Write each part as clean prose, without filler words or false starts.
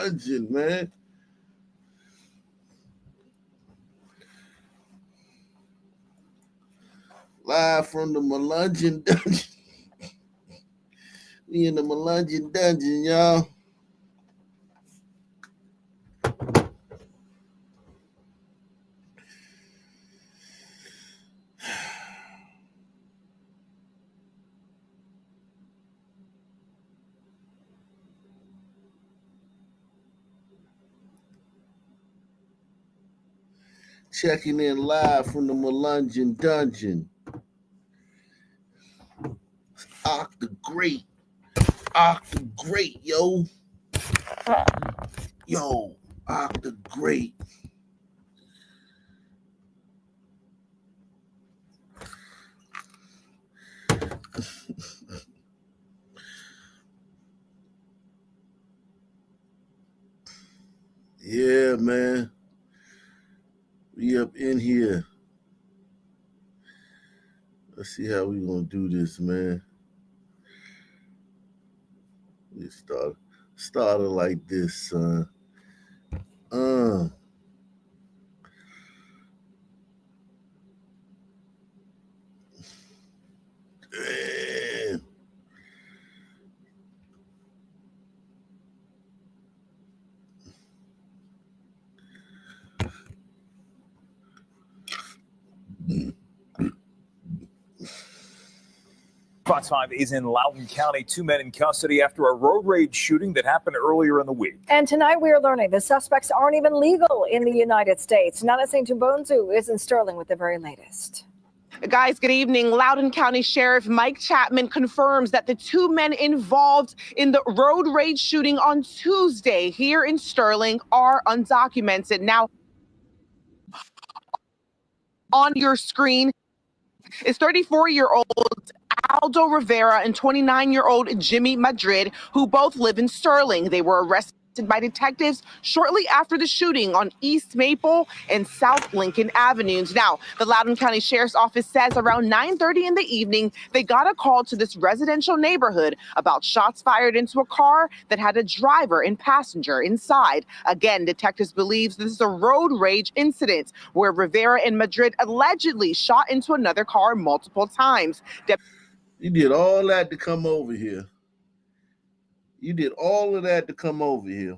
Dungeon, man. Live from the Melungeon Dungeon. We in the Melungeon Dungeon, y'all. Checking in live from the Melungeon Dungeon. Ock the Great. Ock the Great, yo. Yo, Ock the Great. Yeah, man. We up in here. Let's see how we gonna do this, man. We started like this, son. Man. Fox 5 is in Loudoun County. 2 men in custody after a road rage shooting that happened earlier in the week. And tonight we are learning the suspects aren't even legal in the United States. Nana St. Tubonzu is in Sterling with the very latest. Guys, good evening. Loudoun County Sheriff Mike Chapman confirms that the 2 men involved in the road rage shooting on Tuesday here in Sterling are undocumented. Now, on your screen is 34-year-old Aldo Rivera and 29-year-old Jimmy Madrid, who both live in Sterling. They were arrested by detectives shortly after the shooting on East Maple and South Lincoln Avenues. Now, the Loudoun County Sheriff's Office says around 9:30 in the evening, they got a call to this residential neighborhood about shots fired into a car that had a driver and passenger inside. Again, detectives believe this is a road rage incident where Rivera and Madrid allegedly shot into another car multiple times. You did all that to come over here. You did all of that to come over here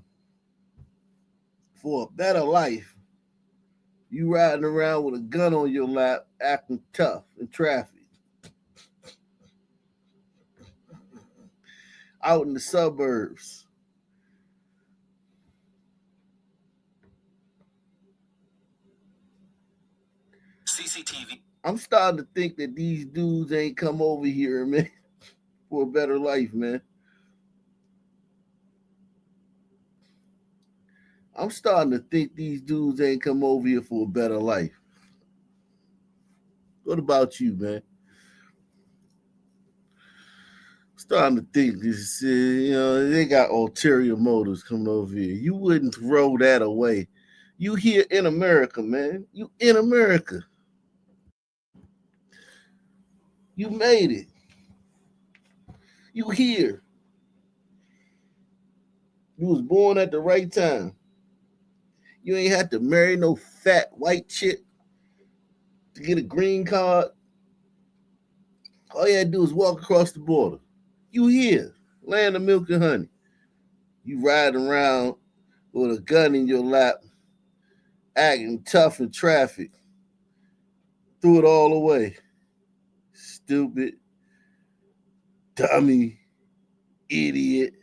for a better life. You riding around with a gun on your lap, acting tough in traffic. Out in the suburbs. CCTV. I'm starting to think that these dudes ain't come over here, man, for a better life, man. I'm starting to think these dudes ain't come over here for a better life. What about you, man? I'm starting to think this, they got ulterior motives coming over here. You wouldn't throw that away. You here in America, man. You in America. You made it. You here. You was born at the right time. You ain't had to marry no fat white chick to get a green card. All you had to do is walk across the border. You here, land of milk and honey. You riding around with a gun in your lap, acting tough in traffic. Threw it all away. Stupid, dummy, idiot.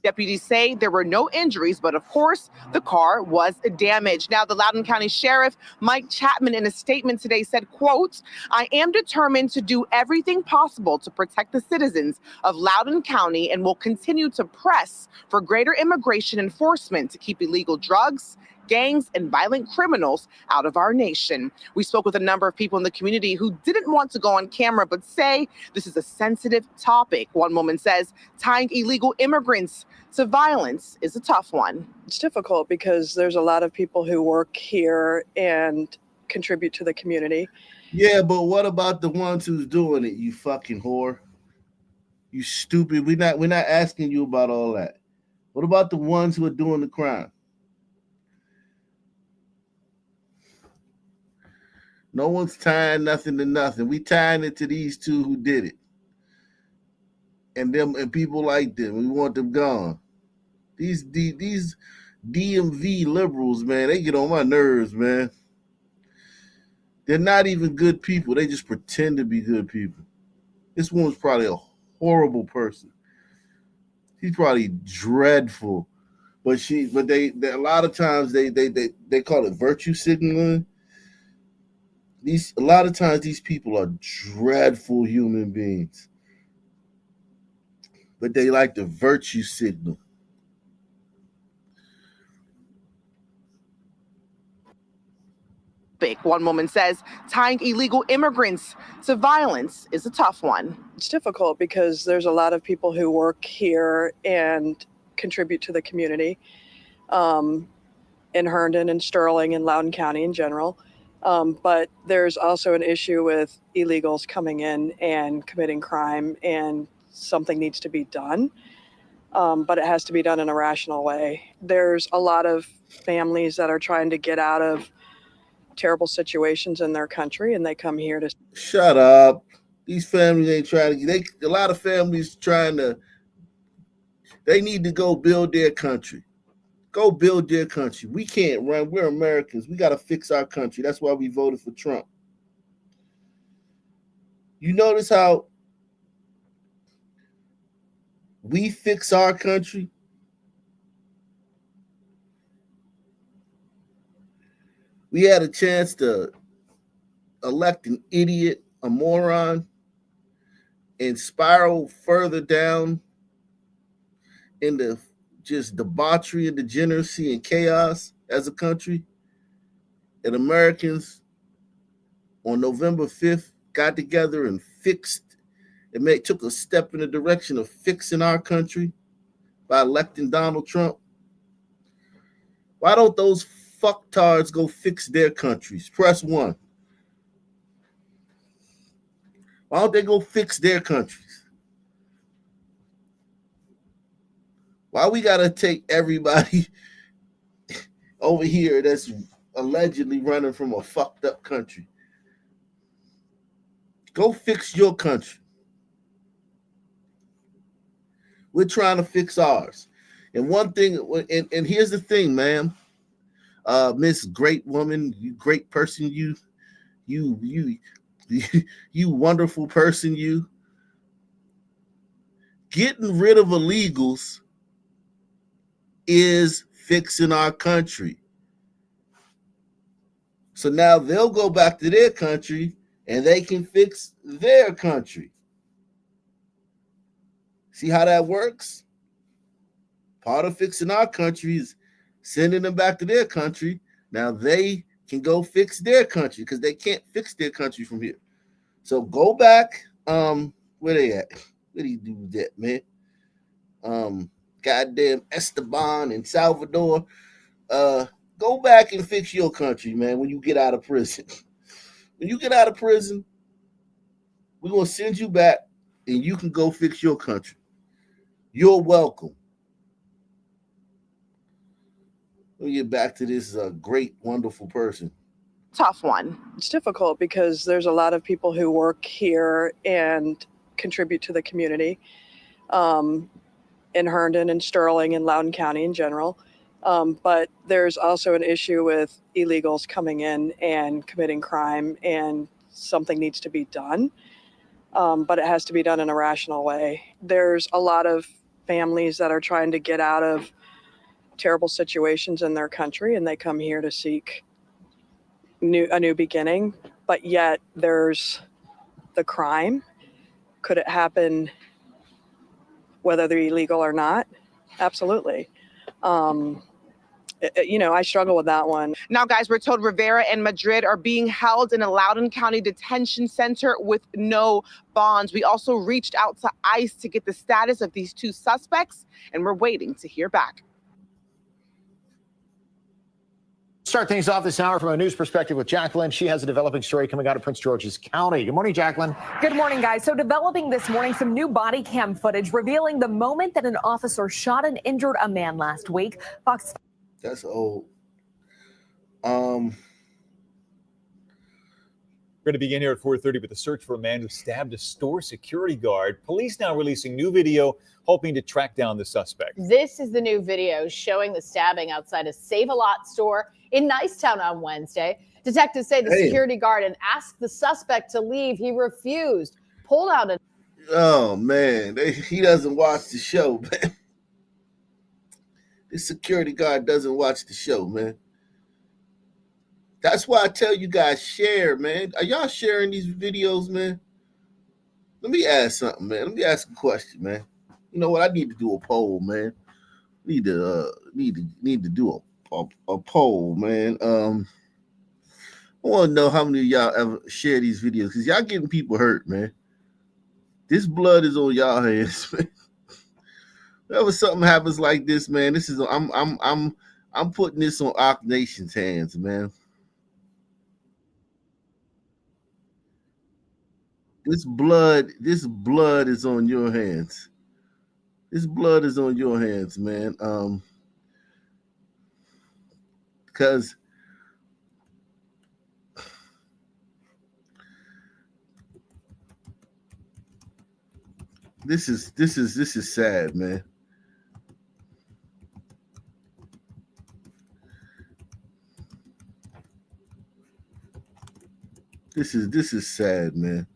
Deputies say there were no injuries, but of course, the car was damaged. Now, the Loudoun County Sheriff, Mike Chapman, in a statement today said, quote, "I am determined to do everything possible to protect the citizens of Loudoun County and will continue to press for greater immigration enforcement to keep illegal drugs, gangs, and violent criminals out of our nation." We spoke with a number of people in the community who didn't want to go on camera, but say this is a sensitive topic. One woman says tying illegal immigrants to violence is a tough one. It's difficult because there's a lot of people who work here and contribute to the community. Yeah, but what about the ones who's doing it? You fucking whore. You stupid. We're not asking you about all that. What about the ones who are doing the crime? No one's tying nothing to nothing. We tying it to these two who did it, and them and people like them. We want them gone. These DMV liberals, man, they get on my nerves, man. They're not even good people. They just pretend to be good people. This woman's probably a horrible person. She's probably dreadful, but they a lot of times they call it virtue signaling. A lot of times these people are dreadful human beings, but they like the virtue signal. One woman says tying illegal immigrants to violence is a tough one. It's difficult because there's a lot of people who work here and contribute to the community in Herndon and Sterling and Loudoun County in general. But there's also an issue with illegals coming in and committing crime, and something needs to be done. But it has to be done in a rational way. There's a lot of families that are trying to get out of terrible situations in their country, and they come here to Shut up. These families ain't trying to. A lot of families trying to. They need to go build their country. Go build their country. We can't run. We're Americans. We got to fix our country. That's why we voted for Trump. You notice how we fix our country? We had a chance to elect an idiot, a moron, and spiral further down into just debauchery and degeneracy and chaos as a country. And Americans on November 5th got together and took a step in the direction of fixing our country by electing Donald Trump. Why don't those fucktards go fix their countries? Press 1. Why don't they go fix their countries? Why we gotta take everybody over here that's allegedly running from a fucked up country? Go fix your country. We're trying to fix ours. And one thing, and here's the thing, ma'am, Miss Great Woman, you great person, you wonderful person, you. Getting rid of illegals is fixing our country. So now they'll go back to their country and they can fix their country. See how that works? Part of fixing our country is sending them back to their country. Now they can go fix their country because they can't fix their country from here. So go back. Where they at? Where do you do that, man? Goddamn Esteban and Salvador. Go back and fix your country, man, when you get out of prison. When you get out of prison, we're going to send you back and you can go fix your country. You're welcome. Let me get back to this great, wonderful person. Tough one. It's difficult because there's a lot of people who work here and contribute to the community in Herndon and Sterling and Loudoun County in general. But there's also an issue with illegals coming in and committing crime, and something needs to be done. But it has to be done in a rational way. There's a lot of families that are trying to get out of terrible situations in their country, and they come here to seek a new beginning. But yet there's the crime. Could it happen whether they're illegal or not? Absolutely. I struggle with that one. Now, guys, we're told Rivera and Madrid are being held in a Loudoun County detention center with no bonds. We also reached out to ICE to get the status of these two suspects, and we're waiting to hear back. start things off this hour from a news perspective with Jacqueline. She has a developing story coming out of Prince George's County. Good morning, Jacqueline. Good morning, guys. So developing this morning, some new body cam footage revealing the moment that an officer shot and injured a man last week. Fox. That's old. We're going to begin here at 4:30 with a search for a man who stabbed a store security guard. Police now releasing new video, hoping to track down the suspect. This is the new video showing the stabbing outside a Save-A-Lot store in Nicetown on Wednesday. Detectives say the security guard had asked the suspect to leave. He refused, pulled out a... Oh, man. He doesn't watch the show, man. This security guard doesn't watch the show, man. That's why I tell you guys, share, man. Are y'all sharing these videos, man? Let me ask something, man. Let me ask a question, man. You know what? I need to do a poll, man. Need to do a poll, man. I want to know how many of y'all ever share these videos, because y'all getting people hurt, man. This blood is on y'all hands, man. Whenever something happens like this, man, this is I'm putting this on Arc Nation's hands, man. This blood is on your hands. This blood is on your hands, man. Because this is sad, man. This is sad, man.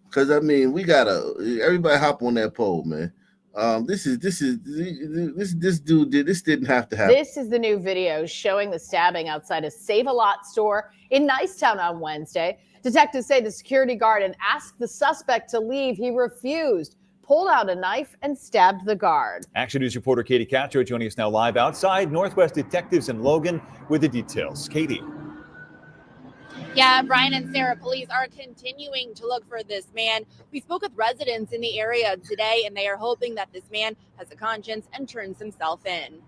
Because I mean, we gotta everybody hop on that pole, man. This dude this didn't have to happen. This is the new video showing the stabbing outside a Save-A-Lot store in Nicetown on Wednesday. Detectives say the security guard had asked the suspect to leave. He refused, pulled out a knife, and stabbed the guard. Action News reporter Katie Castro joining us now live outside Northwest Detectives in Logan with the details. Katie. Yeah, Brian and Sarah, police are continuing to look for this man. We spoke with residents in the area today, and they are hoping that this man has a conscience and turns himself in.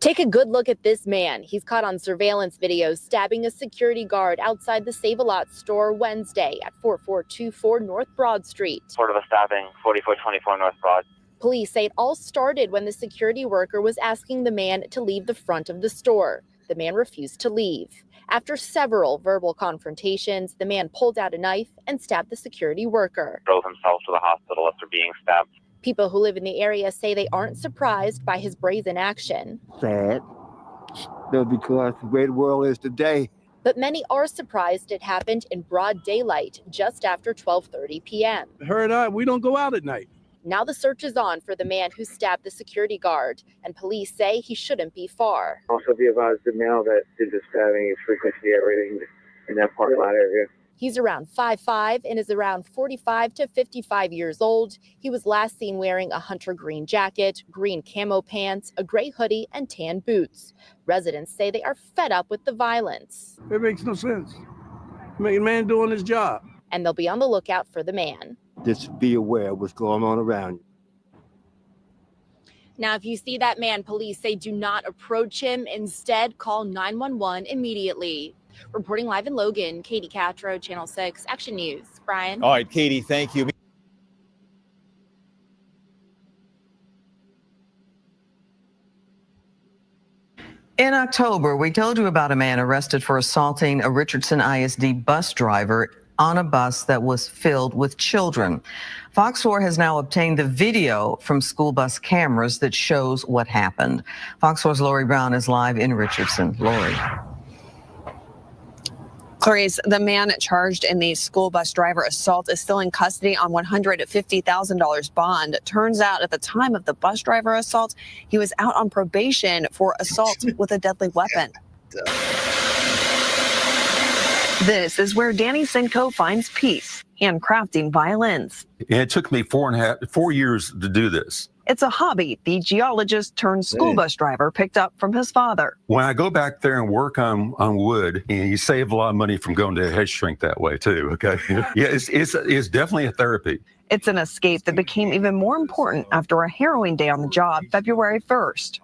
Take a good look at this man. He's caught on surveillance video stabbing a security guard outside the Save-A-Lot store Wednesday at 4424 North Broad Street. Sort of a stabbing, 4424 North Broad. Police say it all started when the security worker was asking the man to leave the front of the store. The man refused to leave. After several verbal confrontations, the man pulled out a knife and stabbed the security worker. Drove himself to the hospital after being stabbed. People who live in the area say they aren't surprised by his brazen action. Sad, because the way the world is today. But many are surprised it happened in broad daylight just after 12:30 p.m. Her and I, we don't go out at night. Now the search is on for the man who stabbed the security guard, and police say he shouldn't be far. Also be advised the male that did the stabbing is frequently everything in that parking lot area. He's around 5'5" and is around 45 to 55 years old. He was last seen wearing a hunter green jacket, green camo pants, a gray hoodie, and tan boots. Residents say they are fed up with the violence. It makes no sense. I mean, man doing his job. And they'll be on the lookout for the man. Just be aware of what's going on around you. Now, if you see that man, police say do not approach him. Instead, call 911 immediately. Reporting live in Logan, Katie Castro, Channel 6, Action News. Brian. All right, Katie, thank you. In October, we told you about a man arrested for assaulting a Richardson ISD bus driver on a bus that was filled with children. Fox 4 has now obtained the video from school bus cameras that shows what happened. Fox 4's Lori Brown is live in Richardson. Lori. Clarice, the man charged in the school bus driver assault is still in custody on $150,000 bond. Turns out at the time of the bus driver assault, he was out on probation for assault with a deadly weapon. This is where Danny Sinko finds peace, handcrafting violins. And it took me 4 years to do this. It's a hobby the geologist turned school bus driver picked up from his father. When I go back there and work on wood, and you save a lot of money from going to a head shrink that way too, okay? Yeah, it's definitely a therapy. It's an escape that became even more important after a harrowing day on the job, February 1st.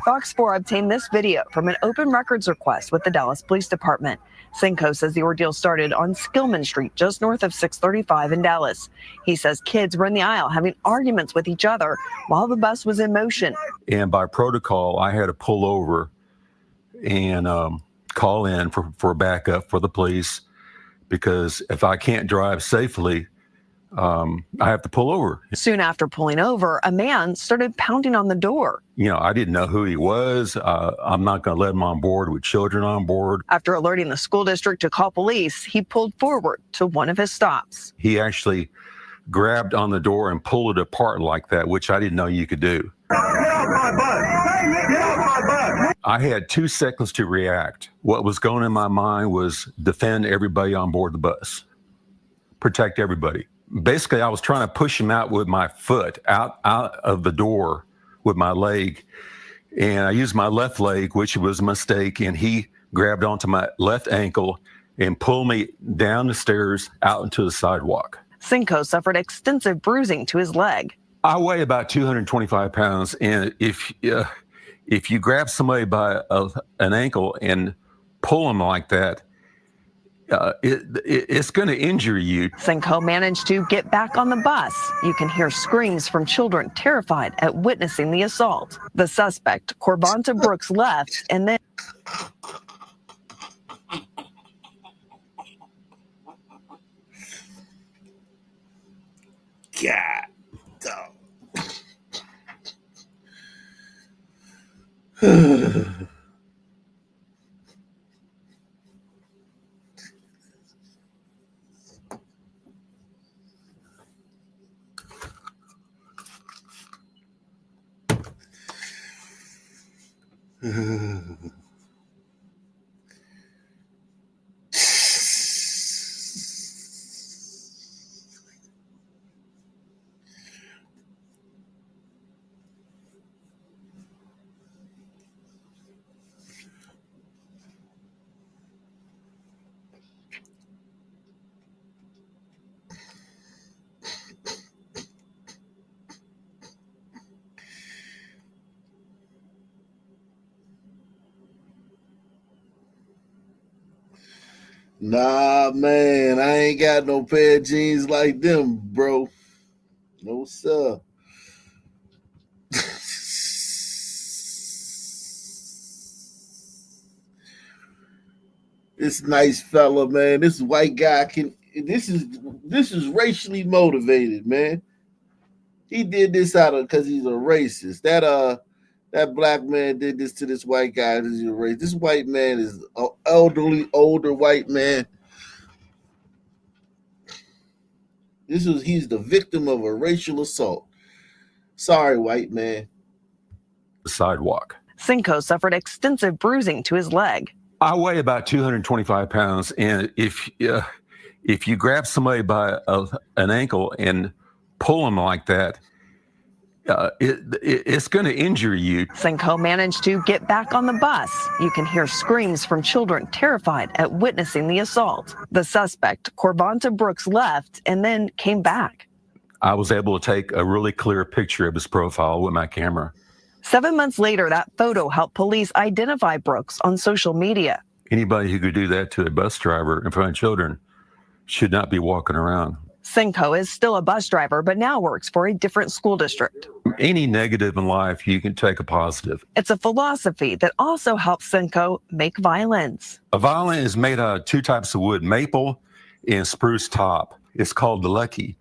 Fox 4 obtained this video from an open records request with the Dallas Police Department. Cinco says the ordeal started on Skillman Street, just north of 635 in Dallas. He says kids were in the aisle having arguments with each other while the bus was in motion. And by protocol, I had to pull over and call in for backup for the police, because if I can't drive safely, I have to pull over. Soon after pulling over, a man started pounding on the door. You know, I didn't know who he was. I'm not going to let him on board with children on board. After alerting the school district to call police, he pulled forward to one of his stops. He actually grabbed on the door and pulled it apart like that, which I didn't know you could do. Get off my bus! Get off my bus! I had 2 seconds to react. What was going in my mind was defend everybody on board the bus, protect everybody. Basically, I was trying to push him out with my foot, out of the door with my leg. And I used my left leg, which was a mistake, and he grabbed onto my left ankle and pulled me down the stairs out into the sidewalk. Cinco suffered extensive bruising to his leg. I weigh about 225 pounds, and if you grab somebody by an ankle and pull them like that, it's going to injure you. Cinco managed to get back on the bus. You can hear screams from children terrified at witnessing the assault. The suspect, Corvonta Brooks, left and then... God. Nah, man, I ain't got no pair of jeans like them, bro. No, sir. This nice fella, man. This white guy this is racially motivated, man. He did this because he's a racist. That black man did this to this white guy because he's a racist. This white man is an elderly, older white man. He's the victim of a racial assault. Sorry, white man. The sidewalk. Cinco suffered extensive bruising to his leg. I weigh about 225 pounds, and if you grab somebody by an ankle and pull them like that, it's going to injure you. Cinco managed to get back on the bus. You can hear screams from children terrified at witnessing the assault. The suspect, Corvonta Brooks, left and then came back. I was able to take a really clear picture of his profile with my camera. 7 months later, that photo helped police identify Brooks on social media. Anybody who could do that to a bus driver in front of children should not be walking around. Cinco is still a bus driver, but now works for a different school district. Any negative in life, you can take a positive. It's a philosophy that also helps Cinco make violins. A violin is made out of 2 types of wood, maple and spruce top. It's called the Lucky.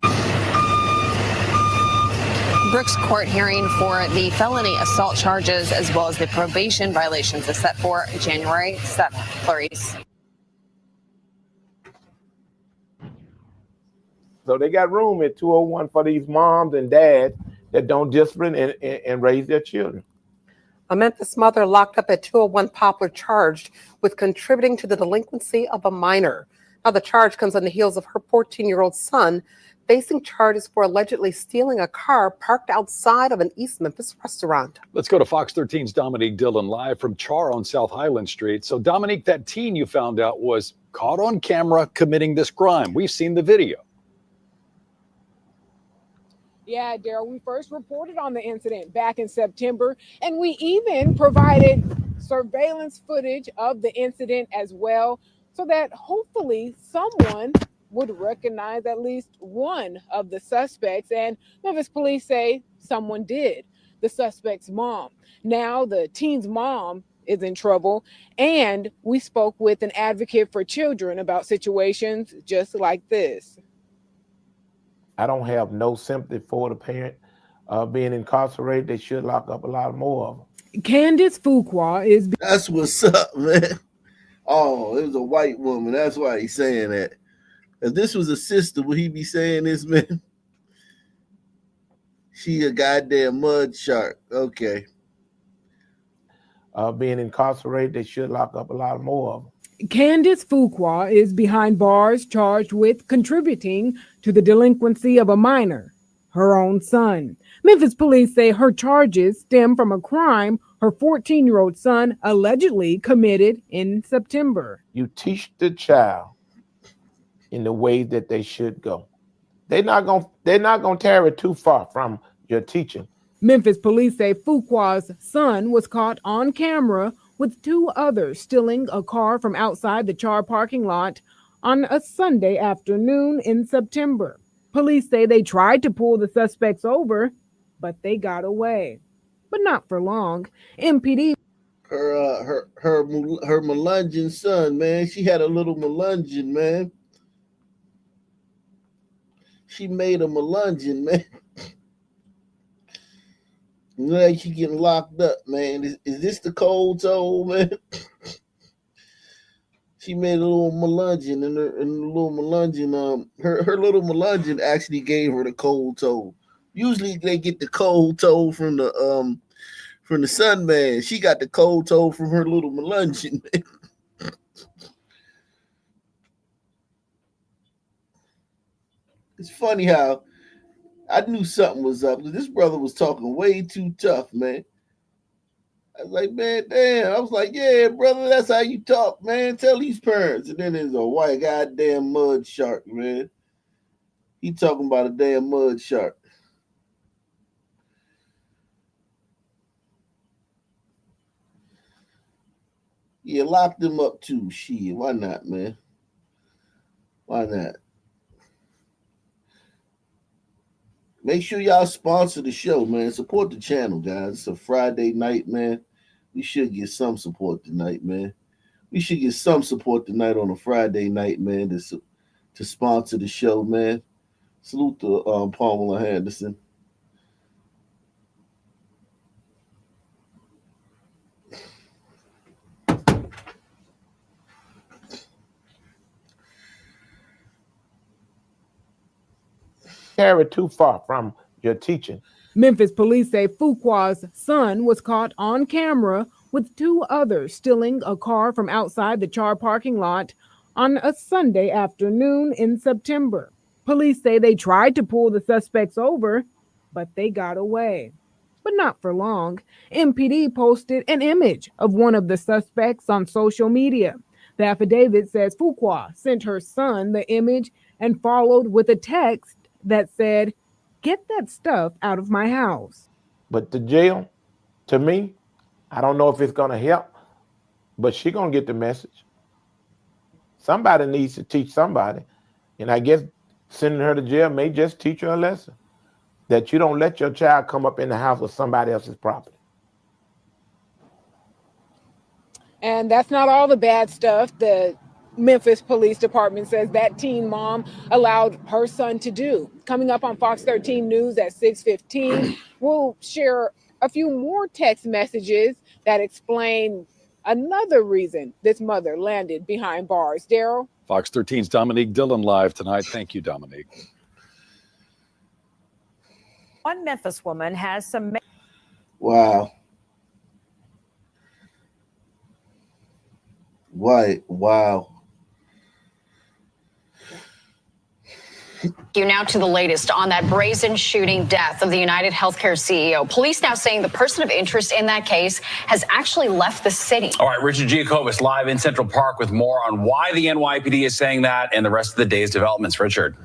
Brooks' court hearing for the felony assault charges as well as the probation violations is set for January 7th. Clarice. So they got room at 201 for these moms and dads that don't discipline and raise their children. A Memphis mother locked up at 201 Poplar charged with contributing to the delinquency of a minor. Now the charge comes on the heels of her 14-year-old son facing charges for allegedly stealing a car parked outside of an East Memphis restaurant. Let's go to Fox 13's Dominique Dillon live from Char on South Highland Street. So Dominique, that teen you found out was caught on camera committing this crime. We've seen the video. Yeah, Daryl, we first reported on the incident back in September, and we even provided surveillance footage of the incident as well, so that hopefully someone would recognize at least one of the suspects. And Memphis police say someone did, the suspect's mom. Now the teen's mom is in trouble, and we spoke with an advocate for children about situations just like this. I don't have no sympathy for the parent being incarcerated. They should lock up a lot more of them. Candace Fuqua is. That's what's up, man. Oh, it was a white woman. That's why he's saying that. If this was a sister, would he be saying this, man? She a goddamn mud shark. Okay. Being incarcerated, they should lock up a lot more of them. Candace Fuqua is behind bars charged with contributing to the delinquency of a minor, her own son. Memphis police say her charges stem from a crime her 14-year-old son allegedly committed in September. You teach the child in the way that they should go. They're not gonna tear it too far from your teaching. Memphis police say Fuqua's son was caught on camera with two others stealing a car from outside the Char parking lot on a Sunday afternoon in September. Police say they tried to pull the suspects over, but they got away. But not for long. MPD. Her Melungeon son, man. She had a little Melungeon, man. She made a Melungeon, man. Like she getting locked up, man. Is this the cold toe, man? She made a little Melungeon, and her little Melungeon, her little Melungeon actually gave her the cold toe. Usually they get the cold toe from the sun man. She got the cold toe from her little Melungeon, man. It's funny how I knew something was up because this brother was talking way too tough, man. I was like, man, damn. I was like, yeah, brother, that's how you talk, man. Tell these parents. And then there's a white goddamn mud shark, man. He talking about a damn mud shark. Yeah, lock them up too. Shit, why not, man? Why not? Make sure y'all sponsor the show, man. Support the channel, guys. It's a Friday night, man. We should get some support tonight, man. We should get some support tonight on a Friday night, man, to sponsor the show, man. Salute to Pamela Henderson. Carry too far from your teaching. Memphis police say Fuqua's son was caught on camera with two others stealing a car from outside the Char parking lot on a Sunday afternoon in September. Police say they tried to pull the suspects over, but they got away. But not for long. MPD posted an image of one of the suspects on social media. The affidavit says Fuqua sent her son the image and followed with a text that said, "Get that stuff out of my house." But the jail, to me, I don't know if it's going to help, but she's going to get the message. Somebody needs to teach somebody. And I guess sending her to jail may just teach her a lesson. That you don't let your child come up in the house with somebody else's property. And that's not all the bad stuff the Memphis Police Department says that teen mom allowed her son to do. Coming up on Fox 13 News at 6:15, we'll share a few more text messages that explain another reason this mother landed behind bars. Daryl? Fox 13's Dominique Dillon live tonight. Thank you, Dominique. One Memphis woman has some... Wow. Wow. You now to the latest on that brazen shooting death of the United Healthcare CEO. Police now saying the person of interest in that case has actually left the city. All right, Richard Giacobbe live in Central Park with more on why the NYPD is saying that and the rest of the day's developments. Richard.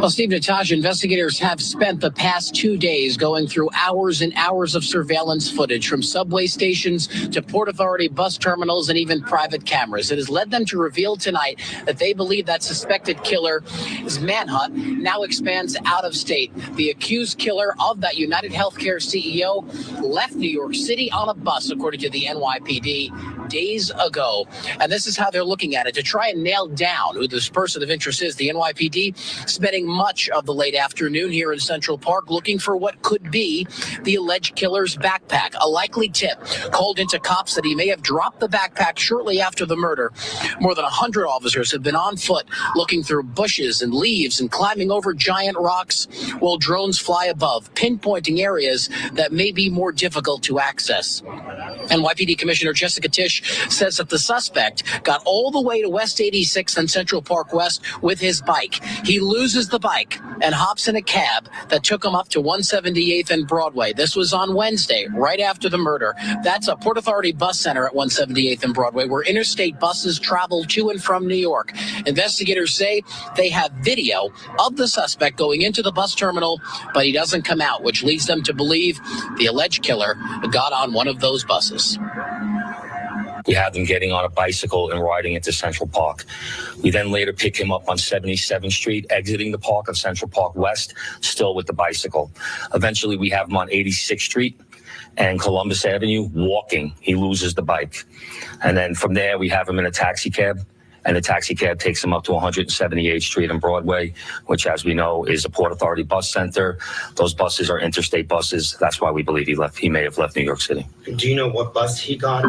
Well, Steve, Natasha, investigators have spent the past 2 days going through hours and hours of surveillance footage from subway stations to Port Authority bus terminals and even private cameras. It has led them to reveal tonight that they believe that suspected killer's manhunt now expands out of state. The accused killer of that United Healthcare CEO left New York City on a bus, according to the NYPD, days ago. And this is how they're looking at it. To try and nail down who this person of interest is, the NYPD spending much of the late afternoon here in Central Park looking for what could be the alleged killer's backpack. A likely tip called into cops that he may have dropped the backpack shortly after the murder. More than 100 officers have been on foot looking through bushes and leaves and climbing over giant rocks while drones fly above, pinpointing areas that may be more difficult to access. NYPD Commissioner Jessica Tisch says that the suspect got all the way to West 86th and Central Park West with his bike. He loses the bike and hops in a cab that took him up to 178th and Broadway. This was on Wednesday, right after the murder. That's a Port Authority bus center at 178th and Broadway, where interstate buses travel to and from New York. Investigators say they have video of the suspect going into the bus terminal, but he doesn't come out, which leads them to believe the alleged killer got on one of those buses. We had them getting on a bicycle and riding into Central Park. We then later pick him up on 77th Street, exiting the park on Central Park West, still with the bicycle. Eventually, we have him on 86th Street and Columbus Avenue, walking. He loses the bike. And then from there, we have him in a taxi cab. And the taxi cab takes him up to 178th Street and Broadway, which, as we know, is a Port Authority bus center. Those buses are interstate buses. That's why we believe he may have left New York City. Do you know what bus he got?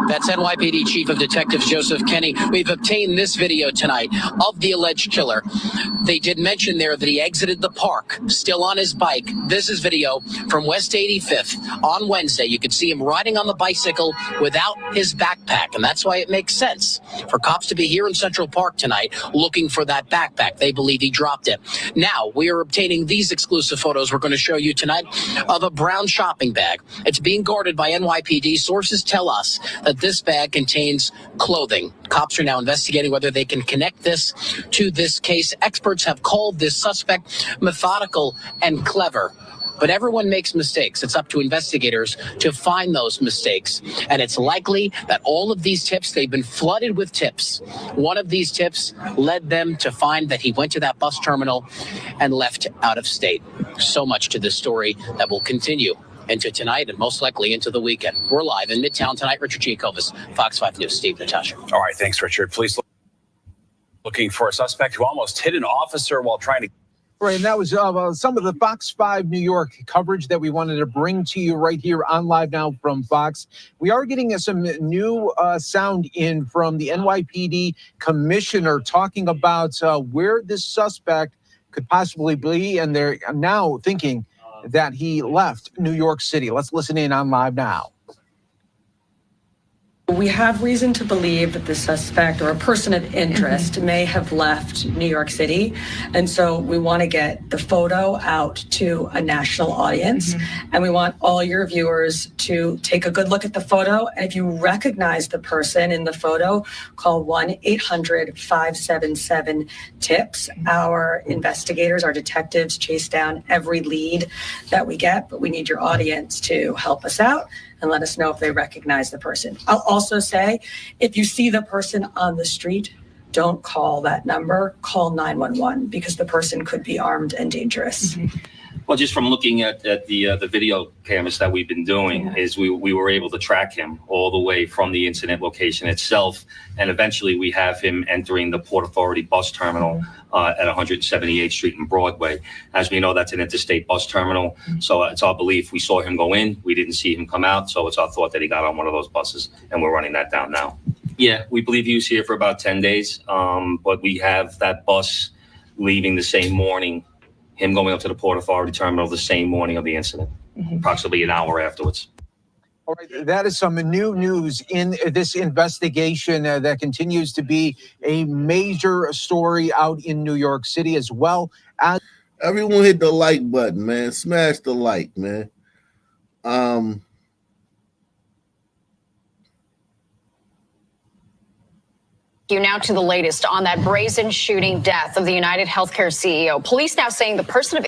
That's NYPD Chief of Detectives Joseph Kenny. We've obtained this video tonight of the alleged killer. They did mention there that he exited the park, still on his bike. This is video from West 85th on Wednesday. You could see him riding on the bicycle without his backpack, and that's why it makes sense for cops to be here in Central Park tonight looking for that backpack. They believe he dropped it. Now, we are obtaining these exclusive photos we're going to show you tonight of a brown shopping bag. It's being guarded by NYPD. Sources tell us that this bag contains clothing. Cops are now investigating whether they can connect this to this case. Experts have called this suspect methodical and clever. But everyone makes mistakes. It's up to investigators to find those mistakes. And it's likely that all of these tips, they've been flooded with tips. One of these tips led them to find that he went to that bus terminal and left out of state. So much to this story that will continue into tonight and most likely into the weekend. We're live in Midtown tonight. Richard Giacobas, Fox 5 News. Steve, Natasha. All right, thanks, Richard. Police looking for a suspect who almost hit an officer while trying to. Right, and that was some of the Fox 5 New York coverage that we wanted to bring to you right here on Live Now from Fox. We are getting some new sound in from the NYPD commissioner talking about where this suspect could possibly be, and they're now thinking that he left New York City. Let's listen in on Live Now. We have reason to believe that the suspect or a person of interest may have left New York City. And so we want to get the photo out to a national audience. And we want all your viewers to take a good look at the photo. And if you recognize the person in the photo, call 1-800-577-TIPS. Our investigators, our detectives chase down every lead that we get, but we need your audience to help us out and let us know if they recognize the person. I'll also say, if you see the person on the street, don't call that number, call 911 because the person could be armed and dangerous. Well, just from looking at the video cameras that we've been doing, is we were able to track him all the way from the incident location itself, and eventually we have him entering the Port Authority bus terminal at 178th Street and Broadway. As we know, that's an interstate bus terminal, so it's our belief we saw him go in, we didn't see him come out, so it's our thought that he got on one of those buses, and we're running that down now. Yeah, we believe he was here for about 10 days, but we have that bus leaving the same morning, him going up to the Port Authority terminal the same morning of the incident, approximately an hour afterwards. All right, that is some new news in this investigation that continues to be a major story out in New York City, as well as everyone hit the like button, man. Smash the like, man. You now to the latest on that brazen shooting death of the United Healthcare CEO. Police now saying the person of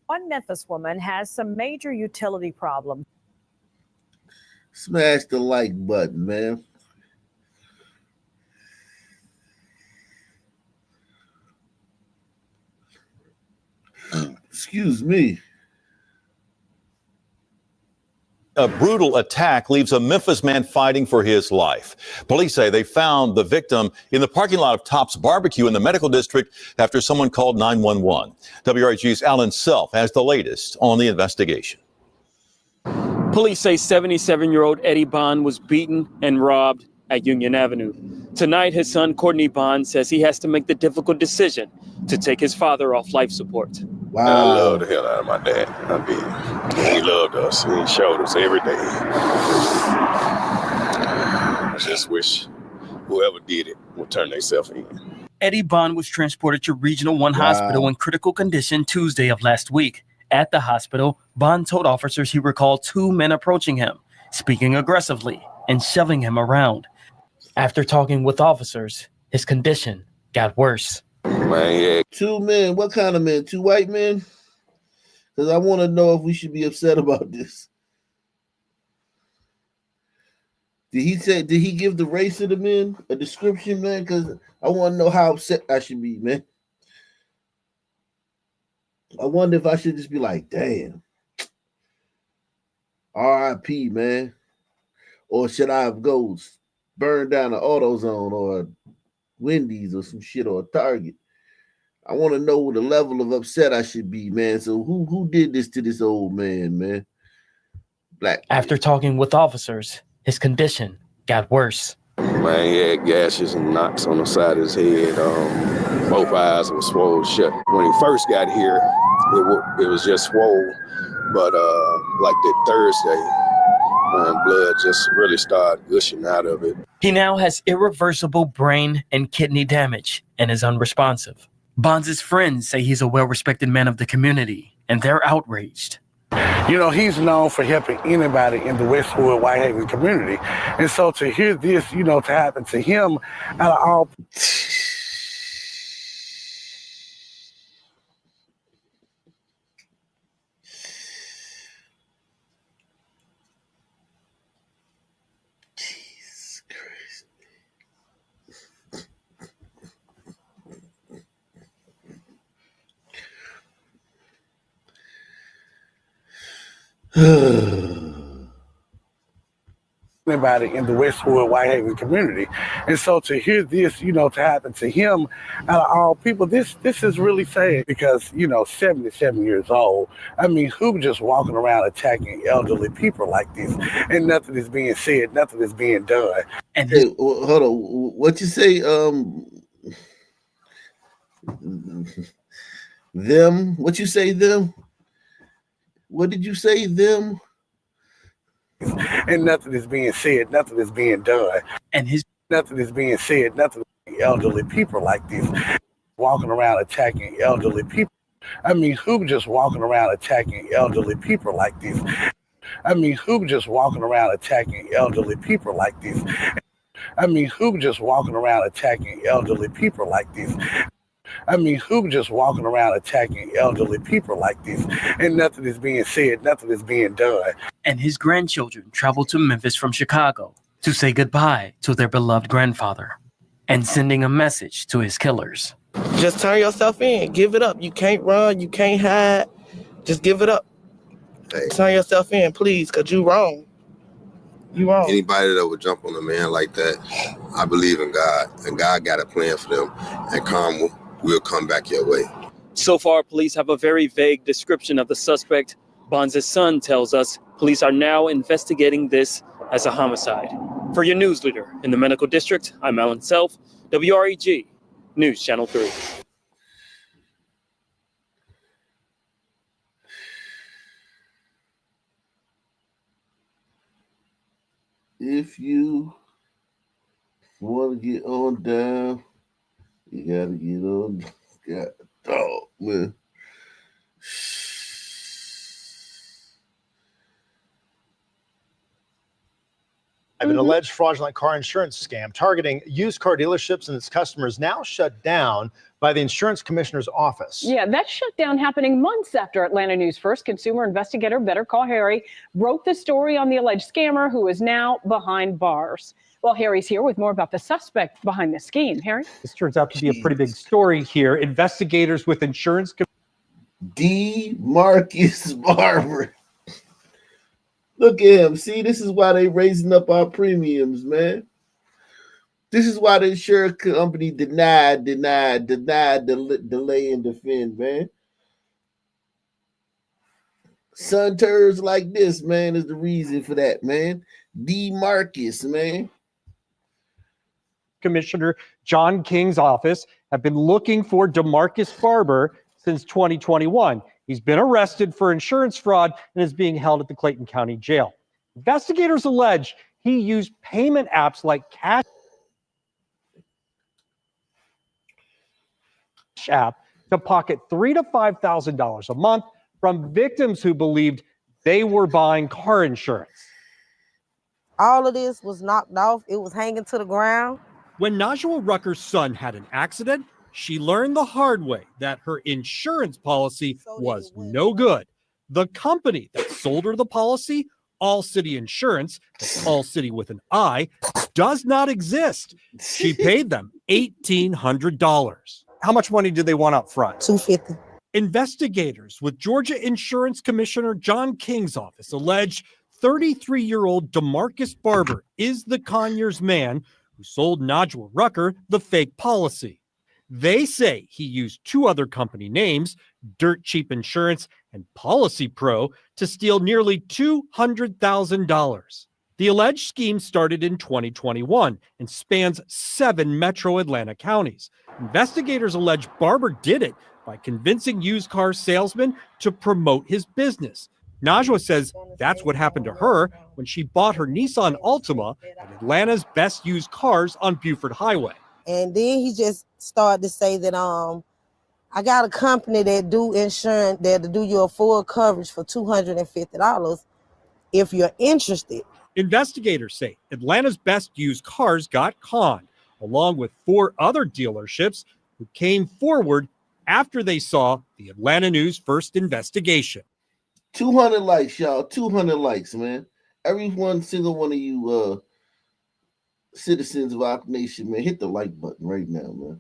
One Memphis woman has some major utility problems. Smash the like button, man. Excuse me. A brutal attack leaves a Memphis man fighting for his life. Police say they found the victim in the parking lot of Tops Barbecue in the medical district after someone called 911. WRG's Alan Self has the latest on the investigation. Police say 77-year-old Eddie Bond was beaten and robbed at Union Avenue. Tonight, his son, Courtney Bond, says he has to make the difficult decision to take his father off life support. Wow. I love the hell out of my dad. I did. He loved us. He showed us every day. I just wish whoever did it would turn themselves in. Eddie Bond was transported to Regional 1 Hospital in critical condition Tuesday of last week. At the hospital, Bond told officers he recalled two men approaching him, speaking aggressively and shoving him around. After talking with officers, his condition got worse. Man, yeah. Two men. What kind of men? Two white men? Because I want to know if we should be upset about this. Did he give the race of the men a description, man? Because I want to know how upset I should be, man. I wonder if I should just be like, damn. R.I.P., man. Or should I go burn down an AutoZone or Wendy's or some shit or a Target? I want to know the level of upset I should be, man. So who did this to this old man, man? Black. After talking with officers, his condition got worse. Man, he had gashes and knocks on the side of his head. Both eyes were swollen shut. When he first got here, it was just swole. But like that Thursday, blood just really started gushing out of it. He now has irreversible brain and kidney damage and is unresponsive. Bonds' friends say he's a well-respected man of the community, and they're outraged. You know, he's known for helping anybody in the Westwood Whitehaven community. And so to hear this, you know, to happen to him out of all... anybody in the Westwood Whitehaven community. And so to hear this, you know, to happen to him out of all people, this is really sad because, you know, 77 years old. I mean, who just walking around attacking elderly people like this and nothing is being said, nothing is being done. And hey, hold on, what you say? Them? What you say? Them? What did you say? Them? And nothing is being said, nothing is being done. And nothing is being said, nothing elderly people like this walking around attacking elderly people. I mean, who just walking around attacking elderly people like this? I mean, who just walking around attacking elderly people like this? I mean, who just walking around attacking elderly people like this? I mean, who just walking around attacking elderly people like this? And nothing is being said, nothing is being done. And his grandchildren traveled to Memphis from Chicago to say goodbye to their beloved grandfather and sending a message to his killers. Just turn yourself in. Give it up. You can't run. You can't hide. Just give it up. Hey. Turn yourself in, please, because you wrong. You wrong. Anybody that would jump on a man like that, I believe in God, and God got a plan for them, and karma will come back your way. So far, police have a very vague description of the suspect. Bonds' son tells us police are now investigating this as a homicide. For your news leader in the medical district, I'm Alan Self, WREG, News Channel 3. If you want to get on down, you got to get on. God, dog, man. An alleged fraudulent car insurance scam targeting used car dealerships and its customers now shut down by the insurance commissioner's office. Yeah, that shutdown happening months after Atlanta News First consumer investigator Better Call Harry wrote the story on the alleged scammer who is now behind bars. Well, Harry's here with more about the suspect behind the scheme. Harry? This turns out to be a pretty big story here. Investigators with insurance... Marcus Barber. Look at him. See, this is why they raising up our premiums, man. This is why the insurance company denied, delay, and defend, man. Sun turds like this, man, is the reason for that, man. Marcus, man. Commissioner John King's office have been looking for DeMarcus Barber since 2021. He's been arrested for insurance fraud and is being held at the Clayton County Jail. Investigators allege he used payment apps like Cash App to pocket $3,000 to $5,000 a month from victims who believed they were buying car insurance. All of this was knocked off. It was hanging to the ground. When Najwa Rucker's son had an accident, she learned the hard way that her insurance policy was no good. The company that sold her the policy, All City Insurance, that's All City with an I, does not exist. She paid them $1,800. How much money did they want up front? $250. Investigators with Georgia Insurance Commissioner John King's office allege 33-year-old DeMarcus Barber is the Conyers man who sold Najwa Rucker the fake policy. They say he used two other company names, Dirt Cheap Insurance and Policy Pro, to steal nearly $200,000. The alleged scheme started in 2021 and spans 7 metro Atlanta counties. Investigators allege Barber did it by convincing used car salesmen to promote his business. Najwa says that's what happened to her when she bought her Nissan Altima at Atlanta's best used cars on Buford Highway. And then he just started to say that I got a company that do insurance, that do your full coverage for $250 if you're interested. Investigators say Atlanta's best used cars got conned, along with 4 other dealerships who came forward after they saw the Atlanta News First investigation. 200 likes, y'all. 200 likes, man. Every single one of you citizens of our nation, man, hit the like button right now,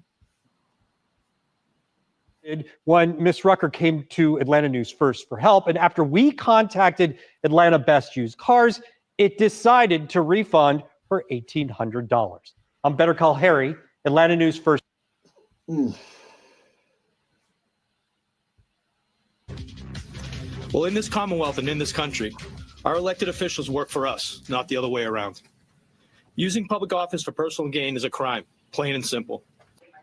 man. When Miss Rucker came to Atlanta News First for help, and after we contacted Atlanta Best Used Cars, it decided to refund her $1,800. I'm Better Call Harry, Atlanta News First. Well, in this Commonwealth and in this country, our elected officials work for us, not the other way around. Using public office for personal gain is a crime, plain and simple.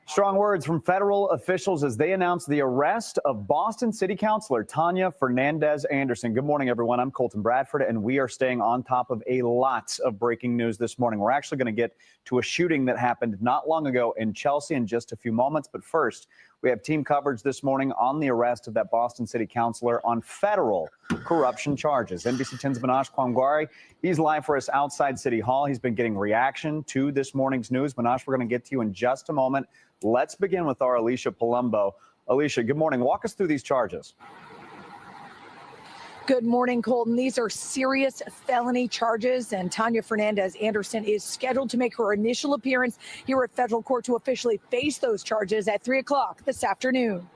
Strong words from federal officials as they announced the arrest of Boston City Councilor Tanya Fernandez Anderson. Good morning, everyone. I'm Colton Bradford, and we are staying on top of a lot of breaking news this morning. We're actually going to get to a shooting that happened not long ago in Chelsea in just a few moments. But first, we have team coverage this morning on the arrest of that Boston City Councilor on federal corruption charges. NBC 10's Manoj Kwangwari, he's live for us outside City Hall. He's been getting reaction to this morning's news. Manoj, we're going to get to you in just a moment. Let's begin with our Alicia Palumbo. Alicia, good morning. Walk us through these charges. Good morning, Colton. These are serious felony charges, and Tanya Fernandez Anderson is scheduled to make her initial appearance here at federal court to officially face those charges at 3 o'clock this afternoon.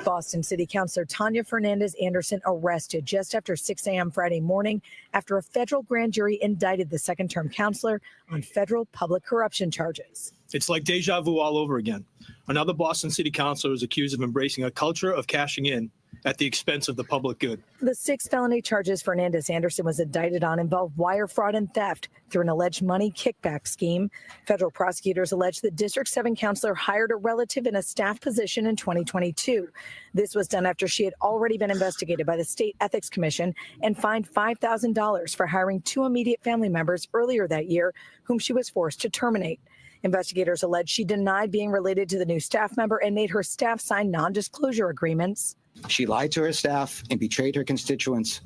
Boston City Councilor Tanya Fernandez Anderson arrested just after 6 a.m. Friday morning after a federal grand jury indicted the second-term councilor on federal public corruption charges. It's like deja vu all over again. Another Boston City councilor is accused of embracing a culture of cashing in at the expense of the public good. The 6 felony charges Fernandez Anderson was indicted on involved wire fraud and theft through an alleged money kickback scheme. Federal prosecutors allege the District 7 councilor hired a relative in a staff position in 2022. This was done after she had already been investigated by the State Ethics Commission and fined $5,000 for hiring 2 immediate family members earlier that year, whom she was forced to terminate. Investigators allege she denied being related to the new staff member and made her staff sign non-disclosure agreements. She lied to her staff and betrayed her constituents,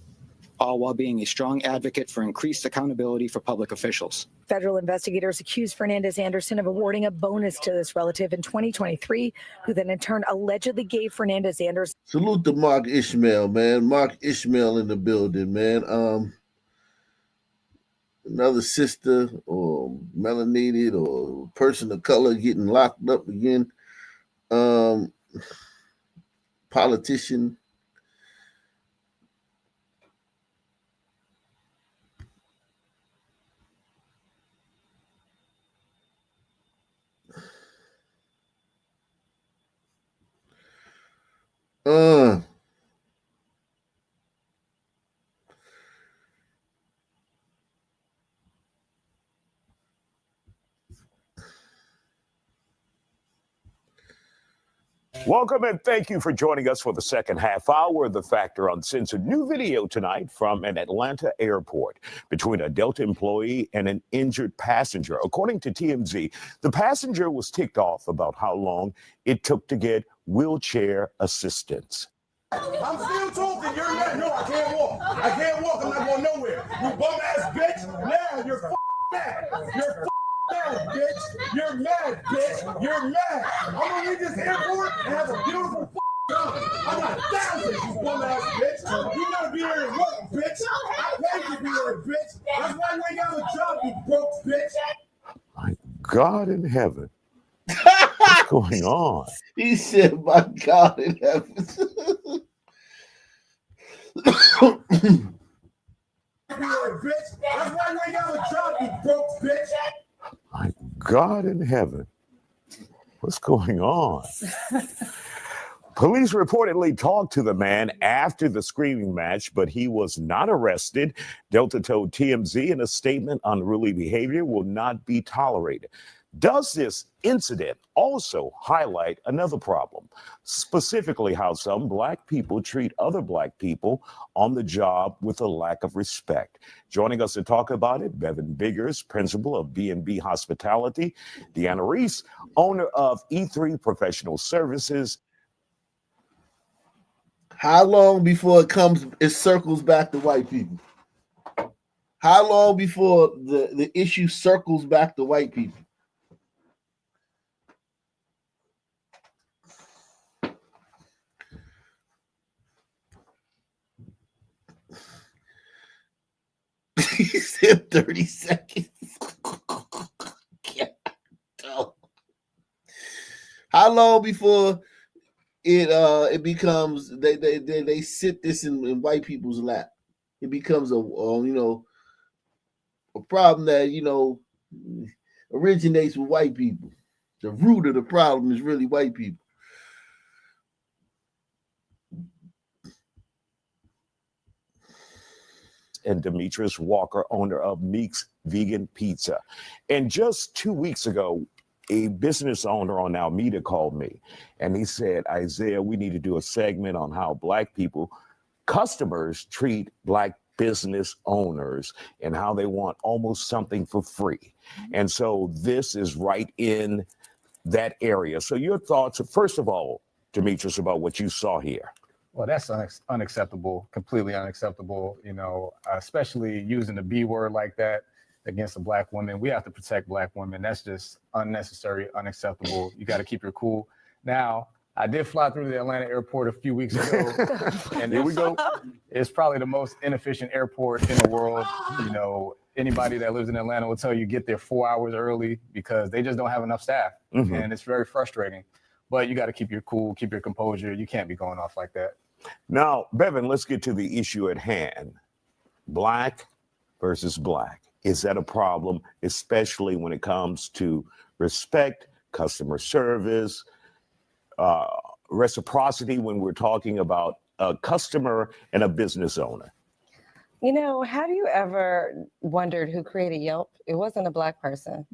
all while being a strong advocate for increased accountability for public officials. Federal investigators accused Fernandez Anderson of awarding a bonus to this relative in 2023, who then in turn allegedly gave Fernandez Anderson. Salute to Mark Ishmael, man. Mark Ishmael in the building, man. Another sister or melanated or person of color getting locked up again. Politician. Welcome and thank you for joining us for the second half hour of The Factor Uncensored. New video tonight from an Atlanta airport between a Delta employee and an injured passenger. According to TMZ, the passenger was ticked off about how long it took to get wheelchair assistance. I'm still talking. You're mad. No, I can't walk. I can't walk. I'm not going nowhere. You bum ass bitch. Now you're mad. You're mad, bitch. You're mad, bitch. You're mad. I'm gonna leave this airport and have a beautiful time. I got thousands, you bum ass bitch. You gotta be here and work, bitch. I paid you to be here, bitch. That's why you ain't got a job, you broke bitch. God in heaven. What's going on? He said, my God in heaven. Bitch. That's why you ain't got a job, you broke bitch. My God in heaven. What's going on? Police reportedly talked to the man after the screaming match, but he was not arrested. Delta told TMZ in a statement, unruly behavior will not be tolerated. Does this incident also highlight another problem, specifically how some Black people treat other Black people on the job with a lack of respect? Joining us to talk about it, Bevan Biggers, principal of B&B Hospitality, Deanna Reese, owner of E3 Professional Services. How long before it circles back to white people? How long before the issue circles back to white people? He said 30 seconds. How long before it becomes they sit this in white people's lap? It becomes a problem that originates with white people. The root of the problem is really white people. And Demetrius Walker, owner of Meek's Vegan Pizza. And just 2 weeks ago, a business owner on Alameda called me and he said, Isaiah, we need to do a segment on how Black people, customers, treat Black business owners and how they want almost something for free. And so this is right in that area. So your thoughts, first of all, Demetrius, about what you saw here. Well, that's unacceptable, completely unacceptable, especially using the B word like that against a Black woman. We have to protect Black women. That's just unnecessary, unacceptable. You got to keep your cool. Now, I did fly through the Atlanta airport a few weeks ago, and here we go. It's probably the most inefficient airport in the world. Anybody that lives in Atlanta will tell you get there 4 hours early because they just don't have enough staff, and it's very frustrating. But you got to keep your cool, keep your composure. You can't be going off like that. Now, Bevan, let's get to the issue at hand. Black versus Black. Is that a problem, especially when it comes to respect, customer service, reciprocity when we're talking about a customer and a business owner? Have you ever wondered who created Yelp? It wasn't a Black person.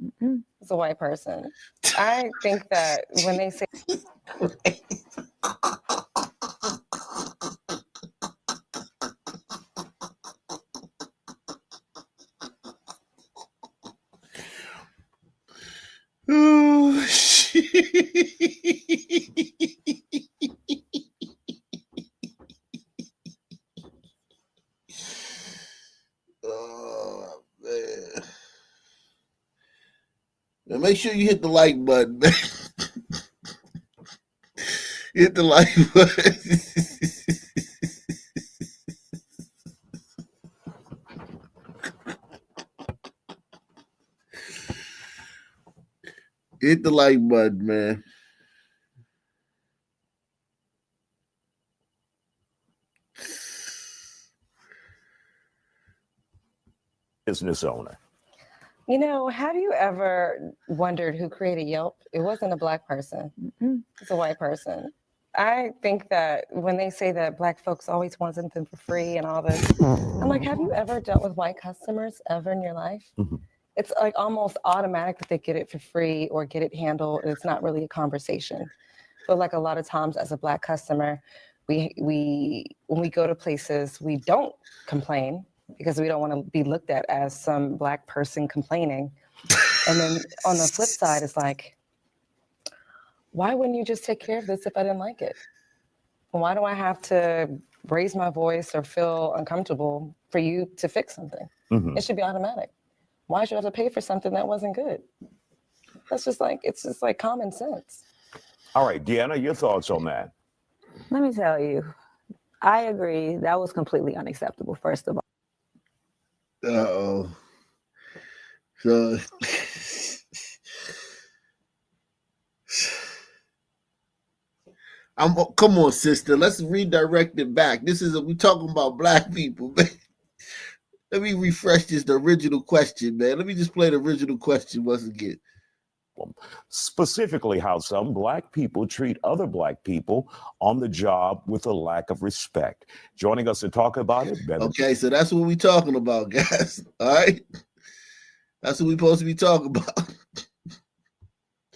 It's a white person. I think that when they say... Oh, shit. Make sure you hit the like button, man. Hit the like button. Hit the like button, man. Business owner. You know, have you ever wondered who created Yelp? It wasn't a black person. It's a white person. I think that when they say that black folks always want something for free and all this, I'm like, have you ever dealt with white customers ever in your life? It's like almost automatic that they get it for free or get it handled. It's not really a conversation. But like a lot of times as a black customer, we when we go to places, we don't complain because we don't want to be looked at as some black person complaining. And then on the flip side, it's like, why wouldn't you just take care of this if I didn't like it? Why do I have to raise my voice or feel uncomfortable for you to fix something? It should be automatic. Why should I have to pay for something that wasn't good? That's just like, it's just like common sense. All right, Deanna, your thoughts on that? Let me tell you, I agree. That was completely unacceptable, first of all. Uh-oh. So come on, sister. Let's redirect it back. We talking about black people, man. Let me refresh the original question, man. Let me just play the original question once again. Specifically, how some black people treat other black people on the job with a lack of respect. Joining us to talk about it, Okay, so that's what we're talking about, guys. All right? That's what we're supposed to be talking about.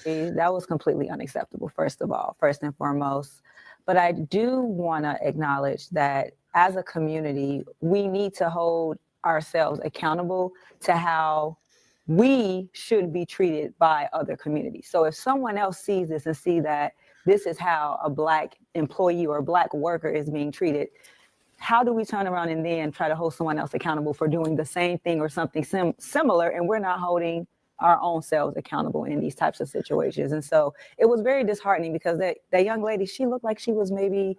That was completely unacceptable, first and foremost. But I do want to acknowledge that as a community, we need to hold ourselves accountable to how we should be treated by other communities. So if someone else sees this and see that this is how a black employee or a black worker is being treated, how do we turn around and then try to hold someone else accountable for doing the same thing or something similar, and we're not holding our own selves accountable in these types of situations? And so it was very disheartening because that young lady, she looked like she was maybe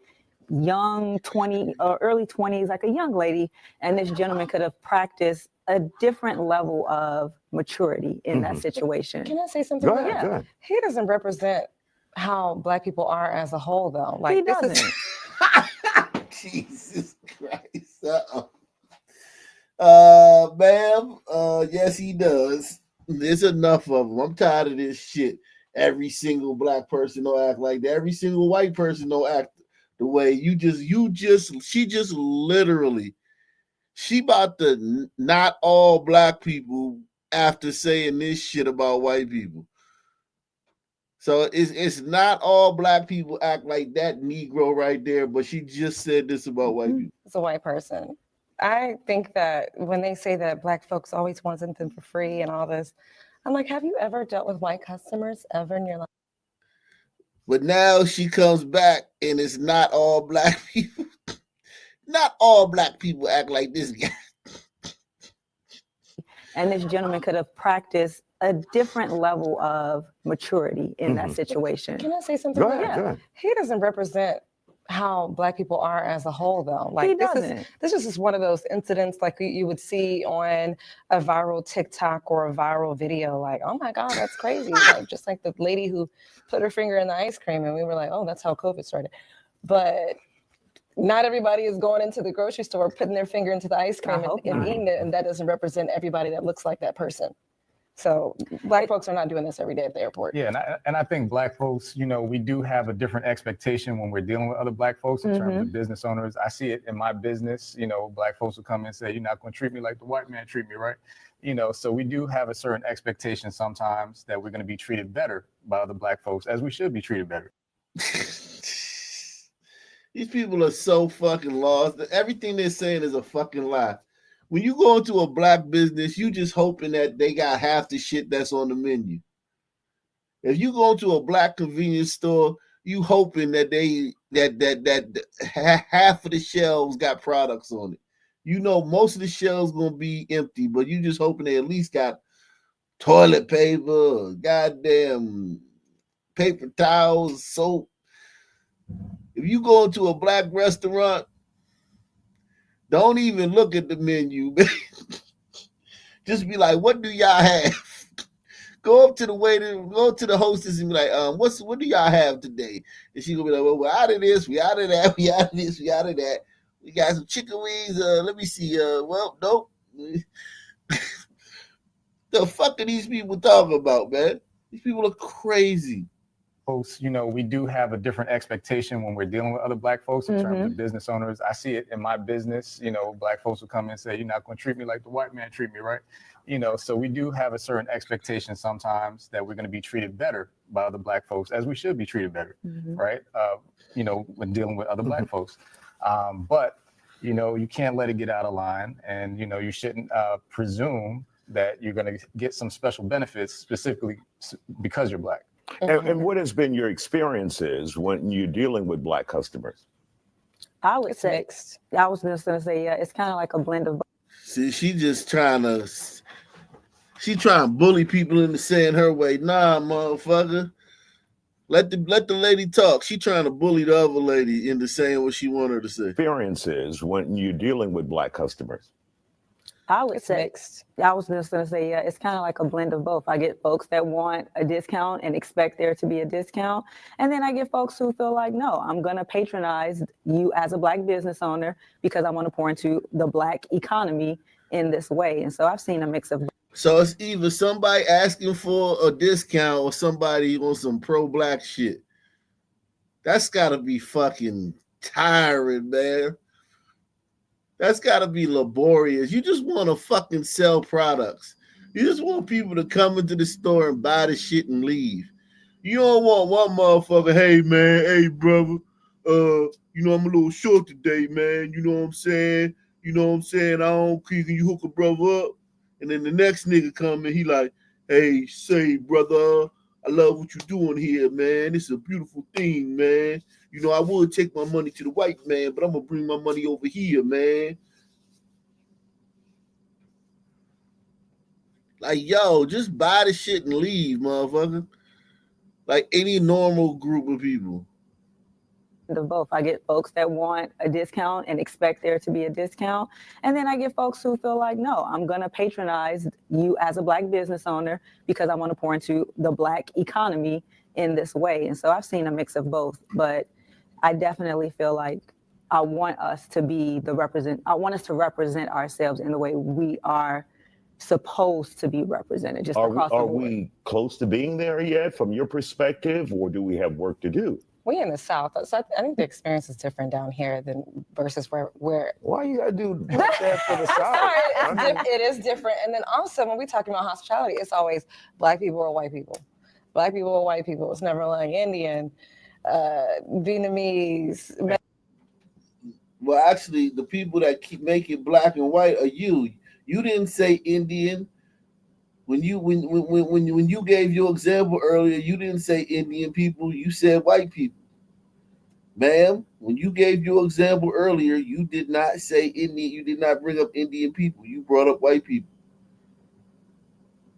young 20 or early 20s, like a young lady, and this gentleman could have practiced a different level of maturity in that situation. Can I say something? Go ahead, go ahead. He doesn't represent how black people are as a whole, though. Like, He this doesn't. Jesus Christ. Ma'am, yes, he does. There's enough of them. I'm tired of this shit. Every single black person don't act like that. Every single white person don't act the way she about to not all black people after saying this shit about white people. So it's not all black people act like that Negro right there, but she just said this about white people. It's a white person. I think that when they say that black folks always want something for free and all this, I'm like, have you ever dealt with white customers ever in your life? But now she comes back and it's not all black people. Not all black people act like this guy. And this gentleman could have practiced a different level of maturity in that situation. Can I say something? Go ahead. He doesn't represent how black people are as a whole, though. Like, He this doesn't. is just one of those incidents like you would see on a viral TikTok or a viral video. Like, oh my God, that's crazy. Like, just like the lady who put her finger in the ice cream, and we were like, oh, that's how COVID started. But not everybody is going into the grocery store, putting their finger into the ice cream and eating it, and that doesn't represent everybody that looks like that person. So black folks are not doing this every day at the airport. Yeah, and I think black folks, we do have a different expectation when we're dealing with other black folks in terms of business owners. I see it in my business. Black folks will come in and say, you're not going to treat me like the white man treat me, right? So we do have a certain expectation sometimes that we're going to be treated better by other black folks, as we should be treated better. These people are so fucking lost. Everything they're saying is a fucking lie. When you go into a black business, you just hoping that they got half the shit that's on the menu. If you go to a black convenience store, you hoping that that half of the shelves got products on it. Most of the shelves gonna be empty, but you just hoping they at least got toilet paper, goddamn paper towels, soap. If you go into a black restaurant, don't even look at the menu. Just be like, what do y'all have? Go up to the waiter, go to the hostess and be like, what do y'all have today? And she gonna be like, well, we're out of this, we out of that, we out of this, we out of that. We got some chicken wings. Let me see. Well, nope. The fuck are these people talking about, man? These people are crazy. Folks, you know, we do have a different expectation when we're dealing with other black folks in terms of business owners. I see it in my business. You know, black folks will come in and say, you're not going to treat me like the white man treat me, right? You know, so we do have a certain expectation sometimes that we're going to be treated better by other black folks, as we should be treated better, right? You know, when dealing with other black folks. But, you know, you can't let it get out of line, and, you know, you shouldn't presume that you're going to get some special benefits specifically because you're black. And what has been your experiences when you're dealing with black customers? I would say mixed. I was just gonna say, yeah, it's kind of like a blend of both. See, she trying to bully people into saying her way. Nah, motherfucker. Let the lady talk. She trying to bully the other lady into saying what she want her to say. Experiences when you're dealing with black customers? I would say mixed. I was just gonna say, yeah, it's kind of like a blend of both. I get folks that want a discount and expect there to be a discount. And then I get folks who feel like, no, I'm gonna patronize you as a black business owner because I want to pour into the black economy in this way. And so I've seen a mix of both. So it's either somebody asking for a discount or somebody on some pro-black shit. That's gotta be fucking tiring, man. That's got to be laborious. You just want to fucking sell products. You just want people to come into the store and buy the shit and leave. You don't want one motherfucker, hey, man, hey, brother, you know, I'm a little short today, man. You know what I'm saying? You know what I'm saying? Can you hook a brother up? And then the next nigga come and he like, hey, say, brother, I love what you're doing here, man. It's a beautiful thing, man. You know, I would take my money to the white man, but I'm going to bring my money over here, man. Like, yo, just buy the shit and leave, motherfucker. Like any normal group of people. Of both. I get folks that want a discount and expect there to be a discount. And then I get folks who feel like, no, I'm going to patronize you as a black business owner because I want to pour into the black economy in this way. And so I've seen a mix of both, but I definitely feel like I want us to represent ourselves in the way we are supposed to be represented. Just across the board. Are we close to being there yet from your perspective, or do we have work to do? We in the South, so I think the experience is different down here than versus where. Why you gotta do that for the South? Sorry, it is different. And then also when we talking about hospitality, it's always black people or white people. Black people or white people. It's never like Indian, Vietnamese. Well, actually, the people that keep making black and white are you. You didn't say Indian. When you gave your example earlier, you didn't say Indian people, you said white people. Ma'am, when you gave your example earlier, you did not say Indian, you did not bring up Indian people. You brought up white people.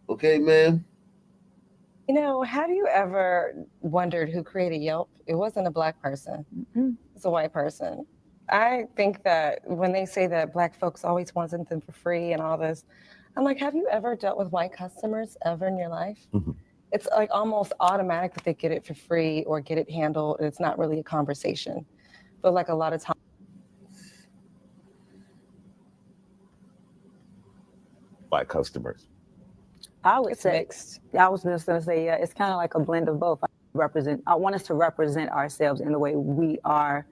Okay, ma'am? You know, have you ever wondered who created Yelp? It wasn't a black person. It's a white person. I think that when they say that black folks always want something for free and all this, I'm like, have you ever dealt with white customers ever in your life? It's like almost automatic that they get it for free or get it handled. It's not really a conversation. But like a lot of times. Black customers. I would say mixed. I was just going to say, yeah, it's kind of like a blend of both. I want us to represent ourselves in the way we are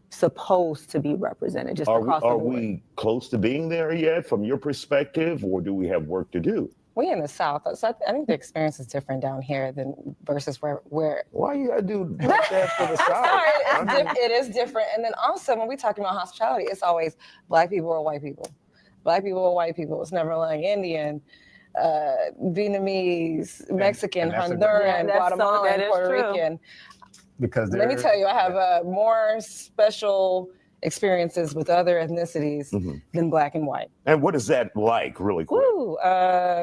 supposed to be represented. Just across the board. Are we close to being there yet from your perspective, or do we have work to do? We in the South, so I think the experience is different down here than versus where. Why you gotta do that for the South? Sorry, it is different. And then also when we talking about hospitality, it's always black people or white people. Black people or white people. It's never like Indian, Vietnamese, Mexican, Honduran, Guatemalan, Puerto Rican. Because let me tell you, I have a more special experiences with other ethnicities than Black and white. And what is that like, really quick? Ooh,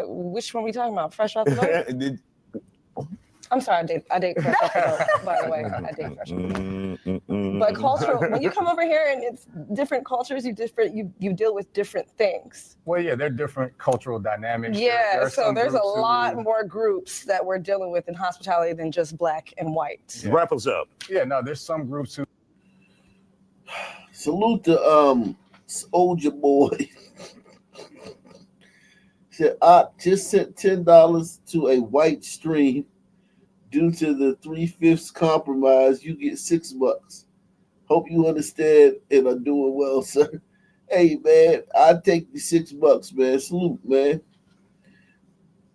which one are we talking about? Fresh off the boat? I'm sorry, I date fresh off the boat, by the way. I date fresh off the boat. But cultural, when you come over here and it's different cultures, you deal with different things. Well, yeah, they're different cultural dynamics. Yeah, so there's a groups lot more groups that we're dealing with in hospitality than just Black and white. Yeah. Wrap us up. Yeah, no, there's some groups who. Salute to Soldier Boy. Said, I just sent $10 to a white stream. Due to the 3/5 compromise, you get $6. Hope you understand and are doing well, sir. Hey, man, I take the $6, man. Salute, man.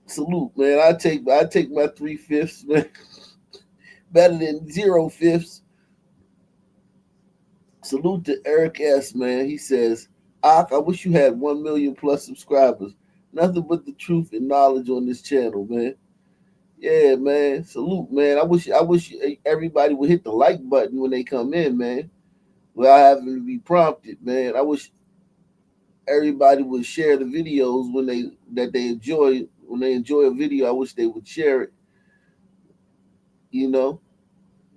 Salute, man. I take my 3/5, man. Better than 0/5. Salute to Eric S, man. He says, I wish you had 1 million plus subscribers. Nothing but the truth and knowledge on this channel, man. Yeah, man. Salute, man. I wish everybody would hit the like button when they come in, man, without having to be prompted, man. I wish everybody would share the videos when they enjoy. When they enjoy a video, I wish they would share it. You know,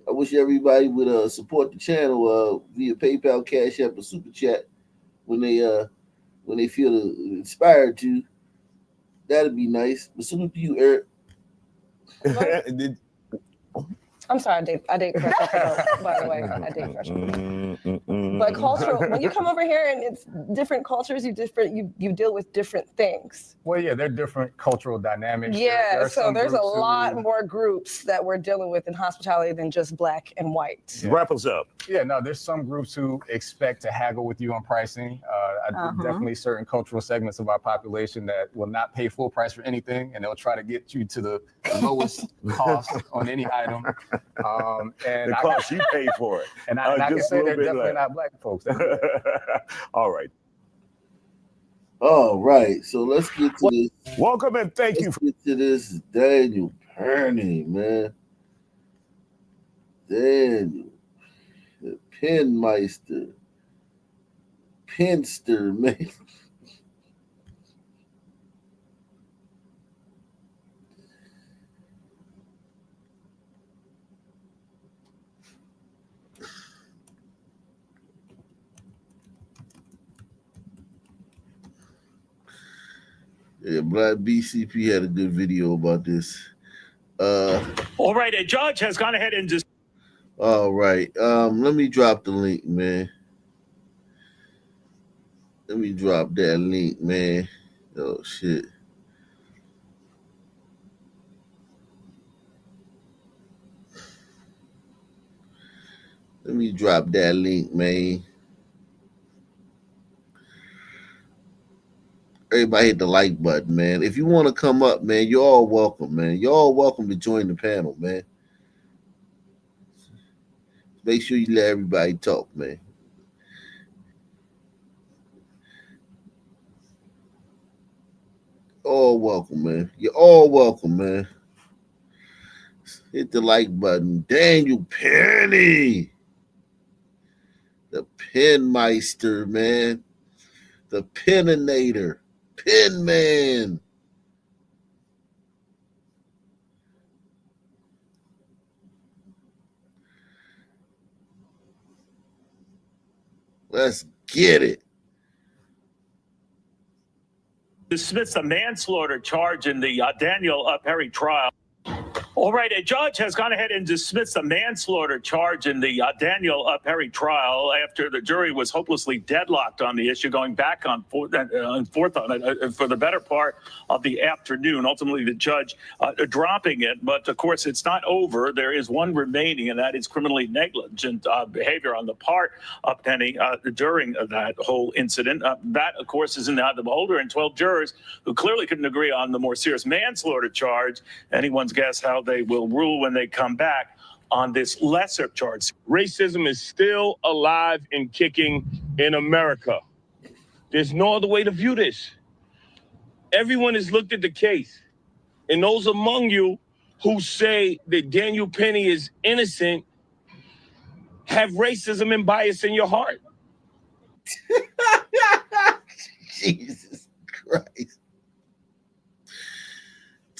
I wish everybody would support the channel via PayPal, Cash App, or Super Chat when they feel inspired to. That'd be nice. But salute to you, Eric. I'm sorry, I date fresh off the boat, by the way. I date fresh off the boat. But cultural, when you come over here and it's different cultures, you deal with different things. Well, yeah, they're different cultural dynamics. Yeah, so there's a lot more groups that we're dealing with in hospitality than just Black and white. Yeah. Wrap us up. Yeah, no, there's some groups who expect to haggle with you on pricing. Definitely certain cultural segments of our population that will not pay full price for anything, and they'll try to get you to the lowest cost on any item. And the cost you pay for it. And I can say they're definitely not Black folks. All right. All right. So let's get to this. Welcome and thank you. Let's get to this Daniel Perney, man. Daniel. The Penmeister. Penster, man. Yeah, Black BCP had a good video about this. All right, a judge has gone ahead and just. All right, let me drop the link, man. Let me drop that link, man. Oh shit. Let me drop that link, man. Everybody hit the like button, man. If you want to come up, man, you're all welcome, man. You're all welcome to join the panel, man. Make sure you let everybody talk, man. All welcome, man. You're all welcome, man. Hit the like button. Daniel Perney. The Penmeister, man. The Peninator. Pin Man. Let's get it. Dismiss the manslaughter charge in the Daniel Perry trial. All right, a judge has gone ahead and dismissed the manslaughter charge in the Daniel Perry trial after the jury was hopelessly deadlocked on the issue, going back on forth on it for the better part of the afternoon. Ultimately, the judge dropping it. But, of course, it's not over. There is one remaining, and that is criminally negligent behavior on the part of Penny during that whole incident. That, of course, is in the eye of the beholder, and 12 jurors who clearly couldn't agree on the more serious manslaughter charge. Anyone's guess how they will rule when they come back on this lesser charge. Racism is still alive and kicking in America. There's no other way to view this. Everyone has looked at the case, and those among you who say that Daniel Penny is innocent have racism and bias in your heart. Jesus Christ.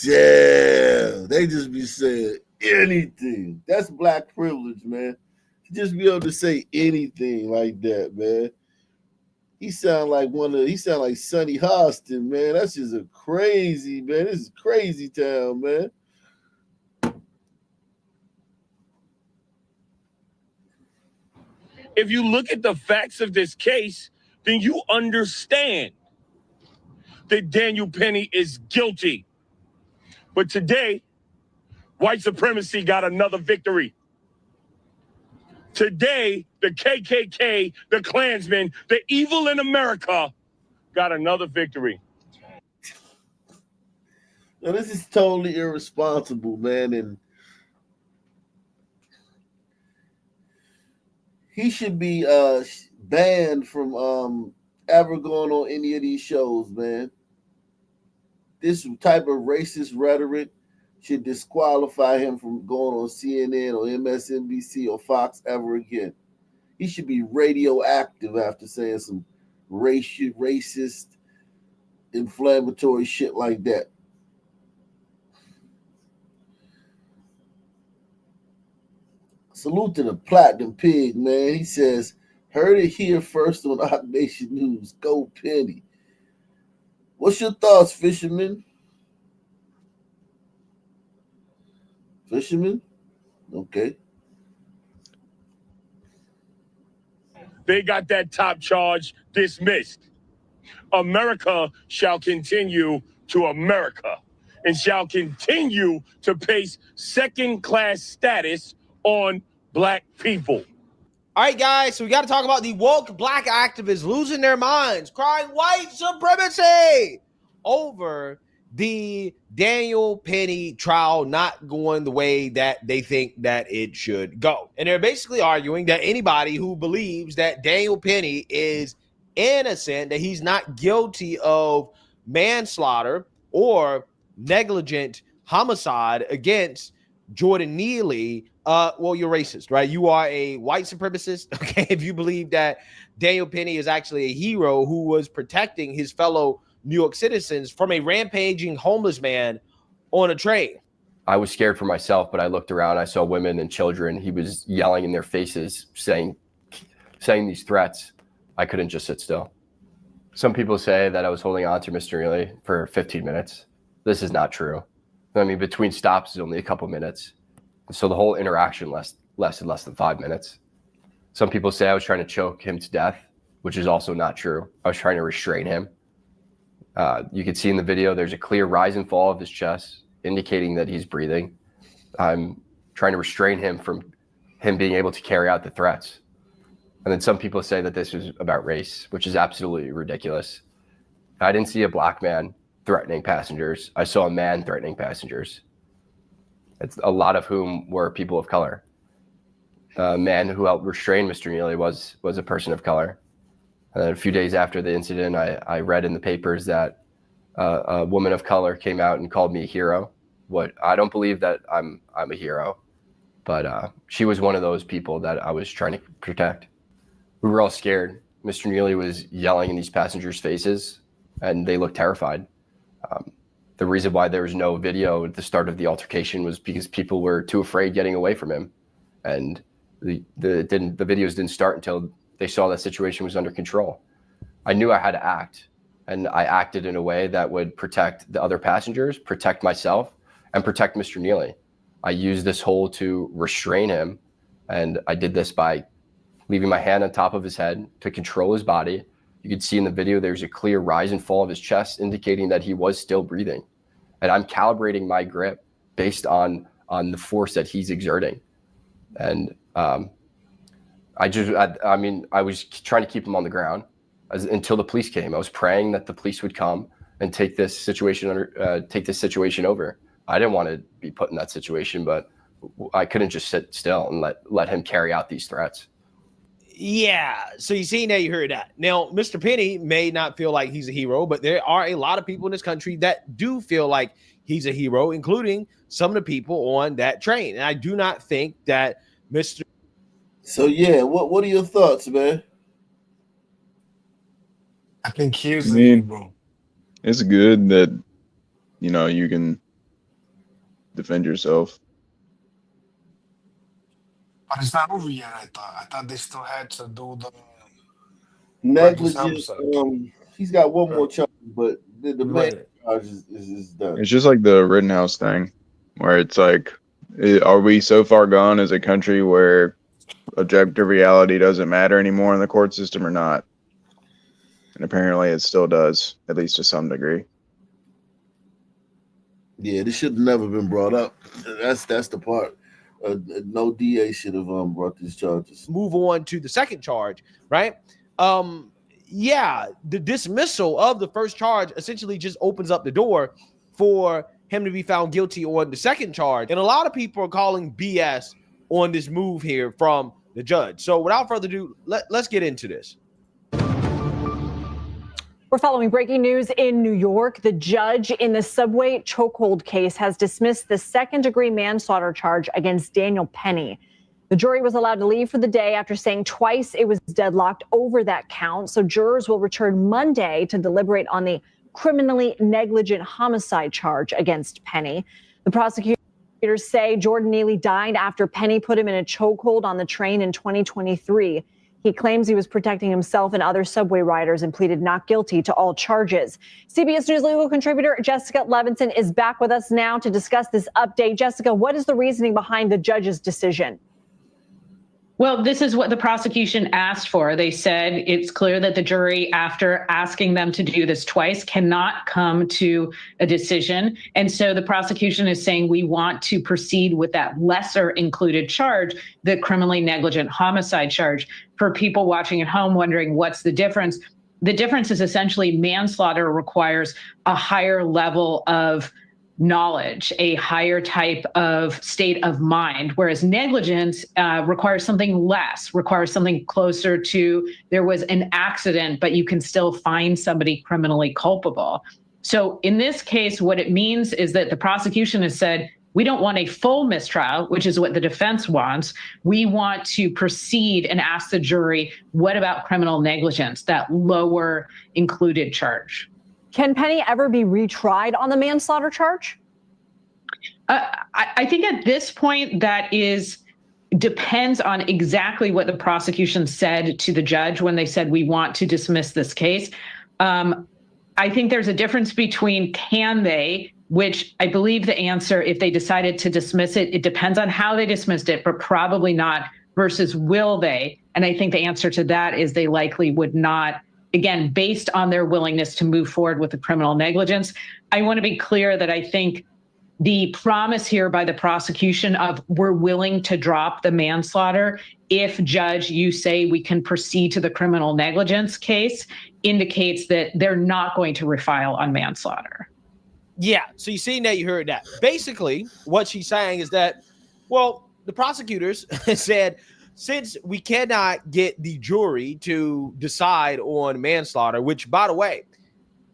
Damn. They just be saying anything. That's black privilege, man. Just be able to say anything like that, man. He sound like Sonny Hostin, man. That's just a crazy, man. This is crazy town, man. If you look at the facts of this case, then you understand that Daniel Penny is guilty. But today, white supremacy got another victory. Today, the KKK, the Klansmen, the evil in America got another victory. Now, this is totally irresponsible, man, and he should be banned from ever going on any of these shows, man. This type of racist rhetoric should disqualify him from going on CNN or MSNBC or Fox ever again. He should be radioactive after saying some racist, inflammatory shit like that. Salute to the Platinum Pig, man. He says, heard it here first on Ock Nation News. Go Penny. What's your thoughts, Fisherman? Fisherman? Okay. They got that top charge dismissed. America shall continue to America and shall continue to place second-class status on black people. All right, guys, so we got to talk about the woke black activists losing their minds, crying white supremacy over the Daniel Penny trial not going the way that they think that it should go. And they're basically arguing that anybody who believes that Daniel Penny is innocent, that he's not guilty of manslaughter or negligent homicide against Jordan Neely, well, you're racist, right? You are a white supremacist, okay? If you believe that Daniel Penny is actually a hero who was protecting his fellow New York citizens from a rampaging homeless man on a train. I was scared for myself, but I looked around, I saw women and children. He was yelling in their faces, saying these threats. I couldn't just sit still. Some people say that I was holding on to Mr. Neely for 15 minutes. This is not true. I mean, between stops is only a couple minutes. So the whole interaction lasted less than 5 minutes. Some people say I was trying to choke him to death, which is also not true. I was trying to restrain him. You can see in the video, there's a clear rise and fall of his chest, indicating that he's breathing. I'm trying to restrain him from him being able to carry out the threats. And then some people say that this was about race, which is absolutely ridiculous. I didn't see a black man threatening passengers. I saw a man threatening passengers. It's a lot of whom were people of color. A man who helped restrain Mr. Neely was a person of color. And a few days after the incident, I read in the papers that a woman of color came out and called me a hero. I don't believe that I'm a hero, but she was one of those people that I was trying to protect. We were all scared. Mr. Neely was yelling in these passengers' faces, and they looked terrified. The reason why there was no video at the start of the altercation was because people were too afraid getting away from him, and the videos didn't start until they saw that situation was under control. I knew I had to act, and I acted in a way that would protect the other passengers, protect myself, and protect Mr. Neely. I used this hold to restrain him, and I did this by leaving my hand on top of his head to control his body. You can see in the video, there's a clear rise and fall of his chest, indicating that he was still breathing. And I'm calibrating my grip based on the force that he's exerting. And I was trying to keep him on the ground until the police came. I was praying that the police would come and take this situation over. I didn't want to be put in that situation, but I couldn't just sit still and let him carry out these threats. Yeah, so you see, now you heard that. Now, Mr. Penny may not feel like he's a hero, but there are a lot of people in this country that do feel like he's a hero, including some of the people on that train. And I do not think that Mr. So, yeah, what are your thoughts, man? I think here's I the mean, bro. it's good that, you can defend yourself. But it's not over yet, I thought. I thought they still had to do the reckless Negligent. homicide. He's got one more Right. charge, but the main Right. charge is done. It's just like the Rittenhouse thing, where it's like, are we so far gone as a country where objective reality doesn't matter anymore in the court system or not? And apparently it still does, at least to some degree. Yeah, this should have never been brought up. That's the part. No DA should have brought these charges. Move on to the second charge, right? Yeah, the dismissal of the first charge essentially just opens up the door for him to be found guilty on the second charge. And a lot of people are calling BS on this move here from the judge. So without further ado, let's get into this. We're following breaking news in New York. The judge in the subway chokehold case has dismissed the second-degree manslaughter charge against Daniel Penny. The jury was allowed to leave for the day after saying twice it was deadlocked over that count. So jurors will return Monday to deliberate on the criminally negligent homicide charge against Penny. The prosecutors say Jordan Neely died after Penny put him in a chokehold on the train in 2023. He claims he was protecting himself and other subway riders and pleaded not guilty to all charges. CBS News legal contributor Jessica Levinson is back with us now to discuss this update. Jessica, what is the reasoning behind the judge's decision? Well, this is what the prosecution asked for. They said it's clear that the jury, after asking them to do this twice, cannot come to a decision. And so the prosecution is saying we want to proceed with that lesser included charge, the criminally negligent homicide charge. For people watching at home wondering what's the difference is essentially manslaughter requires a higher level of knowledge, a higher type of state of mind, whereas negligence requires something less, requires something closer to there was an accident, but you can still find somebody criminally culpable. So in this case, what it means is that the prosecution has said, we don't want a full mistrial, which is what the defense wants. We want to proceed and ask the jury, what about criminal negligence, that lower included charge? Can Penny ever be retried on the manslaughter charge? I think at this point depends on exactly what the prosecution said to the judge when they said we want to dismiss this case. I think there's a difference between can they, which I believe the answer, if they decided to dismiss it, it depends on how they dismissed it, but probably not, versus will they. And I think the answer to that is they likely would not. Again, based on their willingness to move forward with the criminal negligence. I want to be clear that I think the promise here by the prosecution of we're willing to drop the manslaughter if, judge, you say we can proceed to the criminal negligence case indicates that they're not going to refile on manslaughter. Yeah, so you seen that, you heard that. Basically, what she's saying is that, well, the prosecutors said, since we cannot get the jury to decide on manslaughter, which, by the way,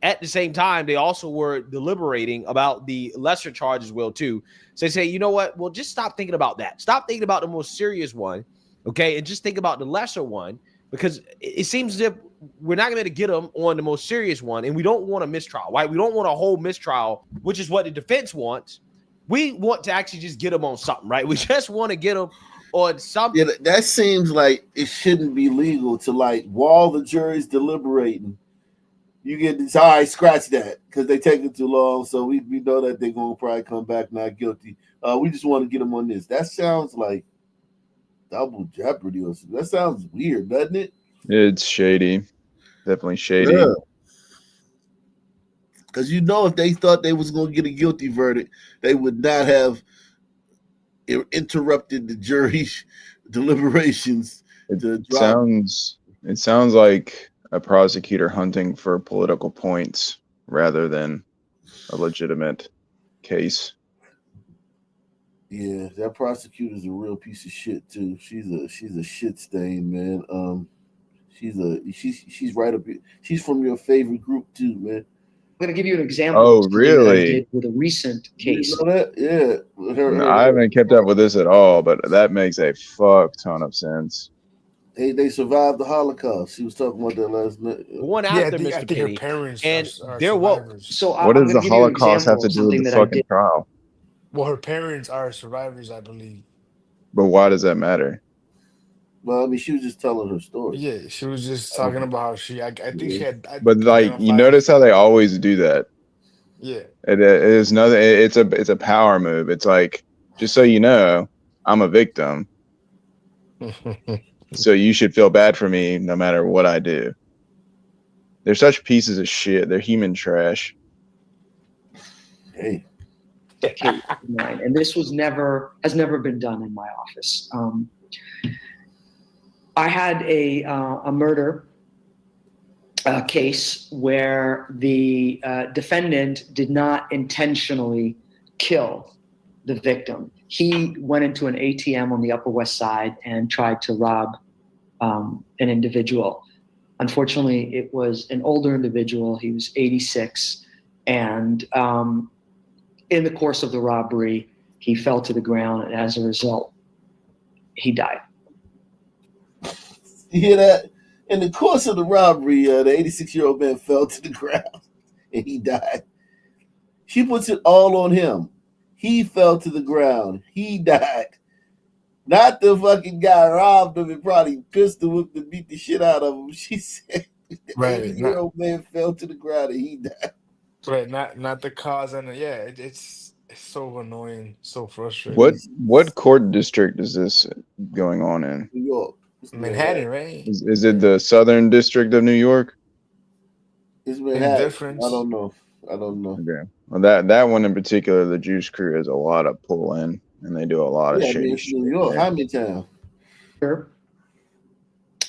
at the same time, they also were deliberating about the lesser charge as well, too. So they say, you know what? Well, just stop thinking about that. Stop thinking about the most serious one, okay? And just think about the lesser one, because it seems as if we're not going to get them on the most serious one, and we don't want a mistrial, right? We don't want a whole mistrial, which is what the defense wants. We want to actually just get them on something, right? We just want to get them on something. Yeah, that seems like it shouldn't be legal to, like, while the jury's deliberating, you get this, all right, scratch that, because they take it too long, so we know that they're going to probably come back not guilty. We just want to get them on this. That sounds like double jeopardy or something. That sounds weird, doesn't it? It's shady. Definitely shady. Yeah. Because if they thought they was going to get a guilty verdict, they would not have interrupted the jury's deliberations. It sounds like a prosecutor hunting for political points rather than a legitimate case. Yeah, that prosecutor's a real piece of shit too. She's a shit stain, man. She's right up here. She's from your favorite group too, man. I'm going to give you an example. Oh, of something really? that I did with a recent case. You know that? Yeah. I haven't kept up with this at all, but that makes a fuck ton of sense. They survived the Holocaust. She was talking about that last night. Going Yeah, after I Mr. think her Penny, parents and are they're woke. survivors. So What I'm does going the to give you an Holocaust have example to of do with something the that I fucking did. trial? Well, her parents are survivors, I believe. But why does that matter? Well, I mean, she was just telling her story. Yeah, she was just talking about how I think she had But like, you identified. notice how they always do that. Yeah. It is nothing. It's a power move. It's like, just so you know, I'm a victim, so you should feel bad for me no matter what I do. They're such pieces of shit. They're human trash. Hey. Case of mine, and this has never been done in my office. I had a murder case where the defendant did not intentionally kill the victim. He went into an ATM on the Upper West Side and tried to rob an individual. Unfortunately, it was an older individual. He was 86, and in the course of the robbery, he fell to the ground, and as a result, he died. You hear that? In the course of the robbery, the 86-year-old man fell to the ground and he died. She puts it all on him. He fell to the ground. He died. Not the fucking guy robbed him and probably pistol whipped and beat the shit out of him. She said the Right. 80-year-old man fell to the ground and he died. Right. Not the cause, and it's so annoying, so frustrating. What court district is this going on in? New York. Manhattan, right? Is it the Southern District of New York? It's Any Manhattan. difference? I don't know. Okay. Well, that one in particular, the Juice Crew has a lot of pull in, and they do a lot of Yeah, I mean, shady it's shit. New York. there. How many times?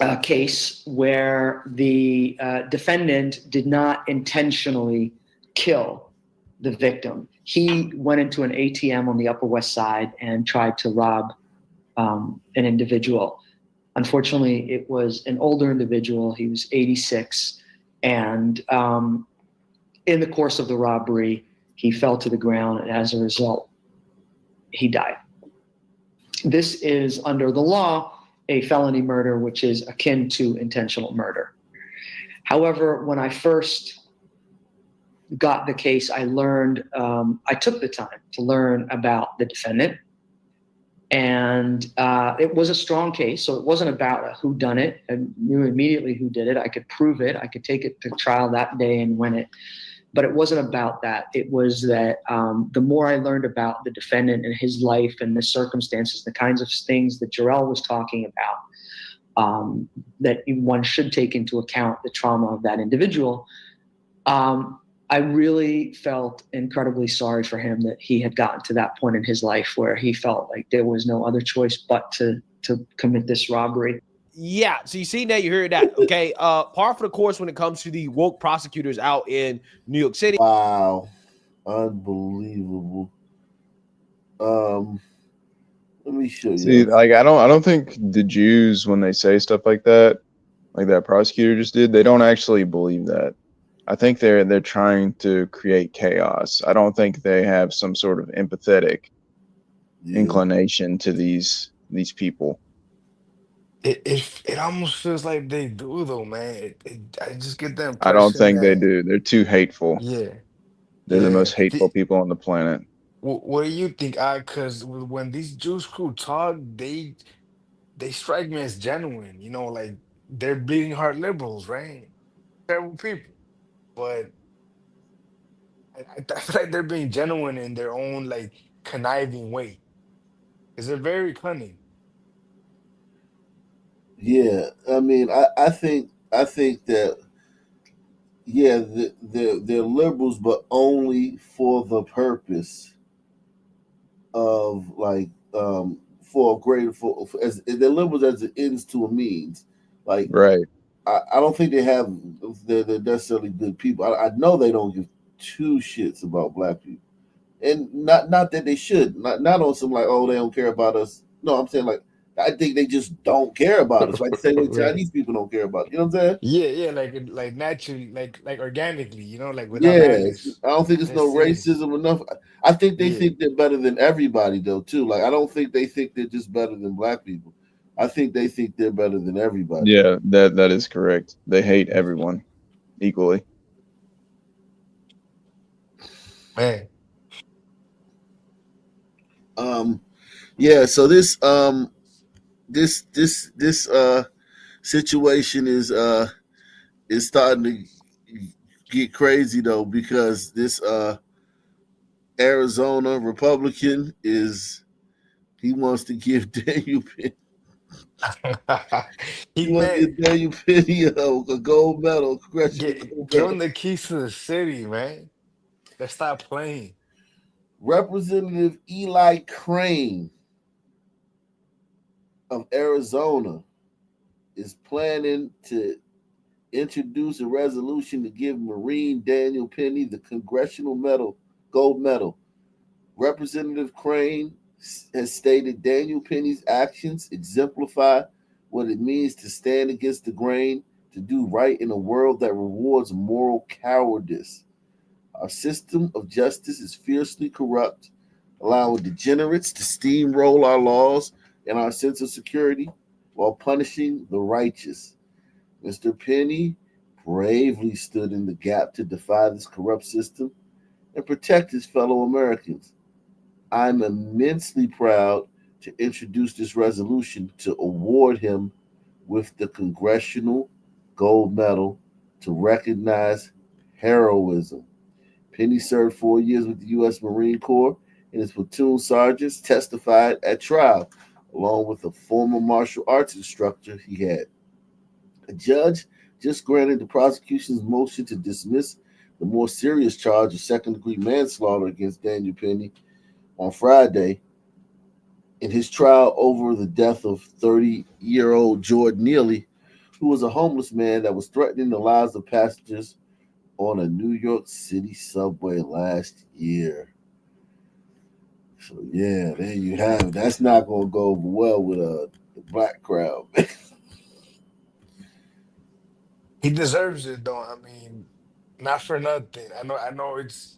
A case where the defendant did not intentionally kill the victim. He went into an ATM on the Upper West Side and tried to rob an individual. Unfortunately, it was an older individual. He was 86, and in the course of the robbery, he fell to the ground, and as a result, he died. This is under the law a felony murder, which is akin to intentional murder. However, when I first got the case, I learned, I took the time to learn about the defendant. And it was a strong case, so it wasn't about a whodunit. I knew immediately who did it. I could prove it. I could take it to trial that day and win it. But it wasn't about that. It was that the more I learned about the defendant and his life and the circumstances, the kinds of things that Jarrell was talking about, that one should take into account the trauma of that individual, I really felt incredibly sorry for him that he had gotten to that point in his life where he felt like there was no other choice but to commit this robbery. Yeah, so you see that, you hear that, okay? Par for the course when it comes to the woke prosecutors out in New York City. Wow, unbelievable. Let me show you. See, like I don't think the Jews, when they say stuff like that prosecutor just did, they don't actually believe that. I think they're trying to create chaos. I don't think they have some sort of empathetic inclination to these people. It almost feels like they do, though, man. I just get the impression I don't think they that, do. They're too hateful. Yeah. They're the Yeah. most hateful people on the planet. What do you think? Because when these Jews crew talk, they strike me as genuine. You know, like they're bleeding heart liberals, right? Terrible people, but I feel like they're being genuine in their own like conniving way, because they're very cunning. Yeah, I mean, I think that they're liberals, but only for the purpose of like for a greater as they're liberals as it ends to a means. Like, right. I don't think they're necessarily good people. I know they don't give two shits about black people, and not that they should. Not on some like, oh, they don't care about us. No, I'm saying like I think they just don't care about us. Like the same way Right. Chinese people don't care about. You know what I'm saying? Yeah, like naturally, like organically, you know, like without Yeah, malice. I don't think it's no racism enough. I think they think they're better than everybody though too. Like I don't think they think they're just better than black people. I think they think they're better than everybody. Yeah, that is correct. They hate everyone equally. Man, Yeah. So this situation is starting to get crazy though, because this Arizona Republican he wants to give Daniel Penny. he He wants to man, give Daniel Penny a gold medal, congressional gold give him medal. the keys to the city, man. Let's stop playing. Representative Eli Crane of Arizona is planning to introduce a resolution to give Marine Daniel Penny the congressional gold medal. Representative Crane has stated Daniel Penny's actions exemplify what it means to stand against the grain, to do right in a world that rewards moral cowardice. Our system of justice is fiercely corrupt, allowing degenerates to steamroll our laws and our sense of security while punishing the righteous. Mr. Penny bravely stood in the gap to defy this corrupt system and protect his fellow Americans. I'm immensely proud to introduce this resolution to award him with the Congressional Gold Medal to recognize heroism. Penny served 4 years with the U.S. Marine Corps, and his platoon sergeants testified at trial, along with a former martial arts instructor he had. A judge just granted the prosecution's motion to dismiss the more serious charge of second-degree manslaughter against Daniel Penny on Friday in his trial over the death of 30-year-old Jordan Neely, who was a homeless man that was threatening the lives of passengers on a New York City subway last year. So yeah, there you have it. That's not going to go over well with the black crowd. He deserves it, though. I mean, not for nothing. I know. It's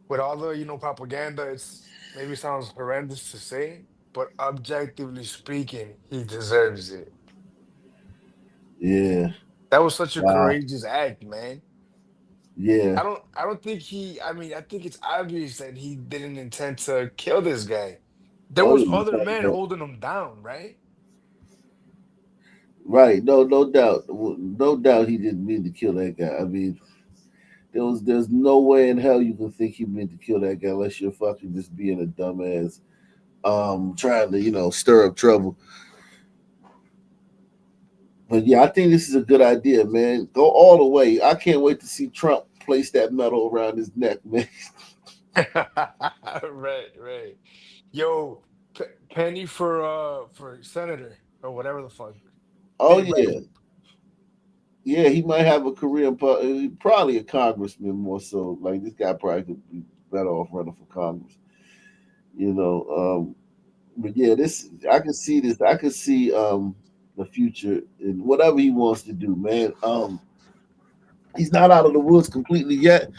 with all the propaganda. It's maybe sounds horrendous to say, but objectively speaking, he deserves it. Yeah. That was such a Wow. courageous act, man. Yeah. I don't think I mean, I think it's obvious that he didn't intend to kill this guy. There Oh was yeah. other men Yeah. holding him down, right? Right. No doubt. No doubt he didn't mean to kill that guy. I mean, there's no way in hell you can think he meant to kill that guy unless you're fucking just being a dumbass, trying to, stir up trouble. But yeah, I think this is a good idea, man. Go all the way. I can't wait to see Trump place that medal around his neck, man. Right. Yo, Penny for senator or whatever the fuck. Oh Big yeah. rap. Yeah, he might have a career in probably a congressman more so. Like this guy probably could be better off running for Congress. But yeah, this I can see this. I can see the future in whatever he wants to do, man. He's not out of the woods completely yet,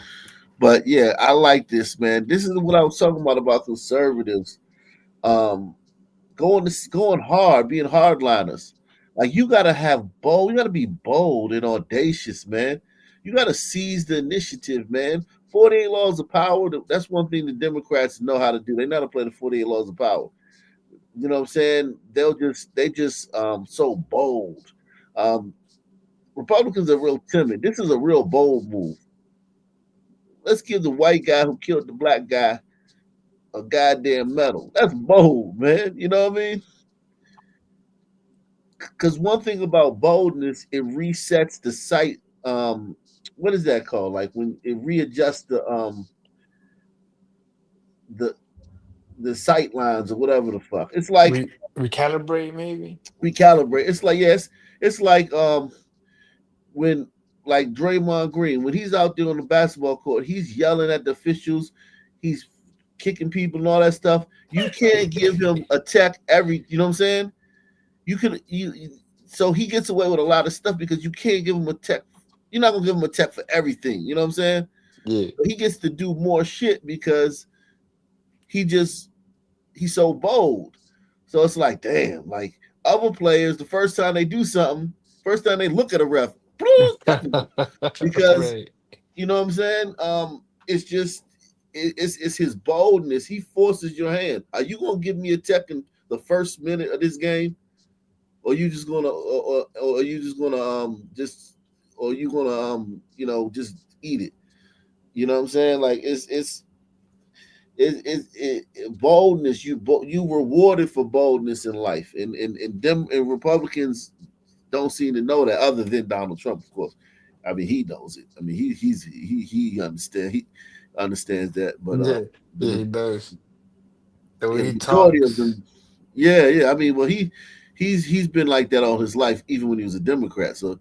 but yeah, I like this, man. This is what I was talking about conservatives. Um, going hard, being hardliners. Like you gotta have bold, you gotta be bold and audacious, man. You gotta seize the initiative, man. 48 laws of power. That's one thing the Democrats know how to do. They know how to play the 48 laws of power. You know what I'm saying? They just so bold. Um, Republicans are real timid. This is a real bold move. Let's give the white guy who killed the black guy a goddamn medal. That's bold, man. You know what I mean? Because one thing about boldness, it resets the sight. What is that called? Like when it readjusts the the sight lines or whatever the fuck. It's like Recalibrate maybe. recalibrate. It's like yes, it's like when like Draymond Green when he's out there on the basketball court, he's yelling at the officials, he's kicking people and all that stuff. You can't give him a tech you know what I'm saying? You could so he gets away with a lot of stuff because you can't give him a tech. You're not gonna give him a tech for everything. You know what I'm saying? Yeah. He gets to do more shit because he's so bold. So it's like, damn, like other players, the first time they do something, first time they look at a ref, because Right. you know what I'm saying. It's just it's his boldness. He forces your hand. Are you gonna give me a tech in the first minute of this game, or you just gonna, or are you just gonna just, or you gonna you know, just eat it? You know what I'm saying? Like boldness. You rewarded for boldness in life, and them and Republicans don't seem to know that, other than Donald Trump, of course. I mean, he knows it. I mean, he understands that, but Yeah, yeah, the, he does. The yeah, way the he majority of talks. them, yeah. I mean, well, he's been like that all his life, even when he was a Democrat. So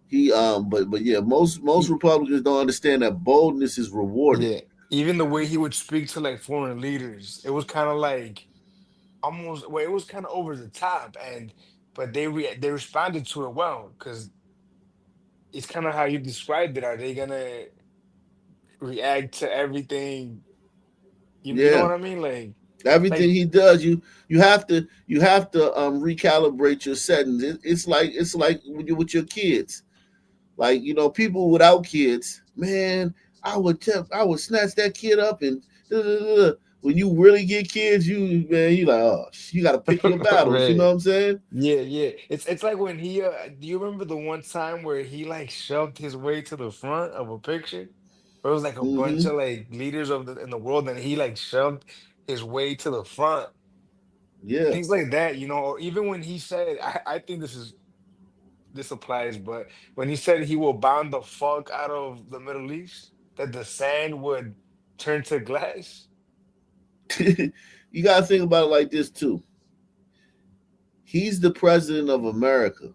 he but yeah, most He, Republicans don't understand that boldness is rewarded. yeah. Even the way he would speak to like foreign leaders, it was kind of like almost well, it was kind of over the top, and but they responded to it well because it's kind of how you described it. Are they gonna react to everything? You know Yeah, what I mean? everything Like he does, you have to recalibrate your settings. It's like when you with your kids. Like, you know, people without kids, man, I would snatch that kid up and da, da, da, da. When you really get kids, you like, oh, you got to pick your battles. You know right. what I'm saying? Yeah, yeah. It's like when he do you remember the one time where he like shoved his way to the front of a picture? Where it was like a bunch Mm-hmm. of like leaders of in the world and he like shoved his way to the front. Yeah. Things like that, you know, or even when he said I think this applies, but when he said he will bomb the fuck out of the Middle East, that the sand would turn to glass. You got to think about it like this too. He's the president of America.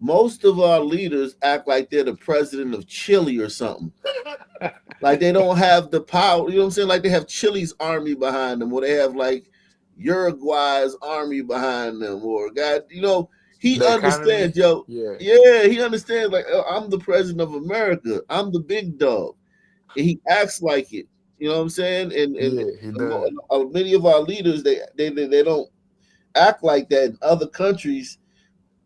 Most of our leaders act like they're the president of Chile or something. Like they don't have the power. You know what I'm saying? Like they have Chile's army behind them, or they have like Uruguay's army behind them, or God, you know, he The understands, economy, yo. yeah, Yeah, he understands. Like, I'm the president of America. I'm the big dog, and he acts like it. You know what I'm saying? And yeah, he does. many of our leaders, they don't act like that in other countries.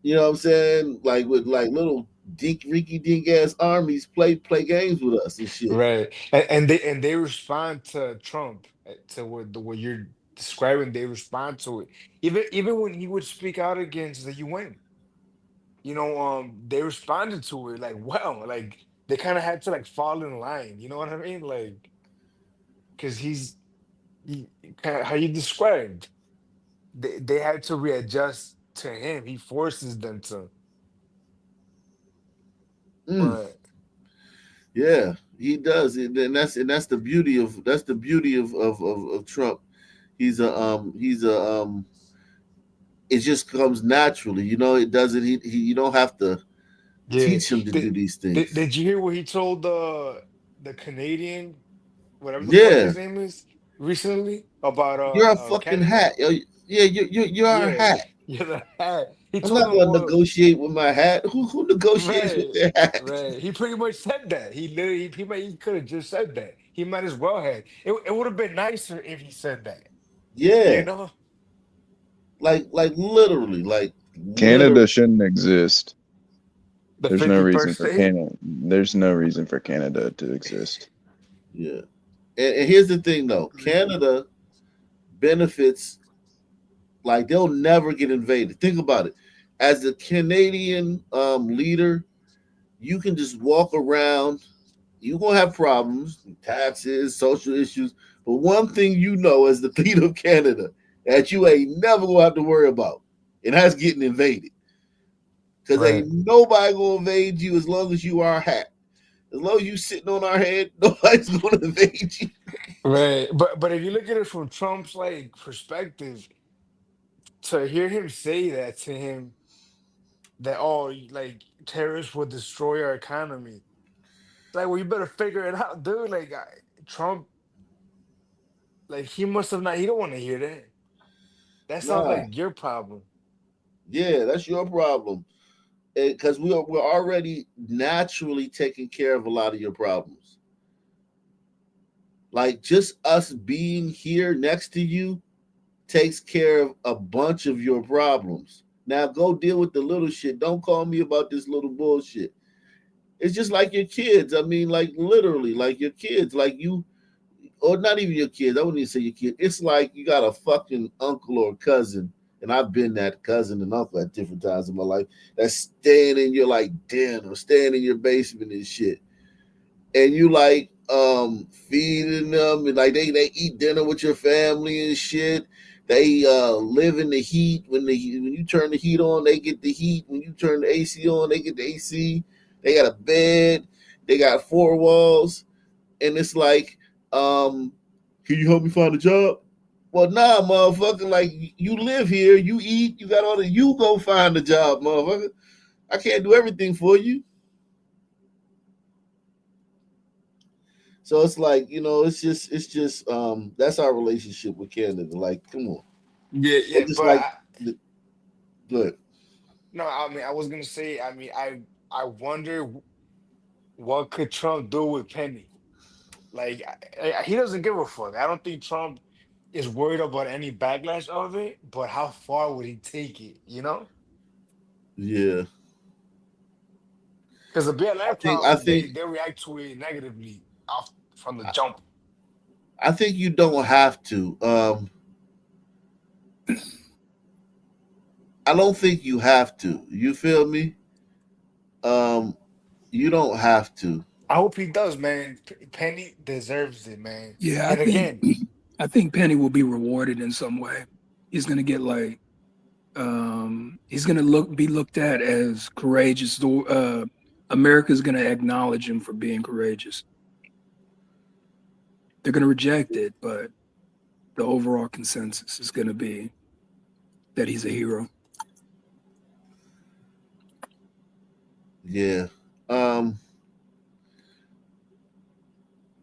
You know what I'm saying? Like with like little dink rinky dink ass armies play games with us and shit. Right. And they respond to Trump to what you're describing, they respond to it. Even when he would speak out against the UN, you know, they responded to it like, wow, like they kind of had to like fall in line, you know what I mean? Like, because he, how you described, they had to readjust to him. He forces them to, Mm. but Yeah, he does, and that's the beauty of Trump. He's a it just comes naturally, you know. It doesn't. He you don't have to yeah. teach him to do Did, these did, things. did you hear what he told the Canadian, whatever the fuck Yeah, his name is, recently about you're a fucking Canada? hat. Yo. Yeah, you're our Yeah, hat. yeah, the hat. He I'm told not him, gonna well, negotiate with my hat. Who negotiates with right, their hat? right. He pretty much said that. He could have just said that. He might as well have. It would have been nicer if he said that. You Yeah, know, like literally, like Canada literally. shouldn't exist. the There's no 51st reason for state. Canada. There's no reason for Canada to exist. Yeah, and here's the thing though, Canada benefits. Like they'll never get invaded. Think about it. As a Canadian leader, you can just walk around. You're gonna have problems, taxes, social issues. But one thing you know as the leader of Canada that you ain't never gonna have to worry about, and that's getting invaded. Because Right, ain't nobody gonna invade you as long as you are a hat. As long as you sitting on our head, nobody's gonna invade you. right. But if you look at it from Trump's like perspective, to hear him say that to him, that oh, like terrorists will destroy our economy. Like, well, you better figure it out, dude. Like, Trump, like, he must have not. He don't want to hear that. That sounds Nah, like your problem. yeah, that's your problem. Because we're already naturally taking care of a lot of your problems. Like just us being here next to you takes care of a bunch of your problems. Now go deal with the little shit. Don't call me about this little bullshit. It's just like your kids. I mean, like literally, like your kids, like you, or not even your kids. I wouldn't even say your kid. It's like you got a fucking uncle or cousin, and I've been that cousin and uncle at different times in my life, that's staying in your like den or staying in your basement and shit. And you like feeding them and like they eat dinner with your family and shit. They live in the heat. When you turn the heat on, they get the heat. When you turn the AC on, they get the AC. They got a bed. They got four walls. And it's like, can you help me find a job? Well, nah, motherfucker. Like you live here, you eat, you got all the. You go find a job, motherfucker. I can't do everything for you. So it's like, it's just that's our relationship with Canada. Like, come on. Yeah, It's just but like good. no, I mean, I was gonna say, I mean, I wonder what could Trump do with Penny. Like, he doesn't give a fuck. I don't think Trump is worried about any backlash of it, but how far would he take it? You know? Yeah. Because the BLM I crowd, think they react to it negatively off from the jump. I think you don't have to. I don't think you have to. You feel me? You don't have to. I hope he does, man. Penny deserves it, man. Yeah, And again, I think Penny will be rewarded in some way. He's gonna get like he's gonna be looked at as courageous. America's gonna acknowledge him for being courageous. They're gonna reject it, but the overall consensus is gonna be that he's a hero. Yeah.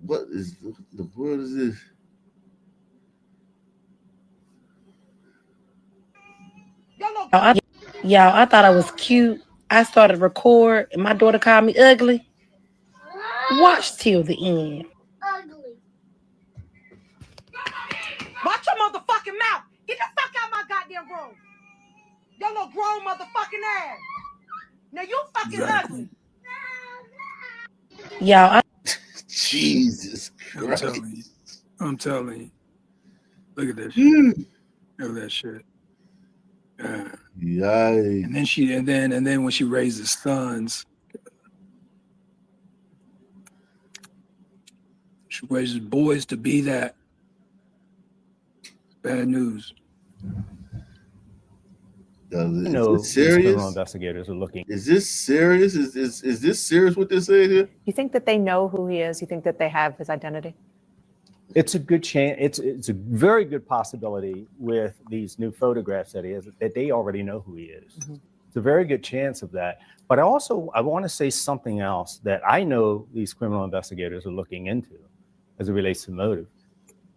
What is the word is this? Y'all, I thought I was cute. I started to record, and my daughter called me ugly. Watch till the end. Watch your motherfucking mouth. Get the fuck out of my goddamn room. Your little grown motherfucking ass. Now you fucking ugly. Y'all, Jesus Christ. I'm telling you. Look at this shit. Look at that shit. Yikes. And then when she raises sons, she raises boys to be that. Bad news. Is this serious? Criminal investigators are looking. Is this serious? Is this serious what they're saying here? You think that they know who he is? You think that they have his identity? It's a good chance. It's a very good possibility with these new photographs that he has that they already know who he is. Mm-hmm. It's a very good chance of that. But I want to say something else that I know these criminal investigators are looking into as it relates to motive.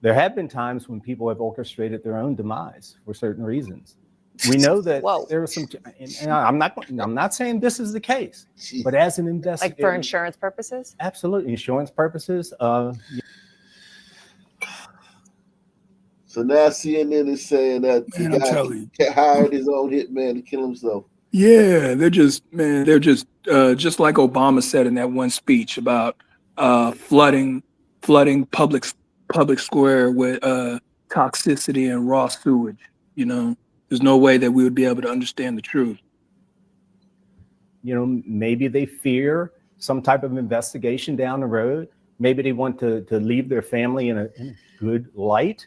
There have been times when people have orchestrated their own demise for certain reasons. We know that there are some, and I'm not saying this is the case, but as an investigator, Like for insurance purposes? Absolutely, insurance purposes. So now CNN is saying that the guy hired his own hitman to kill himself. Yeah, they're just like Obama said in that one speech about flooding public square with toxicity and raw sewage. There's no way that we would be able to understand the truth. Maybe they fear some type of investigation down the road. Maybe they want to leave their family in a good light.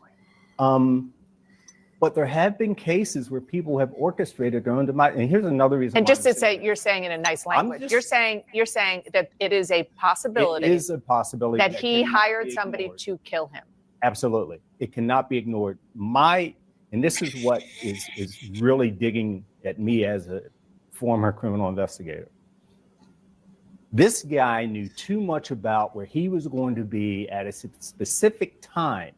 But there have been cases where people have orchestrated their own demise. And here's another reason. And just to say, you're saying in a nice language, you're saying that it is a possibility. It is a possibility that he hired somebody to kill him. Absolutely, it cannot be ignored. And this is what is really digging at me as a former criminal investigator. This guy knew too much about where he was going to be at a specific time.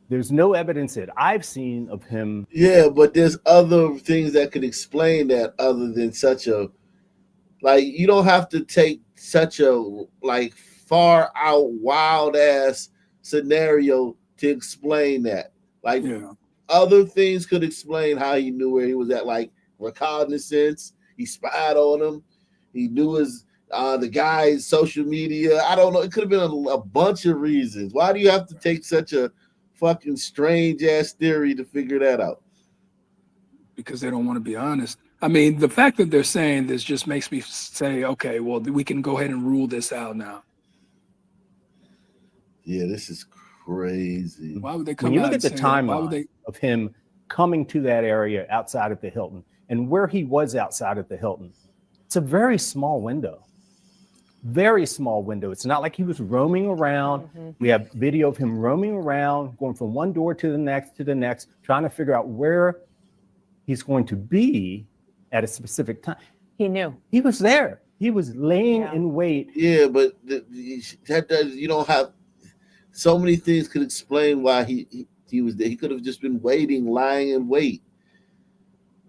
There's no evidence that I've seen of him. Yeah, but there's other things that could explain that other than such a, you don't have to take such a, far out, wild ass scenario to explain that. other things could explain how he knew where he was at, like reconnaissance. He spied on him. He knew his the guy's social media. I don't know. It could have been a bunch of reasons. Why do you have to take such a fucking strange ass theory to figure that out? Because they don't want to be honest. I mean, the fact that they're saying this just makes me say, okay, well, we can go ahead and rule this out now. Yeah, this is crazy. Why would they come When you out look at and the say that? Why would timeline they? of him coming to that area outside of the Hilton and where he was outside of the Hilton, it's a very small window. Very small window. It's not like he was roaming around. Mm-hmm. We have video of him roaming around, going from one door to the next, trying to figure out where he's going to be at a specific time. He knew. He was there. He was laying in wait. Yeah, but that does, you don't have so many things could explain why he was there. He could have just been waiting, lying in wait.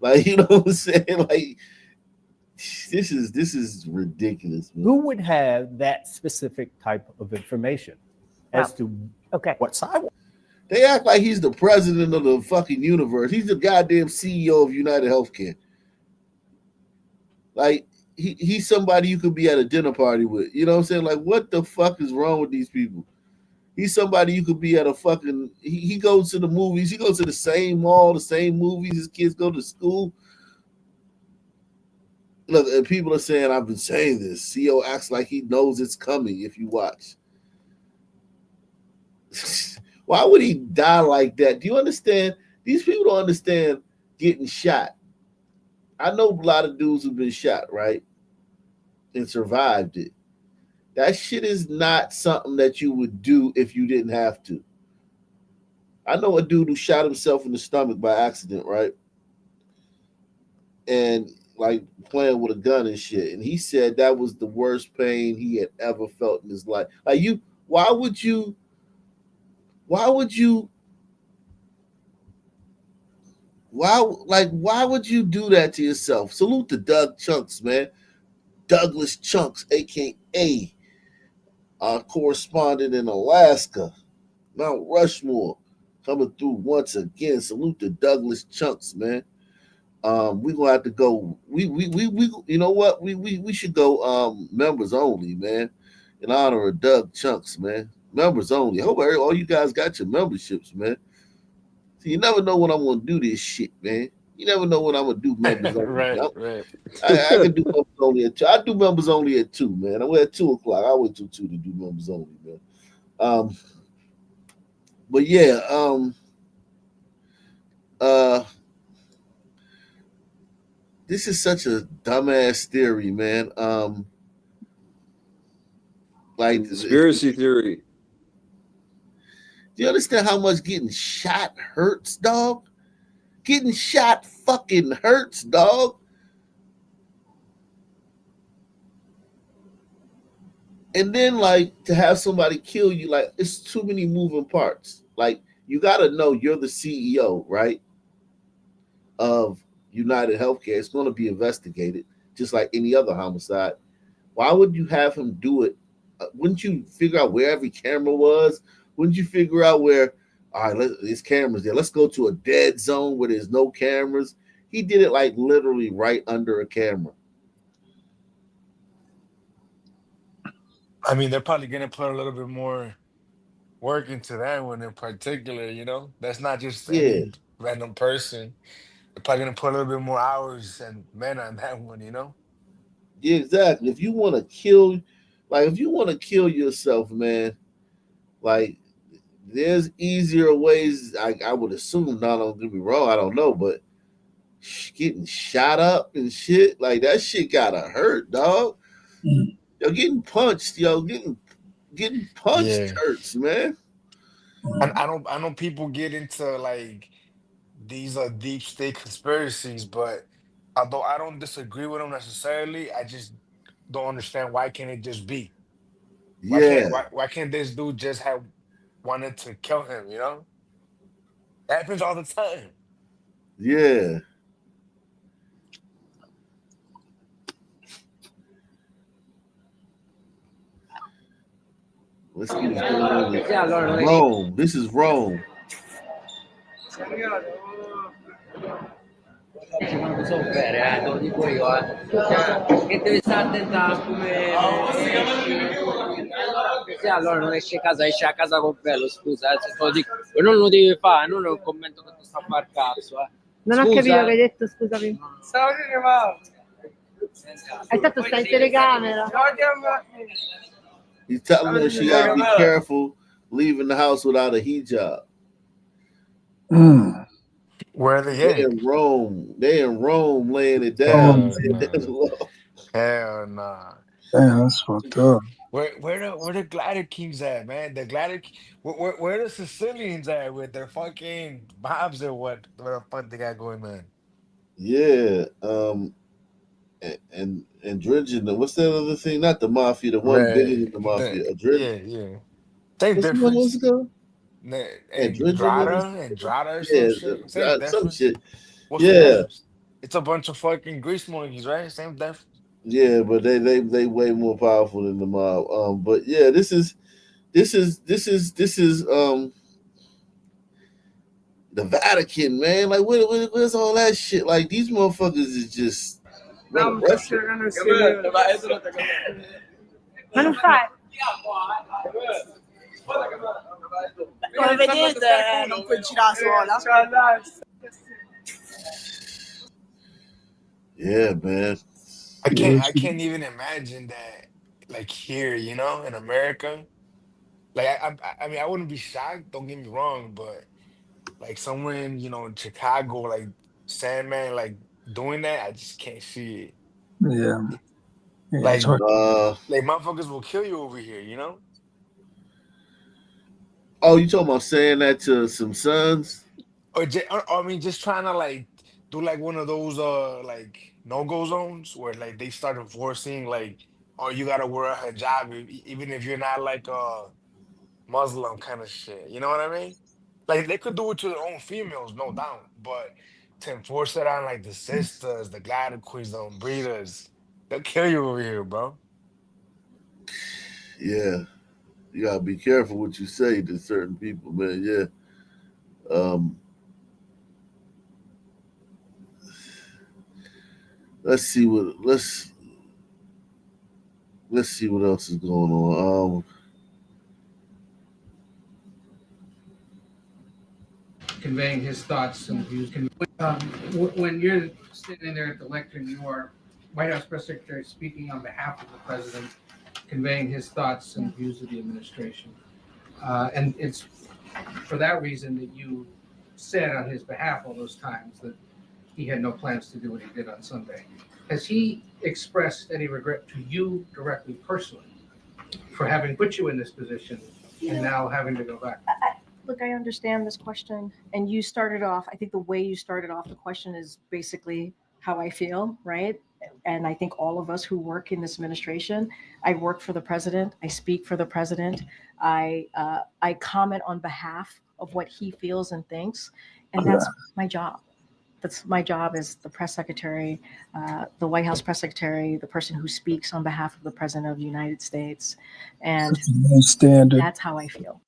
Like, you know what I'm saying? Like, this is ridiculous, man. Who would have that specific type of information as to what side? They act like he's the president of the fucking universe. He's the goddamn CEO of United Healthcare. Like, he's somebody you could be at a dinner party with. You know what I'm saying? Like, what the fuck is wrong with these people? He's somebody you could be at a fucking... He goes to the movies. He goes to the same mall, the same movies. His kids go to school. Look, and people are saying, I've been saying this. CEO acts like he knows it's coming if you watch. Why would he die like that? Do you understand? These people don't understand getting shot. I know a lot of dudes who've been shot, right? And survived it. That shit is not something that you would do if you didn't have to. I know a dude who shot himself in the stomach by accident, right? And like playing with a gun and shit. And he said that was the worst pain he had ever felt in his life. Like, why would you do that to yourself? Salute to Doug Chunks, man. Douglas Chunks, aka our correspondent in Alaska, Mount Rushmore, coming through once again. Salute to Douglas Chunks, man. We're gonna have to go. We you know what? We should go members only, man, in honor of Doug Chunks, man. Members only. I hope all you guys got your memberships, man. So you never know when I'm gonna do this shit, man. You never know when I'm gonna do members only. Right. I can do members only at 2. I do members only at 2, man. We're at 2 o'clock. I wait till 2 to do members only, man. But yeah, this is such a dumbass theory, man. Like conspiracy theory. Do you understand how much getting shot hurts, dog? Getting shot fucking hurts, dog. And then, like, to have somebody kill you, like, it's too many moving parts. Like, you got to know you're the CEO, right, of United Healthcare. It's going to be investigated, just like any other homicide. Why would you have him do it? Wouldn't you figure out where every camera was? Wouldn't you figure out where, all right, there's cameras there. Let's go to a dead zone where there's no cameras. He did it, like, literally right under a camera. I mean, they're probably going to put a little bit more work into that one in particular, you know? That's not just any random person. They're probably going to put a little bit more hours and men on that one, you know? Yeah, exactly. If you want to kill, yourself, man, like, there's easier ways. I would assume, don't get me wrong, I don't know, but getting shot up and shit, like, that shit gotta hurt, dog. Yo, getting punched, getting punched hurts, man. And I know people get into, like, these are deep state conspiracies, but although I don't disagree with them necessarily, I just don't understand why can't it just be? Why can't this dude just have wanted to kill him, you know? That happens all the time. Yeah. Let's see what's going on. Rome. This is Rome. Quando sono vere, te lo dico io, cioè, che devi stare attenta a come esci. Se allora non esci a casa, esci a casa con bello, scusa, se te lo dico. Non lo devi fare, non è un commento che ti sta a far cazzo, Non ho Scusa, capito che hai detto, scusami. Hai detto stai in telecamera. He's telling her she gotta be careful leaving the house without a hijab. Where are they They at? in Rome. They in Rome laying it down. Hell nah. Hell nah. Damn, that's fucked up. Where the Glider Kings at, man? The Glider, where the Sicilians at with their fucking mobs or what? What the fuck they got going on? Yeah. And dredging the what's that other thing? Not the mafia, the one bigger Right. than the mafia. Yeah, yeah. Same What's the one was difference. it called? And And dredging Grata or some yeah, shit. Same some difference. shit. What's the Yeah. difference? It's a bunch of fucking grease monkeys, right? Same difference. Yeah, but they way more powerful than the mob. But yeah, this is the Vatican, man. Like where's all that shit? Like these motherfuckers is just running Russia. Ma non fai. Come vedete, non puoi girare sola. Yeah, man. I can't even imagine that, like here, you know, in America. Like I mean, I wouldn't be shocked. Don't get me wrong, but like somewhere in, you know, in Chicago, like Sandman, like doing that, I just can't see it. Yeah. Yeah, Like, it's hard. like motherfuckers will kill you over here, you know? Oh, you talking about saying that to some sons? Or I mean, just trying to like do like one of those like no-go zones where like they start enforcing like, oh, you gotta wear a hijab even if you're not like Muslim kind of shit. You know what I mean? Like they could do it to their own females, no doubt, but to enforce it on like the sisters, the glider queens, the breeders, they'll kill you over here, bro. Yeah. You gotta be careful what you say to certain people, man. Yeah. Let's see what else is going on. Conveying his thoughts and views. When you're sitting there at the lectern, you are White House Press Secretary speaking on behalf of the president, conveying his thoughts and views of the administration. And it's for that reason that you said on his behalf all those times that he had no plans to do what he did on Sunday. Has he expressed any regret to you directly, personally, for having put you in this position and now having to go back? Look, I understand this question, and you started off, I think the way you started off the question is basically how I feel, right? And I think all of us who work in this administration, I work for the president, I speak for the president, I comment on behalf of what he feels and thinks, and that's my job. That's my job as the press secretary, the White House press secretary, the person who speaks on behalf of the president of the United States, and standard. that's how I feel.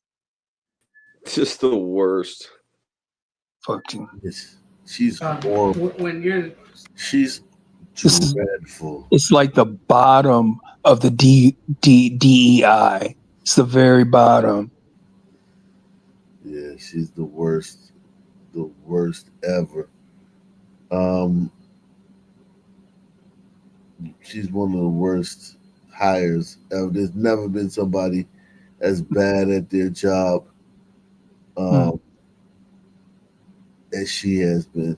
Just the worst. Fucking. She's horrible. When you're, she's dreadful. It's like the bottom of the DEI. It's the very bottom. Yeah, she's the worst ever. She's one of the worst hires ever. There's never been somebody as bad at their job as she has been.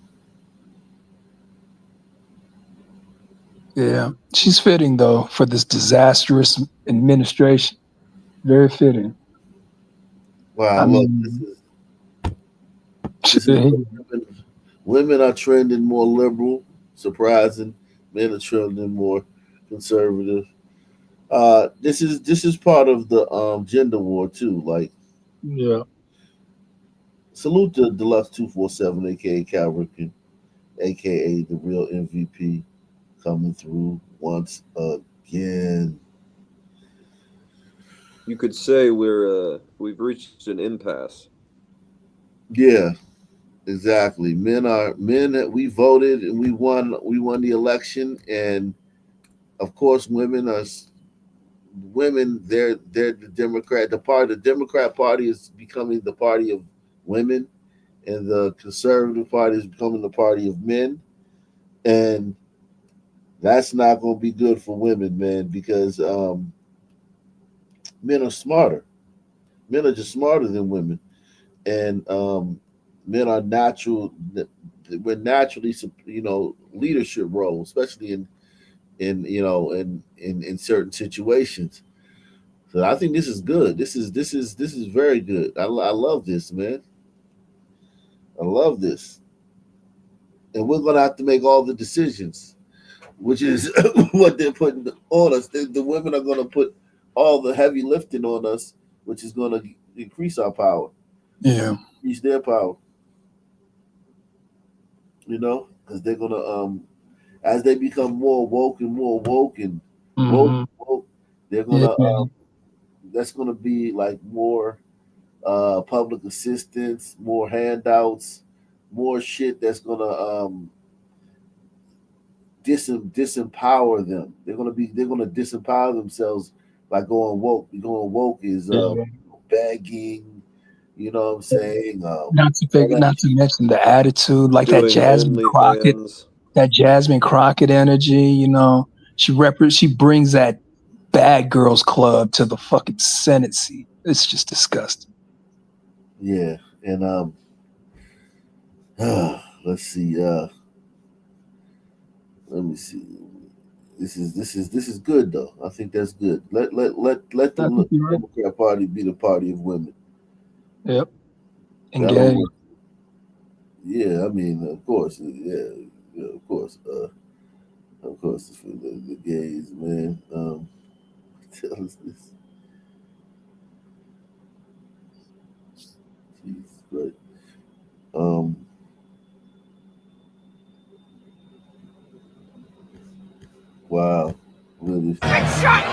Yeah, she's fitting though for this disastrous administration. Very fitting. Wow, look, this is women are trending more liberal, surprising. Men are trending more conservative. This is part of the gender war too. Like, yeah. Salute to Deluxe 247, aka Calrican, aka the real MVP, coming through once again. You could say we've reached an impasse. Yeah, Exactly. Men. We voted and we won. We won the election, and of course, women are women. They're the Democrat. The Democrat Party is becoming the party of women, and the Conservative Party is becoming the party of men, and that's not going to be good for women, man, because men are smarter. Men are just smarter than women, and men are natural. We're naturally, leadership roles, especially in certain situations. So I think this is good. This is very good. I love this, man. I love this, and we're gonna have to make all the decisions, which is what they're putting on us. The women are gonna put all the heavy lifting on us, which is gonna increase our power, Yeah. increase their power. Because they're gonna as they become more woke and more woke and woke, Hmm. woke, they're Yeah. gonna that's gonna be like more public assistance, more handouts, more shit that's gonna disempower them. They're gonna disempower themselves by going woke. Going woke is Yeah. begging, you know what I'm saying? All that Not to mention the attitude, like Doing OnlyFans. That Jasmine Crockett energy. She brings that bad girls club to the fucking Senate seat. It's just disgusting. yeah, and let's see. Let me see. This is good though. I think that's good. Let I the think you're right. Democrat Party be the party of women. Yep. That'll Engage. work. Yeah, I mean, of course, yeah, of course, for the gays, man. Tell us this. Jesus Christ. Um, wow. Really? Shut!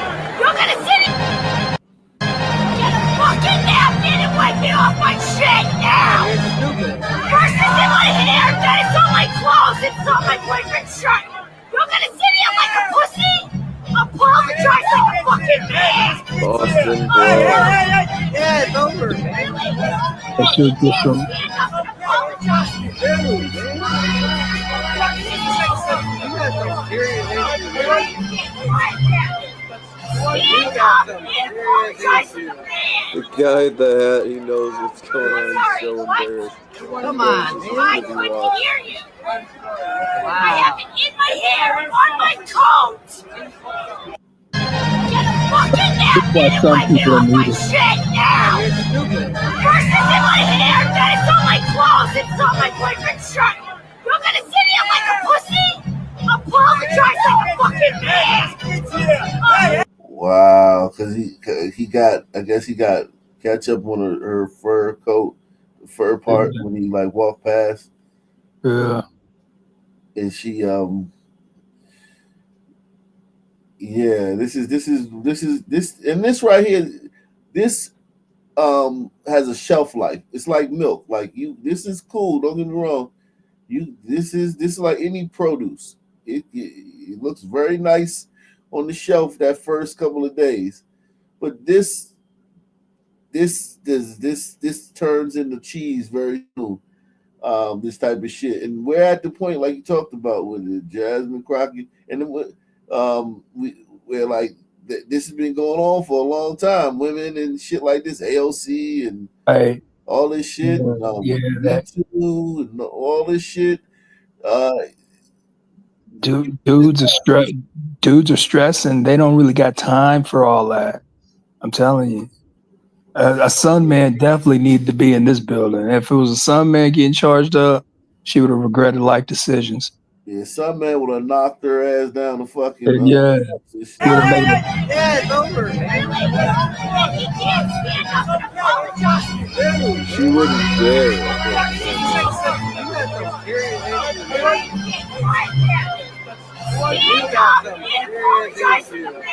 You're gonna sit in. Get a fucking napkin and wipe it off my shit now! First it's in my hair, then it's on my clothes, it's on my boyfriend's shirt! You're gonna sit here like a pussy? Apologize like a fucking man! Boston Globe. Yeah, it's over, man. I should get some. Stand up and apologize! Dude, man. You got some serious issues, man. Stand up and apologize to the man! The guy at the hat, he knows what's going on. He's so embarrassed. Come on, man. I couldn't hear you! I have it in my hair and on my coat! Get a fucking napkin and Some wipe it people off my need it. shit now! First it's in my hair, then it's on my clothes, it's on my boyfriend's shirt! You're gonna sit here like a pussy? Apologize like a fucking man! Wow, because he got, I guess he got ketchup on her fur coat, fur part when he like walked past, Yeah. and she yeah, this and this right here, this has a shelf life. It's like milk. Like this is cool. Don't get me wrong. This is like any produce. It looks very nice on the shelf that first couple of days, but this turns into cheese very soon. This type of shit, and we're at the point like you talked about with the Jasmine Crockett, and then we're like this has been going on for a long time. Women and shit like this, AOC and Hey. all this shit, Yeah, Me Too, and all this shit. Dudes are stressing. They don't really got time for all that. I'm telling you. A Sun man definitely needed to be in this building. If it was a Sun man getting charged up, she would have regretted life decisions. Yeah, some man would have knocked her ass down the fucking. Yeah. Yeah, it's over, man. He can't stand up and apologize! She wouldn't dare. You got some serious issues, man. Stand up and apologize to the man!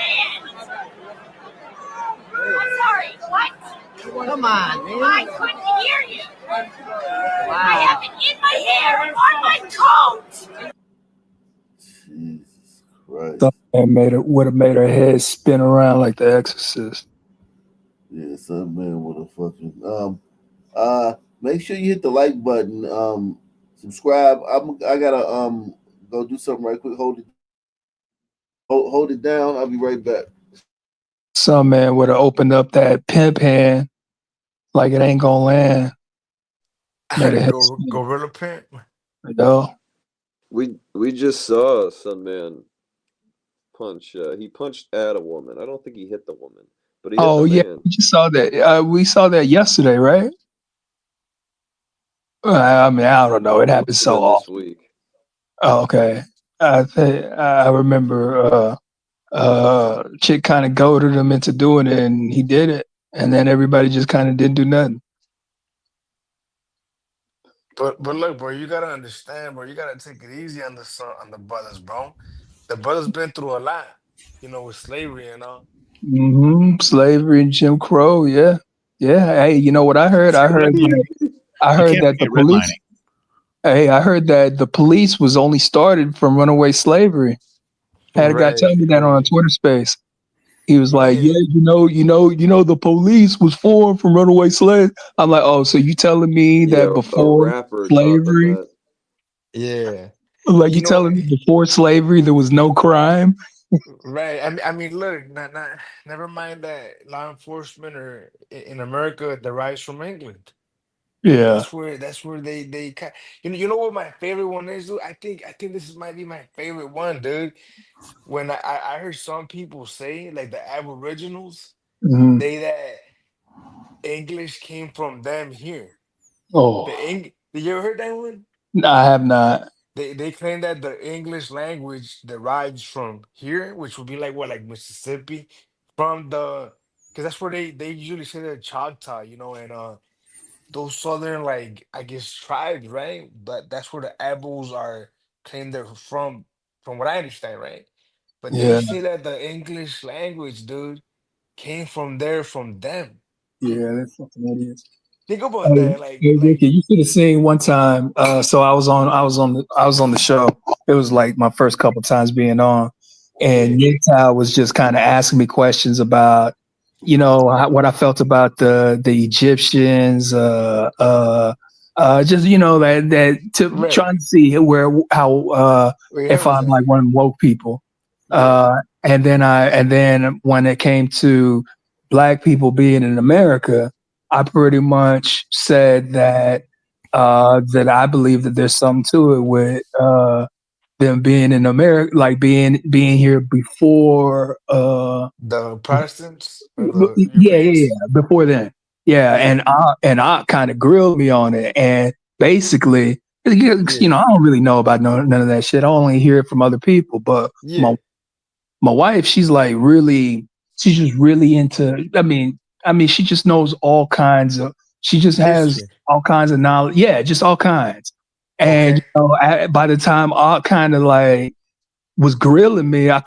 I'm sorry, what? Come on, man. I couldn't hear you. I have it in my hair and on my coat. Jesus Christ. Something would have made her head spin around like The Exorcist. Yeah, some man with a fucking make sure you hit the like button. Subscribe. I gotta go do something right quick. Hold it down. I'll be right back. Some man would have opened up that pimp hand like it ain't gonna land. Made her head spin. Gorilla pimp. You know? We just saw some man punch. He punched at a woman. I don't think he hit the woman, but he hit Oh the yeah, man. we just saw that. We saw that yesterday, right? I mean, I don't know. It happens so Then this often. week. Oh, okay. I remember chick kind of goaded him into doing it, and he did it, and then everybody just kind of didn't do nothing. But look, bro, you gotta understand, bro. You gotta take it easy on the brothers, bro. The brothers been through a lot, with slavery and all. Slavery and Jim Crow, yeah. Hey, you know what I heard? I heard that the police. Hey, I heard that the police was only started from runaway slavery. Had a guy tell me that on a Twitter space. He was like, "Yeah, the police was formed from runaway slaves." I'm like, "Oh, so you telling me that Yeah, a before rapper taught them slavery, that. Yeah. like you telling me before slavery there was no crime?" Right. I mean, look, never mind that law enforcement or in America derives from England. Yeah. That's where they you know what my favorite one is, dude? I think might be my favorite one, dude. When I heard some people say like the Aboriginals, Mhm. that English came from them here. Oh, Did you ever heard that one? I have not. They claim that the English language derives from here, which would be like Mississippi, from the because that's where they usually say the Choctaw, and those southern like I guess tribes, right? But that's where the Abos are claimed they're from what I understand, right? But they Yeah. say that the English language, dude, came from there from them. Yeah, that's fucking idiots. Think about that, Hey, Ricky, you should have seen one time. So I was on the show. It was like my first couple times being on, and Yentau was just kind of asking me questions about, what I felt about the Egyptians, just right. trying to see how Where your head if was I'm at? like one of the woke people. Yeah. And then when it came to black people being in America, I pretty much said that I believe that there's something to it with them being in America, like being here before. The Protestants or the Yeah, Europeans? before then. Yeah, Yeah. and I kind of grilled me on it, and basically, I Yeah. don't really know about none of that shit. I only hear it from other people, but Yeah. my wife, she's just really into, she just knows all kinds of, she just has History. all kinds of knowledge. Yeah, just all kinds. And, Okay. by the time I kind of like was grilling me, I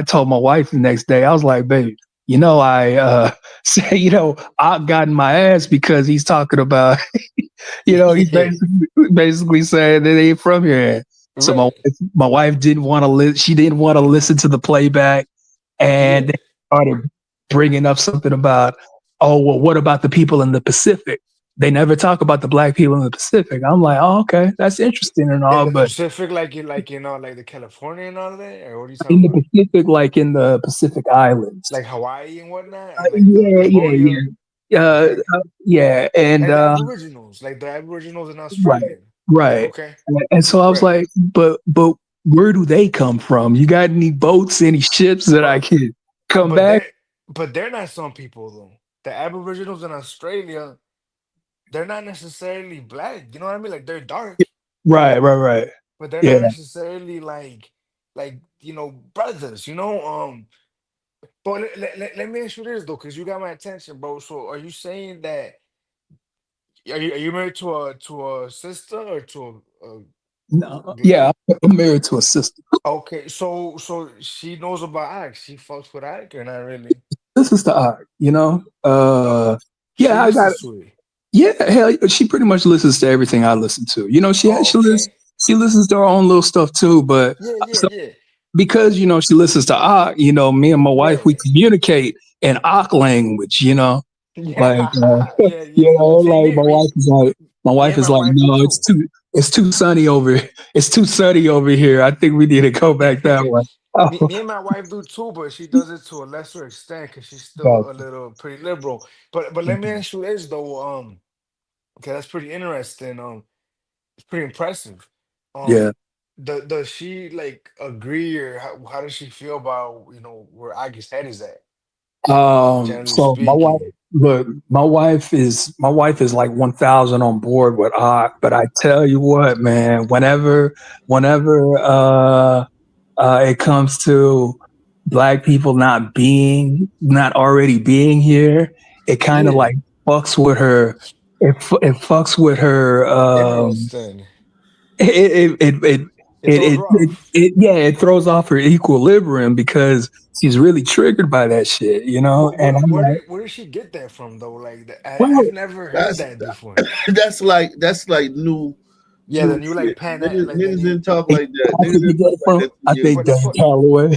told my wife the next day, I was like, baby, I say, I got in my ass because he's talking about, he's Yeah. basically saying that they ain't from here. So Right. my wife didn't want to she didn't want to listen to the playback, and Yeah. they started bringing up something about, oh, well, what about the people in the Pacific? They never talk about the black people in the Pacific. I'm like, oh, okay, that's interesting and In all, the but Pacific, like the California and all of that, or what are you in talking the about? Pacific, like in the Pacific Islands. Like Hawaii and whatnot, and like the Yeah, Cambodia. Okay. Yeah, and And the Aboriginals, like the Aboriginals in right, Australia. right. Okay. And so I was Right. like, but where do they come from? You got any boats, any ships that I But can come but back? they're not some people though. The Aboriginals in Australia, they're not necessarily black. You know what I mean? Like they're dark, Right. but they're Yeah. not necessarily like brothers. But let me ask you this though, because you got my attention, bro. So are you saying that are you married to a sister or to a No, yeah, I'm married to a sister. okay, so she knows about Ike. She fucks with Ike or not really? This is the art, Oh, Yeah, I got listens it. to it. Yeah, hell, she pretty much listens to everything I listen to. You know, she listens to her own little stuff too. But Yeah. because she listens to Ak, me and my wife, we Yeah. communicate in Ak language. Like Yeah. See, like my me wife and is my like, wife do no, too. it's too sunny over here. I think we need to go back that way. Me and my wife do too, but she does it to a lesser extent because she's Oh, still a little pretty liberal. But let me ask you this though, okay, that's pretty interesting. It's pretty impressive. yeah. Does she like agree or how does she feel about where Aggie's head is at, generally So speaking? my wife is like 1,000 on board with Ak, but I tell you what, man, whenever it comes to black people not already being here, it kind of Yeah, like fucks with her. It fucks with her. interesting. It it it It throws her off. yeah, it throws off her equilibrium because she's really triggered by that shit, And I'm like, Where did she get that from though? Like well, I've never heard That's that before. that's like new Yeah, the new new shit. like pan like the Niggas new. didn't talk like that. I Niggas think you didn't get talk it like from that 2 I years think But ago. that's Dan what Calloway.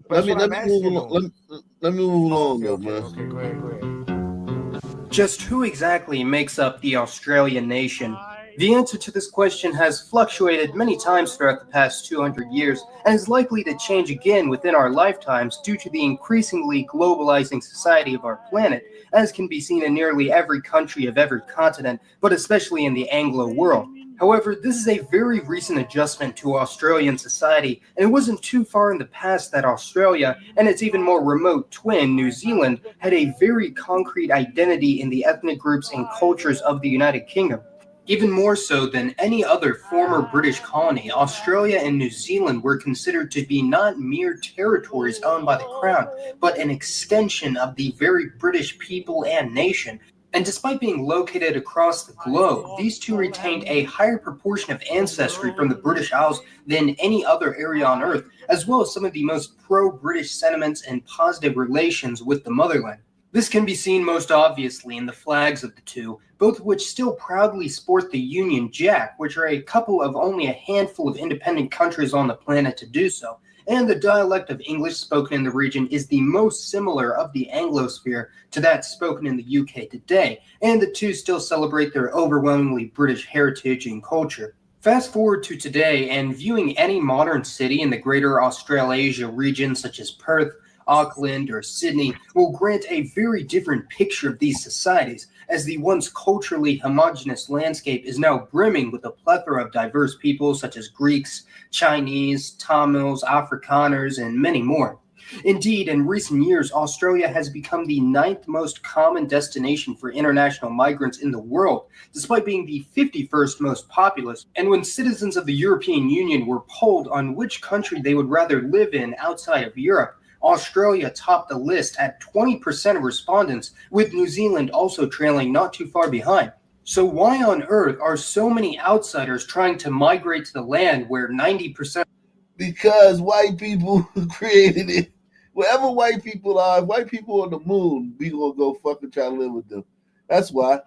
that's what Let I'm me move asking along. though. Let me move Oh, along though, man. okay. Go ahead. Just who exactly makes up the Australian nation? The answer to this question has fluctuated many times throughout the past 200 years and is likely to change again within our lifetimes due to the increasingly globalizing society of our planet, as can be seen in nearly every country of every continent, but especially in the Anglo world. However, this is a very recent adjustment to Australian society, and it wasn't too far in the past that Australia, and its even more remote twin, New Zealand, had a very concrete identity in the ethnic groups and cultures of the United Kingdom. Even more so than any other former British colony, Australia and New Zealand were considered to be not mere territories owned by the Crown, but an extension of the very British people and nation. And despite being located across the globe, these two retained a higher proportion of ancestry from the British Isles than any other area on Earth, as well as some of the most pro-British sentiments and positive relations with the motherland. This can be seen most obviously in the flags of the two, both of which still proudly sport the Union Jack, which are a couple of only a handful of independent countries on the planet to do so. And the dialect of English spoken in the region is the most similar of the Anglosphere to that spoken in the UK today, and the two still celebrate their overwhelmingly British heritage and culture. Fast forward to today, and viewing any modern city in the greater Australasia region, such as Perth, Auckland, or Sydney, will grant a very different picture of these societies, as the once culturally homogeneous landscape is now brimming with a plethora of diverse peoples such as Greeks, Chinese, Tamils, Afrikaners, and many more. Indeed, in recent years, Australia has become the 9th most common destination for international migrants in the world, despite being the 51st most populous. And when citizens of the European Union were polled on which country they would rather live in outside of Europe, Australia topped the list at 20% of respondents, with New Zealand also trailing not too far behind. So why on earth are so many outsiders trying to migrate to the land where 90%... Because white people created it. Wherever white people are, white people on the moon, we gonna go fucking try to live with them. That's why.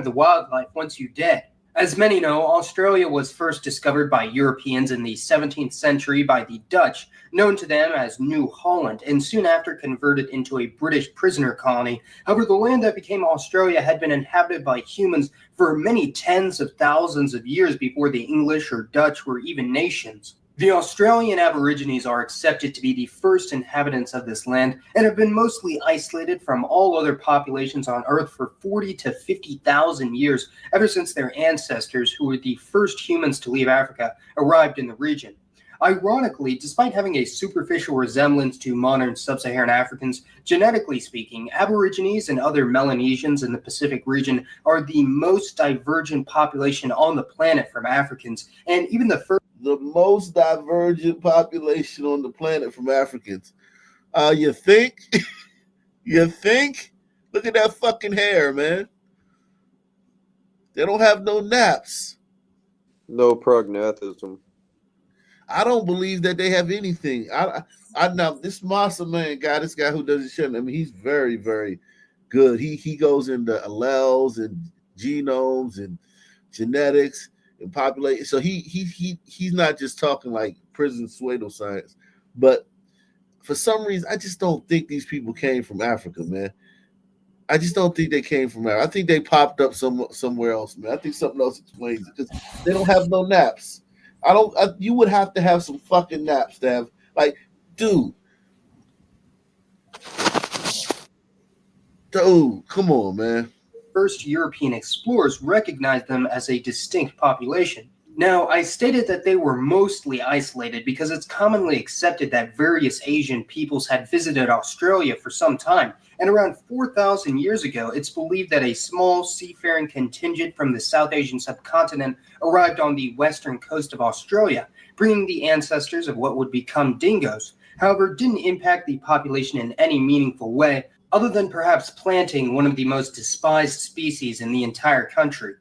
The wildlife once you're dead. As many know, Australia was first discovered by Europeans in the 17th century by the Dutch, known to them as New Holland, and soon after converted into a British prisoner colony. However, the land that became Australia had been inhabited by humans for many tens of thousands of years before the English or Dutch were even nations. The Australian Aborigines are accepted to be the first inhabitants of this land and have been mostly isolated from all other populations on Earth for 40 to 50,000 years, ever since their ancestors, who were the first humans to leave Africa, arrived in the region. Ironically, despite having a superficial resemblance to modern sub-Saharan Africans, genetically speaking, Aborigines and other Melanesians in the Pacific region are the most divergent population on the planet from Africans, and even the most divergent population on the planet from Africans. You think? You think? Look at that fucking hair, man. They don't have no naps. No prognathism. I don't believe that they have anything. I now this Massa man guy, this guy who does the shit. I mean, he's very, very good. He goes into alleles and genomes and genetics and population. So he's not just talking like prison pseudoscience, but for some reason, I just don't think these people came from Africa, man. I just don't think they came from Africa. I think they popped up somewhere else, man. I think something else explains it because they don't have no naps. You would have to have some fucking naps to have, like, dude, come on, man. First European explorers recognized them as a distinct population. Now, I stated that they were mostly isolated because it's commonly accepted that various Asian peoples had visited Australia for some time, and around 4,000 years ago, it's believed that a small seafaring contingent from the South Asian subcontinent arrived on the western coast of Australia, bringing the ancestors of what would become dingoes. However, it didn't impact the population in any meaningful way, other than perhaps planting one of the most despised species in the entire country.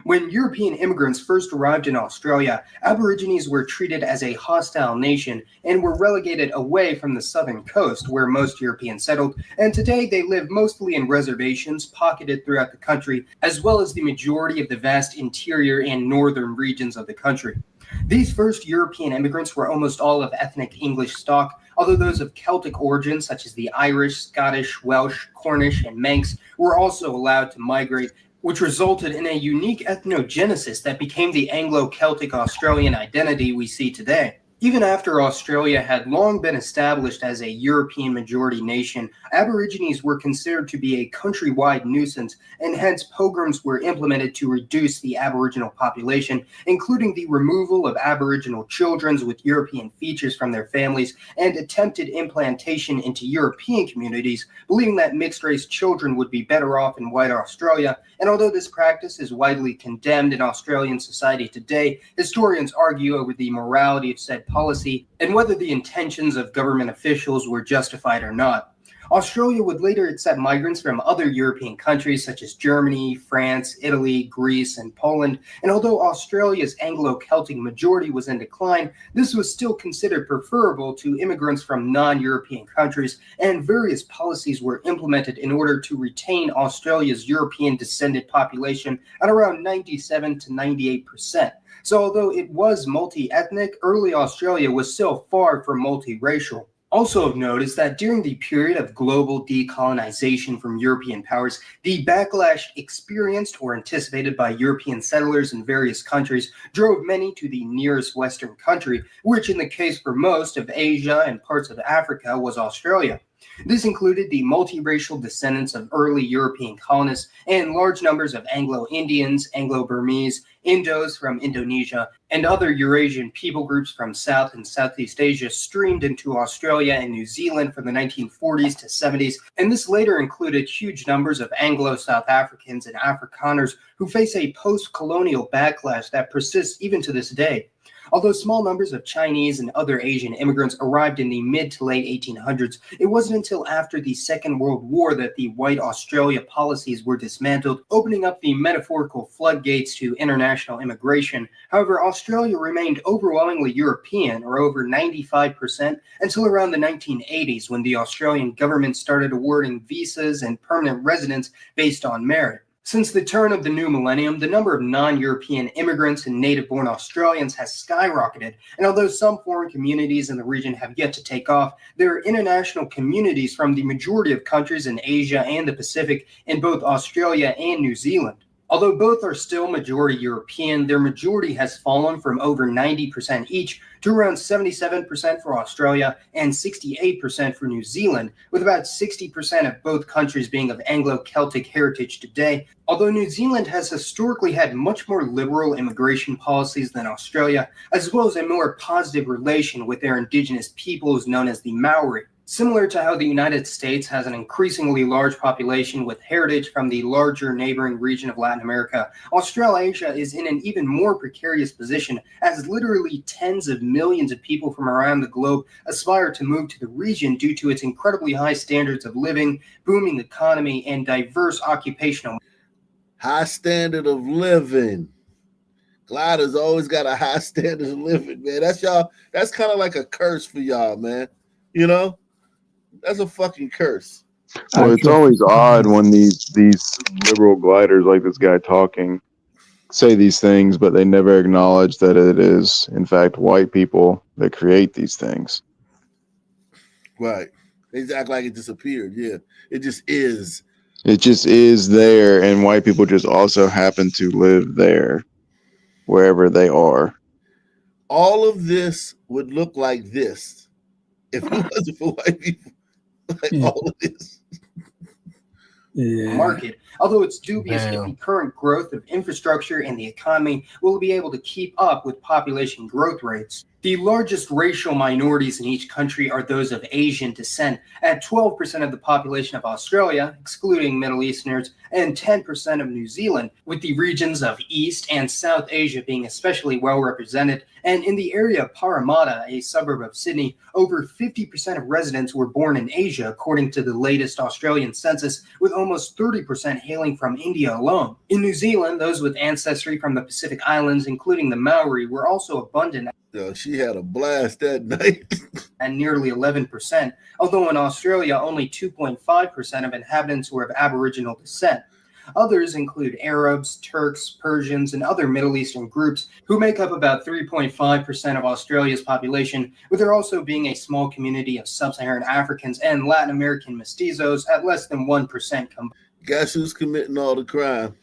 When European immigrants first arrived in Australia, Aborigines were treated as a hostile nation and were relegated away from the southern coast where most Europeans settled, and today they live mostly in reservations pocketed throughout the country, as well as the majority of the vast interior and northern regions of the country. These first European immigrants were almost all of ethnic English stock, although those of Celtic origin, such as the Irish, Scottish, Welsh, Cornish, and Manx, were also allowed to migrate, which resulted in a unique ethnogenesis that became the Anglo-Celtic Australian identity we see today. Even after Australia had long been established as a European majority nation, Aborigines were considered to be a countrywide nuisance, and hence pogroms were implemented to reduce the Aboriginal population, including the removal of Aboriginal children with European features from their families and attempted implantation into European communities, believing that mixed-race children would be better off in white Australia. And although this practice is widely condemned in Australian society today, historians argue over the morality of said policy and whether the intentions of government officials were justified or not. Australia would later accept migrants from other European countries such as Germany, France, Italy, Greece, and Poland, and although Australia's Anglo-Celtic majority was in decline, this was still considered preferable to immigrants from non-European countries, and various policies were implemented in order to retain Australia's European-descended population at around 97 to 98%. So although it was multi-ethnic, early Australia was still far from multiracial. Also of note is that during the period of global decolonization from European powers, the backlash experienced or anticipated by European settlers in various countries drove many to the nearest Western country, which in the case for most of Asia and parts of Africa was Australia. This included the multiracial descendants of early European colonists and large numbers of Anglo-Indians, Anglo-Burmese, Indos from Indonesia, and other Eurasian people groups from South and Southeast Asia streamed into Australia and New Zealand from the 1940s to 70s, and this later included huge numbers of Anglo-South Africans and Afrikaners who face a post-colonial backlash that persists even to this day. Although small numbers of Chinese and other Asian immigrants arrived in the mid to late 1800s, it wasn't until after the Second World War that the White Australia policies were dismantled, opening up the metaphorical floodgates to international immigration. However, Australia remained overwhelmingly European, or over 95%, until around the 1980s when the Australian government started awarding visas and permanent residence based on merit. Since the turn of the new millennium, the number of non-European immigrants and native-born Australians has skyrocketed, and although some foreign communities in the region have yet to take off, there are international communities from the majority of countries in Asia and the Pacific in both Australia and New Zealand. Although both are still majority European, their majority has fallen from over 90% each to around 77% for Australia and 68% for New Zealand, with about 60% of both countries being of Anglo-Celtic heritage today. Although New Zealand has historically had much more liberal immigration policies than Australia, as well as a more positive relation with their indigenous peoples known as the Maori. Similar to how the United States has an increasingly large population with heritage from the larger neighboring region of Latin America, Australasia is in an even more precarious position as literally tens of millions of people from around the globe aspire to move to the region due to its incredibly high standards of living, booming economy, and diverse occupational. High standard of living. Glider's always got a high standard of living, man. That's y'all. That's kind of like a curse for y'all, man. You know? That's a fucking curse. Well, it's always odd when these liberal gliders like this guy talking say these things, but they never acknowledge that it is, in fact, white people that create these things. Right. They act like it disappeared. Yeah. It just is. It just is there, and white people just also happen to live there, wherever they are. All of this would look like this if it wasn't for white people. Like all of this. Market, although it's dubious if the current growth of infrastructure and the economy will be able to keep up with population growth rates. The largest racial minorities in each country are those of Asian descent, at 12% of the population of Australia, excluding Middle Easterners, and 10% of New Zealand, with the regions of East and South Asia being especially well represented. And in the area of Parramatta, a suburb of Sydney, over 50% of residents were born in Asia, according to the latest Australian census, with almost 30% hailing from India alone. In New Zealand, those with ancestry from the Pacific Islands, including the Maori, were also abundant. She had a blast that night. At nearly 11%, although in Australia, only 2.5% of inhabitants were of Aboriginal descent. Others include Arabs, Turks, Persians, and other Middle Eastern groups who make up about 3.5% of Australia's population, with there also being a small community of Sub-Saharan Africans and Latin American mestizos at less than 1% combined. Guess who's committing all the crime?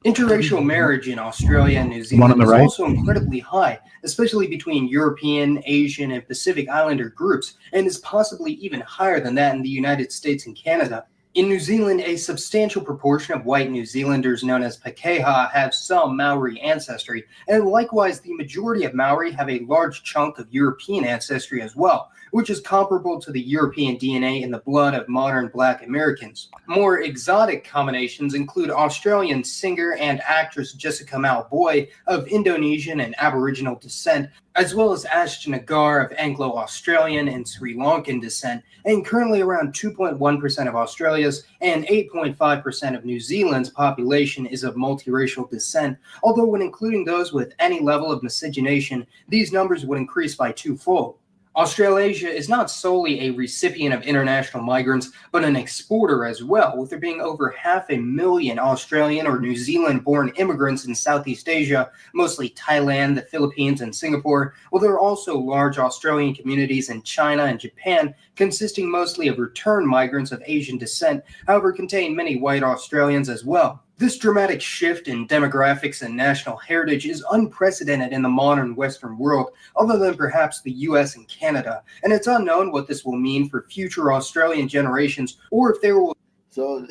Interracial marriage in Australia and New Zealand is also incredibly high, especially between European, Asian, and Pacific Islander groups, and is possibly even higher than that in the United States and Canada. In New Zealand, a substantial proportion of white New Zealanders known as Pakeha have some Maori ancestry, and likewise the majority of Maori have a large chunk of European ancestry as well, which is comparable to the European DNA in the blood of modern Black Americans. More exotic combinations include Australian singer and actress Jessica Malboy of Indonesian and Aboriginal descent, as well as Ashton Agar of Anglo-Australian and Sri Lankan descent, and currently around 2.1% of Australia's and 8.5% of New Zealand's population is of multiracial descent, although when including those with any level of miscegenation, these numbers would increase by twofold. Australasia is not solely a recipient of international migrants, but an exporter as well, with there being over 500,000 Australian or New Zealand-born immigrants in Southeast Asia, mostly Thailand, the Philippines, and Singapore, while there are also large Australian communities in China and Japan, consisting mostly of return migrants of Asian descent, however contain many white Australians as well. This dramatic shift in demographics and national heritage is unprecedented in the modern Western world, other than perhaps the US and Canada, and it's unknown what this will mean for future Australian generations, or if there will... So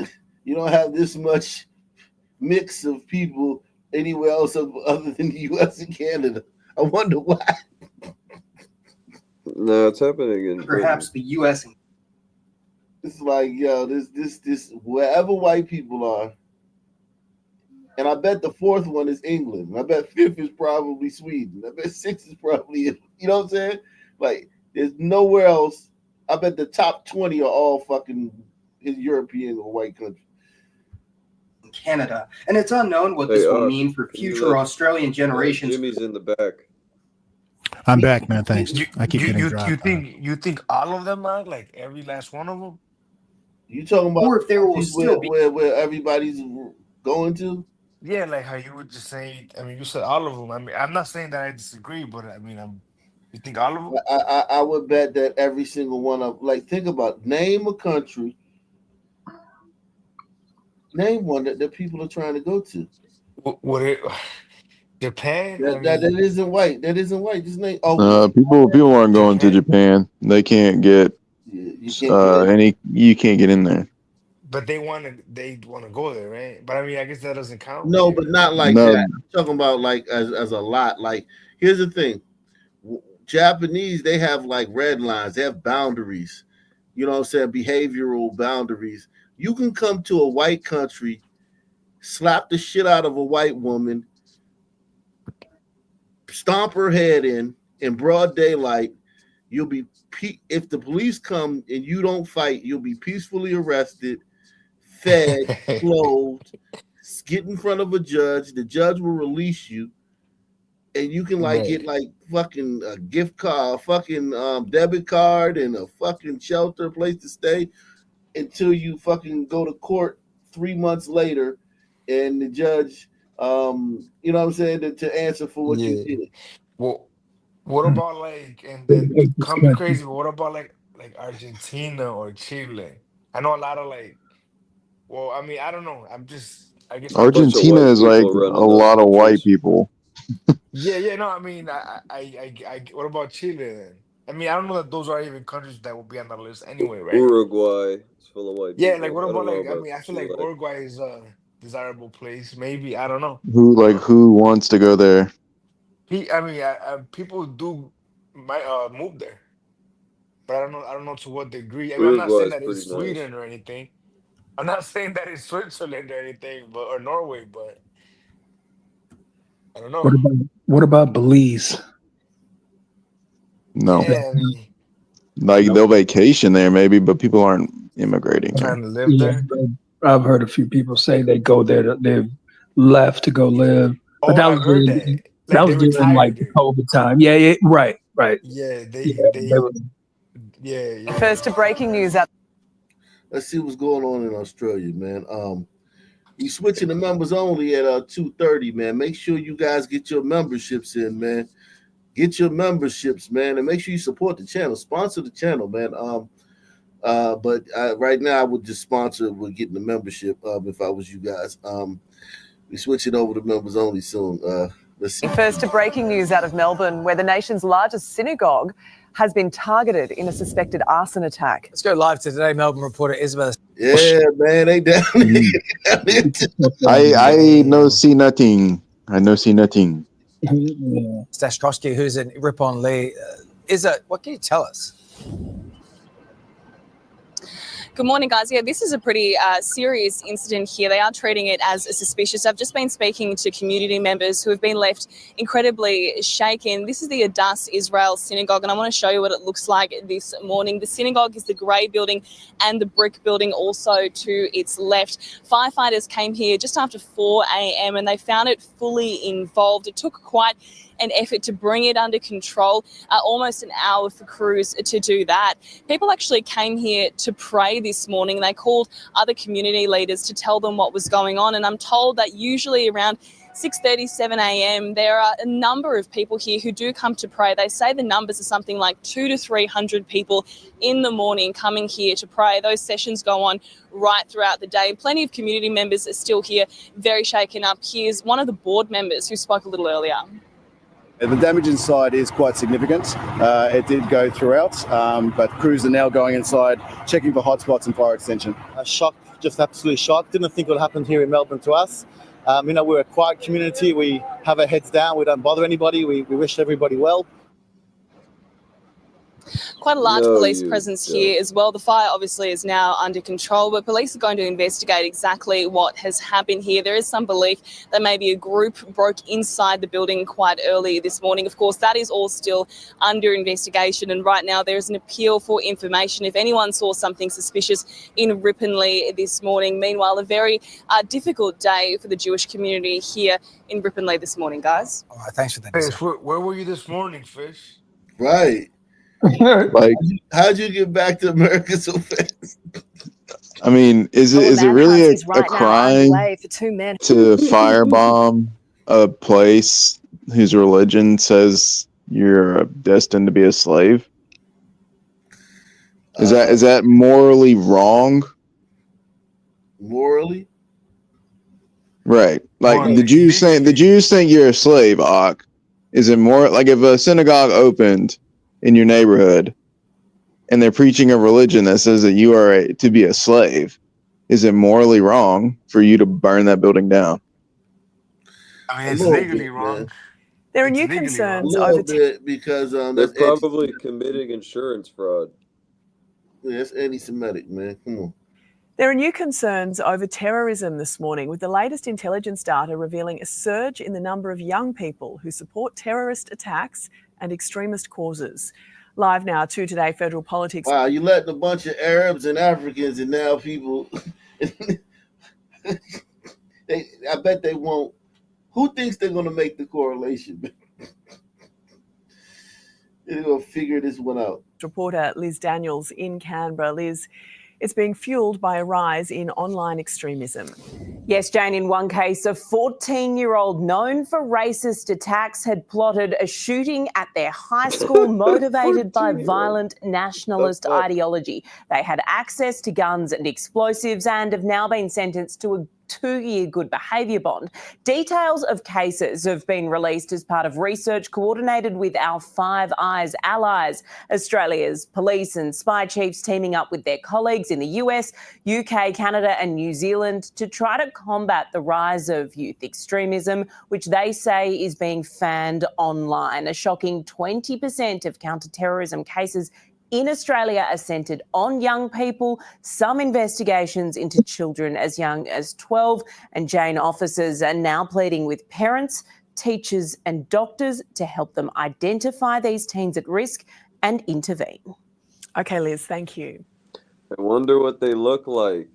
you don't have this much mix of people anywhere else other than the US and Canada. I wonder why. No, it's happening in perhaps the US and... It's like, yo, this wherever white people are. And I bet the fourth one is England. I bet fifth is probably Sweden. I bet sixth is probably, you know what I'm saying? Like, there's nowhere else. I bet the top 20 are all fucking European or white countries. Canada. And it's unknown what this will mean for future Australian generations. Jimmy's in the back. I'm back, man. Thanks. I keep getting dropped. You think all of them are like every last one of them? You talking about or if there will still be where everybody's going to? Yeah, like how you were just saying. I mean, you said all of them. I mean, I'm not saying that I disagree, but I mean, you think all of them? I would bet that every single one of, like, think about, name a country, name one that people are trying to go to. Japan? That isn't white. That isn't white. Just name. People aren't going to Japan. They can't get you can't get in there. But they want to go there, right? But I mean, I guess that doesn't count. No, but not like that. I'm talking about like as a lot. Like, here's the thing: Japanese, they have like red lines. They have boundaries. You know what I'm saying? Behavioral boundaries. You can come to a white country, slap the shit out of a white woman, stomp her head in broad daylight. You'll be if the police come and you don't fight, you'll be peacefully arrested, fed, clothed, get in front of a judge. The judge will release you. and you can like Right. get like fucking a gift card, fucking debit card, and a fucking shelter, place to stay, until you fucking go to court 3 months later, and the judge, you know what I'm saying, to answer for what you Yeah. did. Well, what about like, and then call me crazy, but what about like Argentina or Chile? I know a lot of like, well, I mean, I don't know. I guess I'm Bunch of Argentina white is like people a running those lot of white countries. people. Yeah, yeah, no, I mean, what about Chile then? I mean, I don't know that those are even countries that will be on the list anyway, right? Uruguay is full of white Yeah, like people. what I about don't know like, I about mean, I feel like Chile. Uruguay is a desirable place. Maybe, I don't know. Who wants to go there? I mean, people do might move there, but I don't know to what degree. I mean, I'm not Uruguay saying is that it's pretty nice. Sweden or anything. I'm not saying that it's Switzerland or anything, but or Norway, but I don't know. What about Belize? No. Yeah, I mean, Like they'll vacation there maybe, but people aren't immigrating there. trying to live Yeah, there. I've heard a few people say they go there. They've left to go live, but Oh, that I was heard that. that Like they was during like retired the there. COVID time. Yeah, yeah, right, right. Yeah, Yeah, they they were. yeah, yeah. First to breaking news out. Let's see what's going on in Australia, man. We switching to members only at 2:30, man. Make sure you guys get your memberships in, man. Get your memberships, man, and make sure you support the channel. Sponsor the channel, man. But right now, I would just sponsor with getting the membership. If I was you guys, we switching over to members only soon. Let's see. First to breaking news out of Melbourne, where the nation's largest synagogue has been targeted in a suspected arson attack. Let's go live to Today Melbourne reporter Isabel. Yeah, man, they down there. I no see nothing. I no see nothing. Stashkowski, who's in Ripon Lee. What can you tell us? Good morning, guys. Yeah, this is a pretty serious incident here. They are treating it as suspicious. I've just been speaking to community members who have been left incredibly shaken. This is the Adass Israel Synagogue, and I want to show you what it looks like this morning. The synagogue is the grey building and the brick building also to its left. Firefighters came here just after 4 a.m. and they found it fully involved. It took quite an effort to bring it under control, almost an hour for crews to do that. People actually came here to pray this morning. They called other community leaders to tell them what was going on, and I'm told that usually around 6:30, 7 a.m. there are a number of people here who do come to pray. They say the numbers are something like 200 to 300 people in the morning coming here to pray. Those sessions go on right throughout the day. Plenty of community members are still here, very shaken up. Here's one of the board members who spoke a little earlier. The damage inside is quite significant. It did go throughout, but crews are now going inside, checking for hotspots and fire extension. Shocked, just absolutely shocked. Didn't think it would happen here in Melbourne to us. We're a quiet community. We have our heads down. We don't bother anybody. We wish everybody well. Quite a large police presence here as well. The fire obviously is now under control, but police are going to investigate exactly what has happened here. There is some belief that maybe a group broke inside the building quite early this morning. Of course, that is all still under investigation, and right now there is an appeal for information if anyone saw something suspicious in Ripponlea this morning. Meanwhile, a very difficult day for the Jewish community here in Ripponlea this morning, guys. All right, thanks for that. Fish, where were you this morning, Fish? Right. Like, how'd you get back to America so fast? I mean, is it really a crime for 2 men to firebomb a place whose religion says you're destined to be a slave? Is that morally wrong? Morally? Right. Like the Jews think you're a slave, Ak. Is it more like if a synagogue opened in your neighborhood and they're preaching a religion that says that you are to be a slave, is it morally wrong for you to burn that building down? I mean, it's legally wrong. Man. There are new concerns A little bit because They're that's probably committing insurance fraud. Yeah, that's anti-Semitic, man. Come on. There are new concerns over terrorism this morning, with the latest intelligence data revealing a surge in the number of young people who support terrorist attacks and extremist causes. Live now to Today Federal Politics. Wow, you let a bunch of Arabs and Africans and now people, I bet they won't. Who thinks they're going to make the correlation? They're gonna figure this one out. Reporter Liz Daniels in Canberra. Liz, it's being fueled by a rise in online extremism. Yes, Jane, in one case, a 14-year-old known for racist attacks had plotted a shooting at their high school motivated by violent nationalist ideology. They had access to guns and explosives and have now been sentenced to a 2-year good behaviour bond. Details of cases have been released as part of research coordinated with our Five Eyes allies. Australia's police and spy chiefs teaming up with their colleagues in the US, UK, Canada and New Zealand to try to combat the rise of youth extremism, which they say is being fanned online. A shocking 20% of counter-terrorism cases in Australia are centred on young people, some investigations into children as young as 12, and Jane, officers are now pleading with parents, teachers and doctors to help them identify these teens at risk and intervene. Okay, Liz, thank you. I wonder what they look like.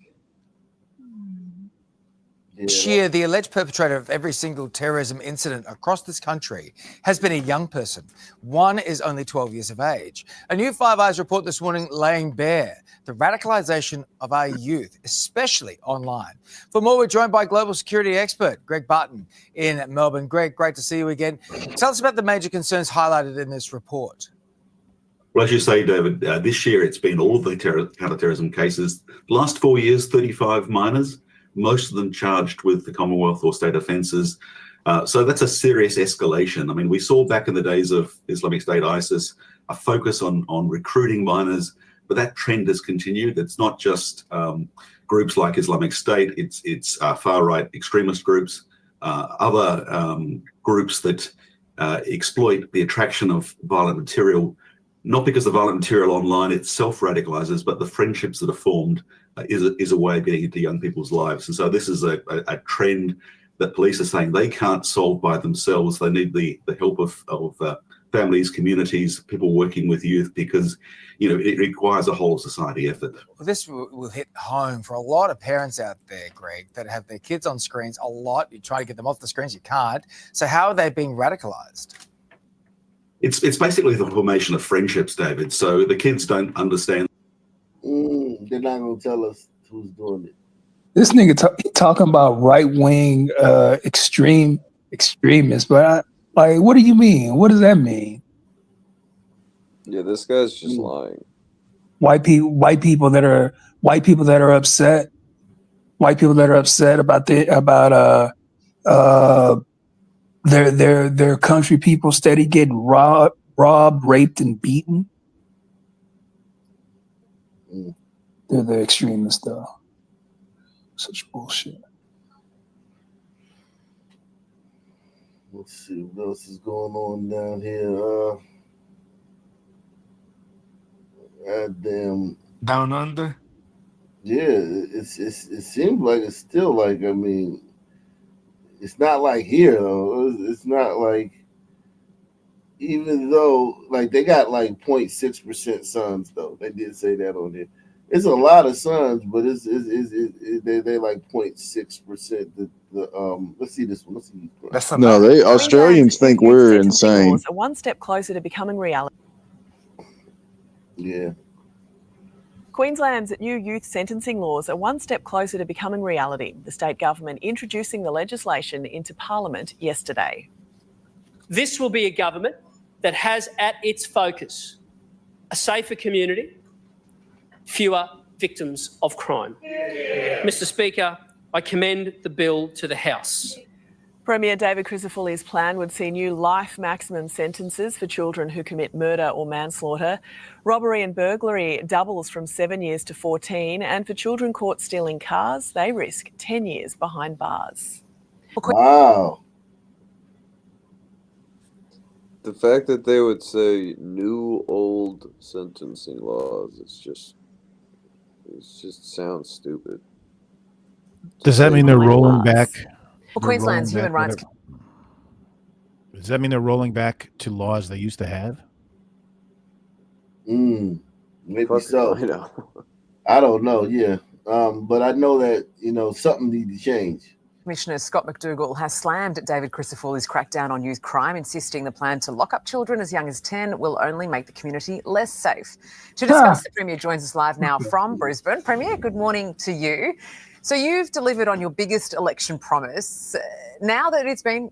This year, the alleged perpetrator of every single terrorism incident across this country has been a young person. One is only 12 years of age. A new Five Eyes report this morning laying bare the radicalisation of our youth, especially online. For more, we're joined by global security expert Greg Barton in Melbourne. Greg, great to see you again. Tell us about the major concerns highlighted in this report. Well, as you say, David, this year it's been all of the counter-terrorism cases. The last 4 years, 35 minors, most of them charged with the Commonwealth or state offences. So that's a serious escalation. I mean, we saw back in the days of Islamic State, ISIS, a focus on recruiting minors, but that trend has continued. It's not just groups like Islamic State, it's far-right extremist groups, other groups that exploit the attraction of violent material, not because the violent material online itself radicalizes, but the friendships that are formed is a way of getting into young people's lives. And so this is a trend that police are saying they can't solve by themselves. They need the help of families, communities, people working with youth, because it requires a whole society effort. Well, this will hit home for a lot of parents out there, Greg, that have their kids on screens a lot. You try to get them off the screens, you can't. So how are they being radicalized? It's basically the formation of friendships, David. So the kids don't understand. They're not gonna tell us who's doing it. This nigga talking about right-wing extremists, but what do you mean? What does that mean? Yeah, this guy's just lying. White people that are upset about their country people steady getting robbed, raped, and beaten. They're the extremists, though. Such bullshit. Let's see what else is going on down here. Goddamn. Down under? Yeah, it seems like it's still like, I mean, it's not like here though. It's not like, even though like they got like 0.6% sons though. They did say that on there. It's a lot of sons, but they like 0.6%. Let's see this one. Let's see. No, they Australians think we're insane. Are one step closer to becoming reality. Yeah. Queensland's new youth sentencing laws are one step closer to becoming reality. The state government introducing the legislation into Parliament yesterday. This will be a government that has at its focus a safer community, fewer victims of crime. Mr. Speaker, I commend the bill to the House. Premier David Crisafulli's plan would see new life maximum sentences for children who commit murder or manslaughter. Robbery and burglary doubles from 7 years to 14, and for children caught stealing cars, they risk 10 years behind bars. Wow. The fact that they would say new old sentencing laws, it just sounds stupid. Does that mean they're rolling back? Well, Queensland's human rights. Does that mean they're rolling back to laws they used to have? Maybe so. I don't know. Yeah. But I know that, something needs to change. Commissioner Scott McDougall has slammed David Crisafulli's crackdown on youth crime, insisting the plan to lock up children as young as 10 will only make the community less safe. To discuss, the Premier joins us live now from Brisbane. Premier, good morning to you. So you've delivered on your biggest election promise. Now that it's been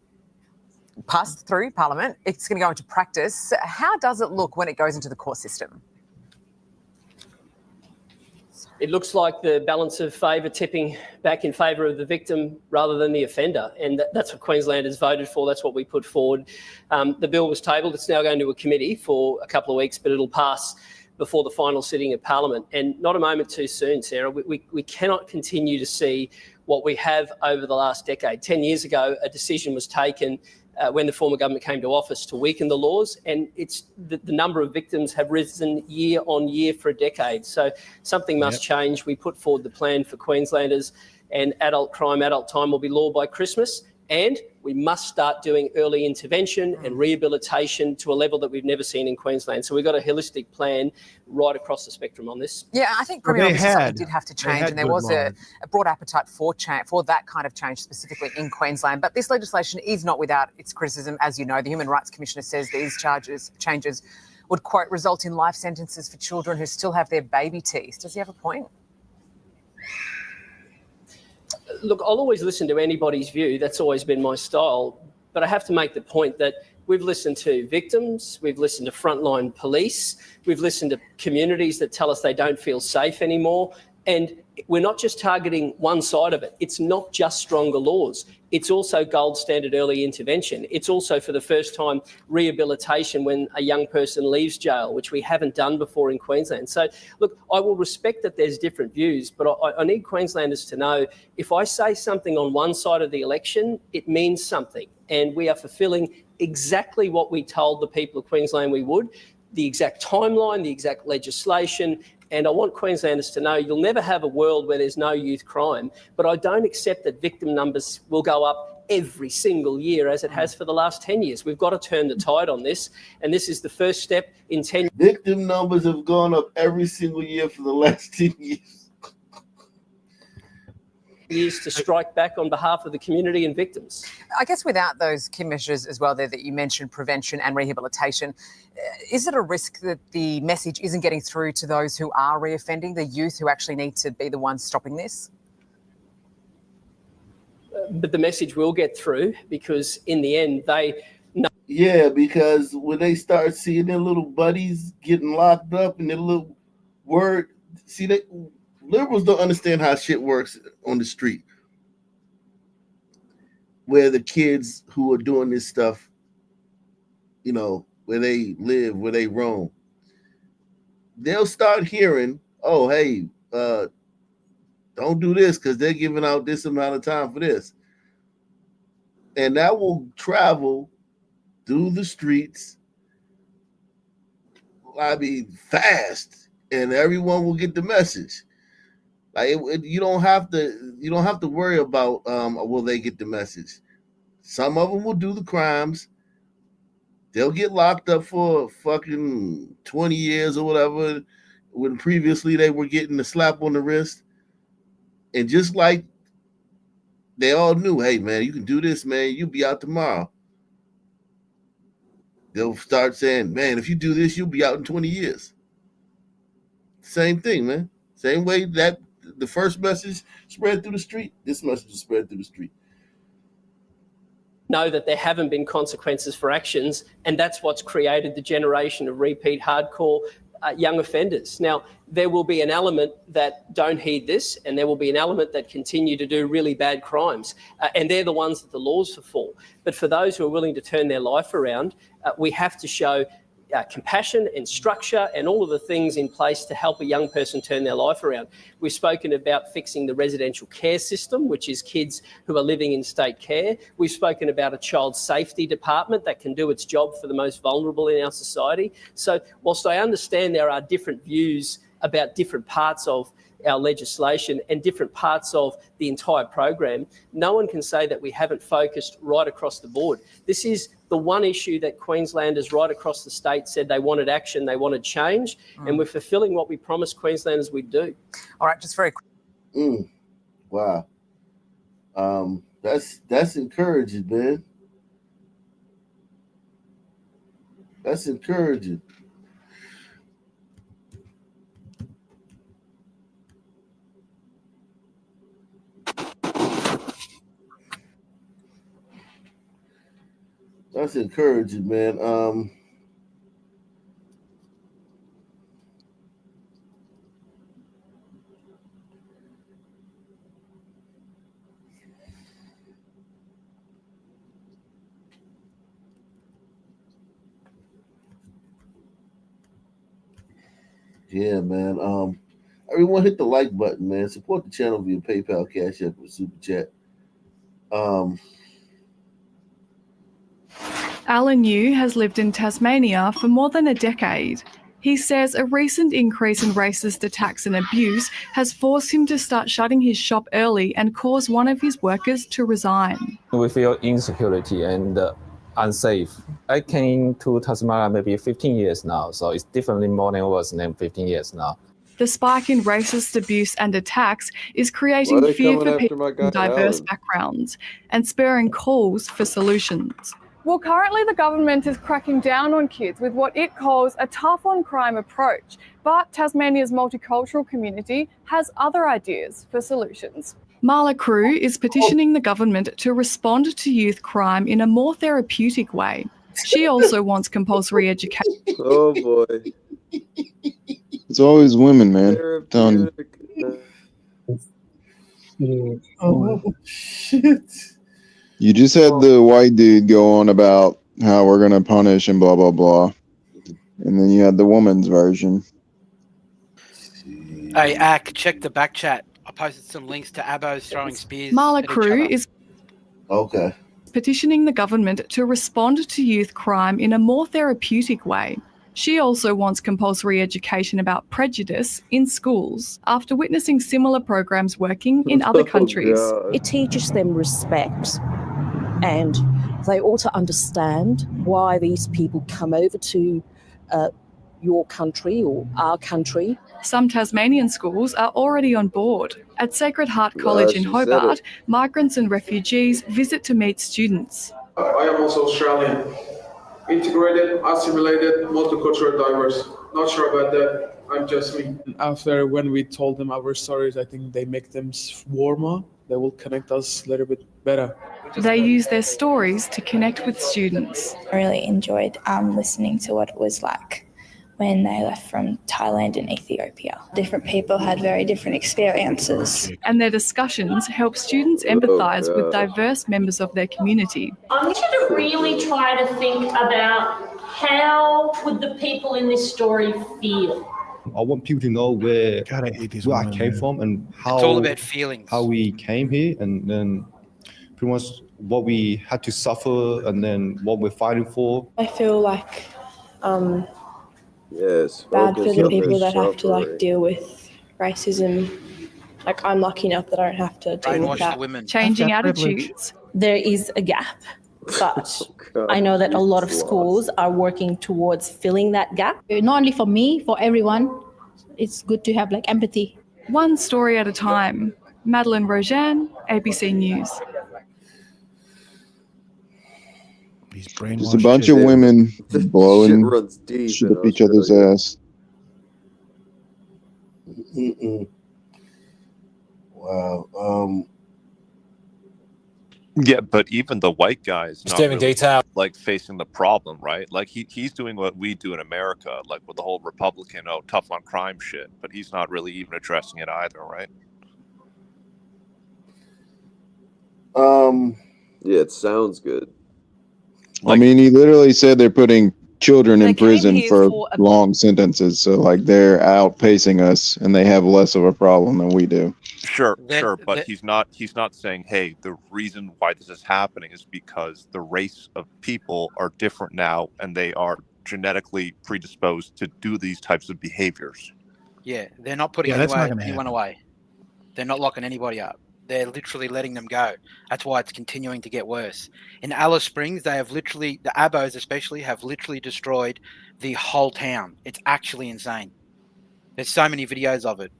passed through Parliament, it's going to go into practice. How does it look when it goes into the court system? It looks like the balance of favour tipping back in favour of the victim rather than the offender, and that's what Queenslanders voted for. That's what we put forward. The bill was tabled. It's now going to a committee for a couple of weeks, but it'll pass before the final sitting of Parliament. And not a moment too soon, Sarah. We cannot continue to see what we have over the last decade. 10 years ago, a decision was taken when the former government came to office to weaken the laws, and it's the number of victims have risen year on year for a decade. So something must change. We put forward the plan for Queenslanders, and adult crime, adult time will be law by Christmas. And we must start doing early intervention and rehabilitation to a level that we've never seen in Queensland. So we've got a holistic plan right across the spectrum on this. Yeah, I think Premier, something did have to change, and there was a broad appetite for that kind of change specifically in Queensland. But this legislation is not without its criticism. As you know, the Human Rights Commissioner says these changes would, quote, result in life sentences for children who still have their baby teeth. Does he have a point? Look, I'll always listen to anybody's view. That's always been my style. But I have to make the point that we've listened to victims, we've listened to frontline police, we've listened to communities that tell us they don't feel safe anymore. And we're not just targeting one side of it. It's not just stronger laws. It's also gold standard early intervention. It's also, for the first time, rehabilitation when a young person leaves jail, which we haven't done before in Queensland. So, look, I will respect that there's different views, but I need Queenslanders to know if I say something on one side of the election, it means something. And we are fulfilling exactly what we told the people of Queensland we would, the exact timeline, the exact legislation. And I want Queenslanders to know you'll never have a world where there's no youth crime, but I don't accept that victim numbers will go up every single year as it has for the last 10 years. We've got to turn the tide on this, and this is the first step in 10 years. Victim numbers have gone up every single year for the last 10 years. To strike back on behalf of the community and victims. I guess without those key measures as well there that you mentioned, prevention and rehabilitation, is it a risk that the message isn't getting through to those who are reoffending, the youth who actually need to be the ones stopping this? But the message will get through because in the end they know. Yeah, because when they start seeing their little buddies getting locked up and their little word, liberals don't understand how shit works on the street, where the kids who are doing this stuff, where they live, where they roam, they'll start hearing, oh, hey, don't do this because they're giving out this amount of time for this. And that will travel through the streets, fast, and everyone will get the message. You don't have to worry about will they get the message. Some of them will do the crimes. They'll get locked up for fucking 20 years or whatever, when previously they were getting a slap on the wrist. And just like they all knew, hey man, you can do this, man, you'll be out tomorrow. They'll start saying, man, if you do this, you'll be out in 20 years. Same thing, man. Same way that the first message spread through the street, this message is spread through the street. Know that there haven't been consequences for actions, and that's what's created the generation of repeat hardcore young offenders. Now, there will be an element that don't heed this, and there will be an element that continue to do really bad crimes, and they're the ones that the laws are for. But for those who are willing to turn their life around, we have to show compassion and structure and all of the things in place to help a young person turn their life around. We've spoken about fixing the residential care system, which is kids who are living in state care. We've spoken about a child safety department that can do its job for the most vulnerable in our society. So whilst I understand there are different views about different parts of our legislation and different parts of the entire program, no one can say that we haven't focused right across the board. This is the one issue that Queenslanders right across the state said they wanted action, they wanted change, and we're fulfilling what we promised Queenslanders we'd do. All right, just very quick. Wow. That's encouraging, man. That's encouraging. That's encouraging, man. Yeah, man. Everyone hit the like button, man. Support the channel via PayPal, Cash App, or Super Chat. Alan Yu has lived in Tasmania for more than a decade. He says a recent increase in racist attacks and abuse has forced him to start shutting his shop early and caused one of his workers to resign. We feel insecurity and unsafe. I came to Tasmania maybe 15 years now, so it's definitely more than it was than 15 years now. The spike in racist abuse and attacks is creating fear for people from diverse backgrounds and spurring calls for solutions. Well, currently the government is cracking down on kids with what it calls a tough-on-crime approach, but Tasmania's multicultural community has other ideas for solutions. Marla Crew is petitioning the government to respond to youth crime in a more therapeutic way. She also wants compulsory education. Oh boy. It's always women, man. I'm telling you. Oh shit. You just had the white dude go on about how we're gonna punish and blah blah blah, and then you had the woman's version. Hey, Ack, check the back chat. I posted some links to abos throwing spears Marla at each Crew other. is Okay. petitioning the government to respond to youth crime in a more therapeutic way. She also wants compulsory education about prejudice in schools after witnessing similar programs working in other countries. It teaches them respect, and they ought to understand why these people come over to your country or our country. Some Tasmanian schools are already on board. At Sacred Heart College in she said Hobart, it. migrants and refugees visit to meet students. I am also Australian. Integrated, assimilated, multicultural, diverse. Not sure about that. I'm just me. After when we told them our stories, I think they make them warmer. They will connect us a little bit better. They use their stories to connect with students. I really enjoyed listening to what it was like when they left from Thailand and Ethiopia. Different people had very different experiences. And their discussions help students empathise with diverse members of their community. I want you to really try to think about how would the people in this story feel. I want people to know where I came from and how It's all about feelings. How we came here, and then pretty much what we had to suffer, and then what we're fighting for. I feel like Yes. bad for the people that have to deal with racism. Like, I'm lucky enough that I don't have to deal with Brainwash that. the women. Changing attitudes. There is a gap, but I know that a lot of schools are working towards filling that gap. Not only for me, for everyone, it's good to have like empathy. One story at a time. Madeline Rojan, ABC News. Just a bunch of women blowing shit up each other's ass. Wow. Yeah, but even the white guy's not Stephen really, Detail. like facing the problem, right? Like he's doing what we do in America, like with the whole Republican tough on crime shit, but he's not really even addressing it either, right? Yeah, it sounds good. I mean, he literally said they're putting children in prison for long sentences, so like they're outpacing us, and they have less of a problem than we do. Sure, but he's not saying, hey, the reason why this is happening is because the race of people are different now, and they are genetically predisposed to do these types of behaviors. Yeah, they're not putting Yeah, that's not gonna anyone away. They're not locking anybody up. They're literally letting them go. That's why it's continuing to get worse. In Alice Springs, they have literally, the Abos especially, have literally destroyed the whole town. It's actually insane. There's so many videos of it.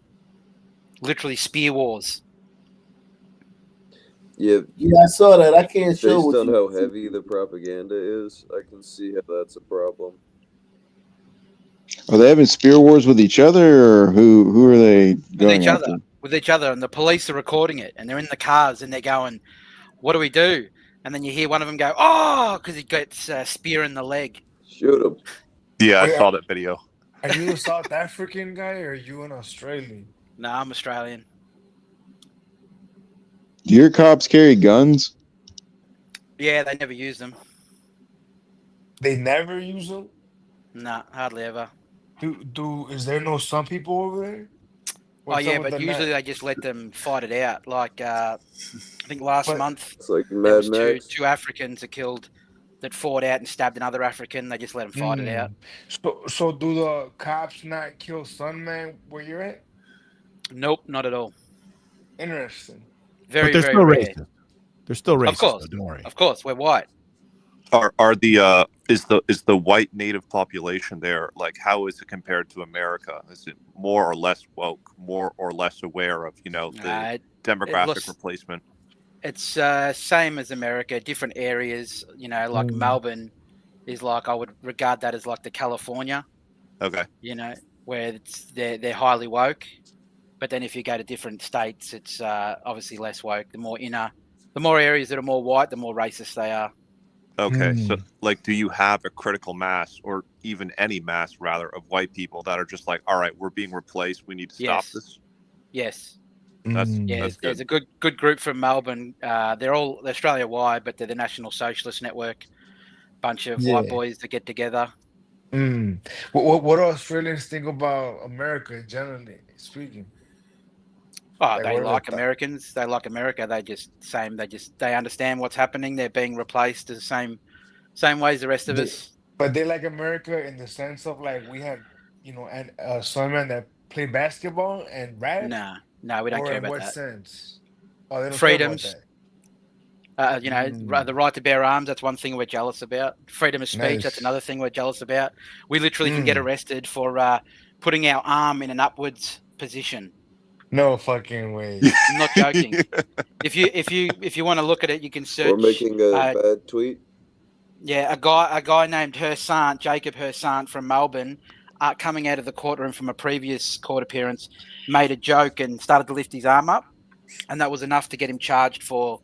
Literally spear wars. Yeah, Yeah, I saw that. I can't show based what on you how see. heavy the propaganda is, I can see how that's a problem. Are they having spear wars with each other, or who are they going after? With each other, and the police are recording it, and they're in the cars, and they're going, "What do we do?" And then you hear one of them go, "Oh," because he gets a spear in the leg. Shoot him. Yeah, I Wait, saw that video. are you a South African guy or are you an Australian? No, I'm Australian. Do your cops carry guns? Yeah, they never use them. They never use them? No, hardly ever. Is there no some people over there? What's Oh up yeah, with but the usually net? they just let them fight it out. Like I think last But month It's like there Mad was Max. two Africans that killed that fought out and stabbed another African. They just let them fight it out. So do the cops not kill Sunman where you're at? Nope, not at all. Interesting. Very, But they're very still rare. racist. They're still racist. Of course, though, don't worry. of course, we're white. Are the is the white native population there, like, how is it compared to America? Is it more or less woke, more or less aware of the demographic replacement? It's same as America, different areas. Like Melbourne is like, I would regard that as like the California. Okay. Where they're highly woke. But then if you go to different states, it's obviously less woke. The more areas that are more white, the more racist they are. Okay, so like, do you have a critical mass, or even any mass rather, of white people that are just like, all right, we're being replaced, we need to stop this? Yes. That's There's good. a good group from Melbourne. They're all Australia wide, but they're the National Socialist Network. Bunch of white boys that get together. What do Australians think about America, generally speaking? Oh, they like Americans. They like America. They understand what's happening. They're being replaced the same way as the rest of us. But they like America in the sense of, like, we have, and some men that play basketball and rap. No, we don't or care in about what that. sense? Oh, they don't Freedoms. care about that. The right to bear arms, that's one thing we're jealous about. Freedom of speech, that's Nice. another thing we're jealous about. We literally can get arrested for putting our arm in an upwards position. No fucking way. I'm not joking. If you want to look at it, you can search. Or making a bad tweet. Yeah, a guy named Jacob Hersant from Melbourne, coming out of the courtroom from a previous court appearance, made a joke and started to lift his arm up, and that was enough to get him charged for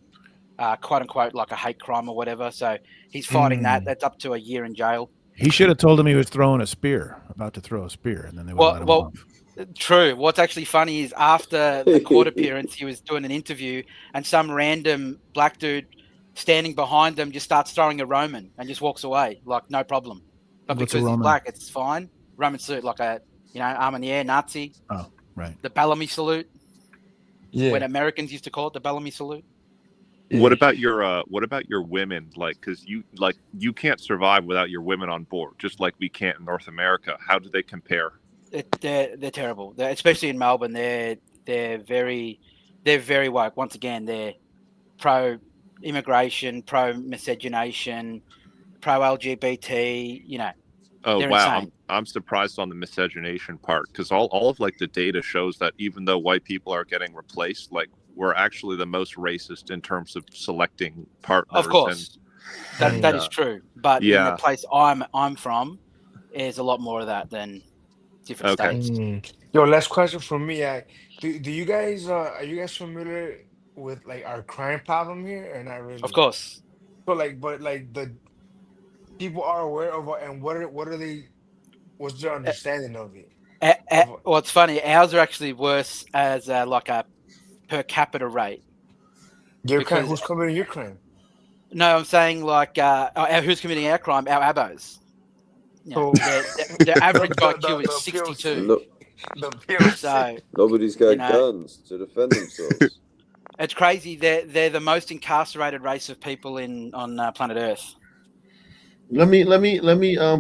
quote unquote like a hate crime or whatever. So he's fighting that. That's up to a year in jail. He should have told him he was throwing a spear, about to throw a spear, and then they would let him off. True. What's actually funny is after the court appearance, he was doing an interview, and some random black dude standing behind him just starts throwing a Roman and just walks away, like no problem. But What's a because he's Roman? black, it's fine. Roman salute, like a arm in the air, Nazi. Oh, right. The Bellamy salute. Yeah. When Americans used to call it the Bellamy salute. What about your women? Like, because you can't survive without your women on board, just like we can't in North America. How do they compare? They're terrible. Especially in Melbourne, they're very woke. Once again, they're pro immigration, pro miscegenation, pro LGBT. Oh they're wow, insane. I'm surprised on the miscegenation part, because all of like the data shows that even though white people are getting replaced, like, we're actually the most racist in terms of selecting partners. Of course, that is true. But in the place I'm from, there's a lot more of that than different states. Yo, last question from me. Do you guys are you guys familiar with like our crime problem here, or not really? Of course. So but the people are aware of it, and what are they? What's their understanding of it? Well, it's funny. Ours are actually worse as like a per capita rate. Your crime? Who's committing your crime? No, I'm saying like who's committing our crime? Our abos. The average IQ is 62. So nobody's got guns to defend themselves. It's crazy. They're the most incarcerated race of people on planet Earth. Let me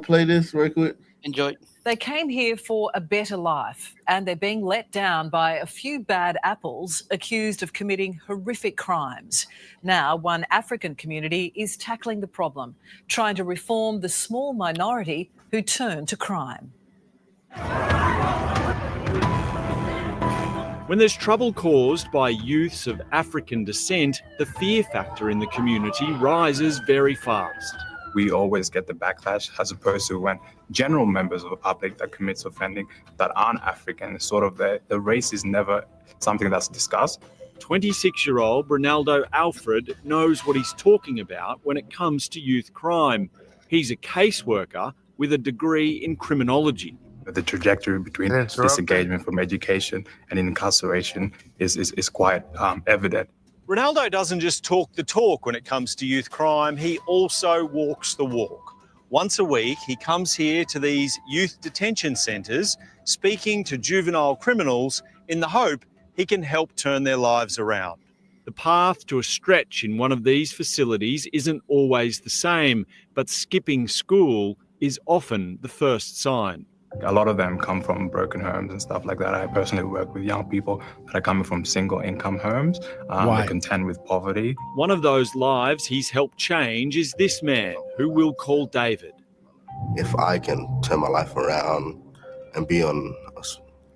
play this real quick. Enjoy. They came here for a better life, and they're being let down by a few bad apples accused of committing horrific crimes. Now, one African community is tackling the problem, trying to reform the small minority who turn to crime. When there's trouble caused by youths of African descent, the fear factor in the community rises very fast. We always get the backlash as opposed to when general members of the public that commits offending that aren't African, sort of the race is never something that's discussed. 26-year-old Ronaldo Alfred knows what he's talking about when it comes to youth crime. He's a caseworker with a degree in criminology. The trajectory between disengagement from education and incarceration is quite evident. Ronaldo doesn't just talk the talk when it comes to youth crime, he also walks the walk. Once a week, he comes here to these youth detention centres, speaking to juvenile criminals in the hope he can help turn their lives around. The path to a stretch in one of these facilities isn't always the same, but skipping school is often the first sign. A lot of them come from broken homes and stuff like that. I personally work with young people that are coming from single income homes that contend with poverty. One of those lives he's helped change is this man, who we'll call David. If I can turn my life around and be on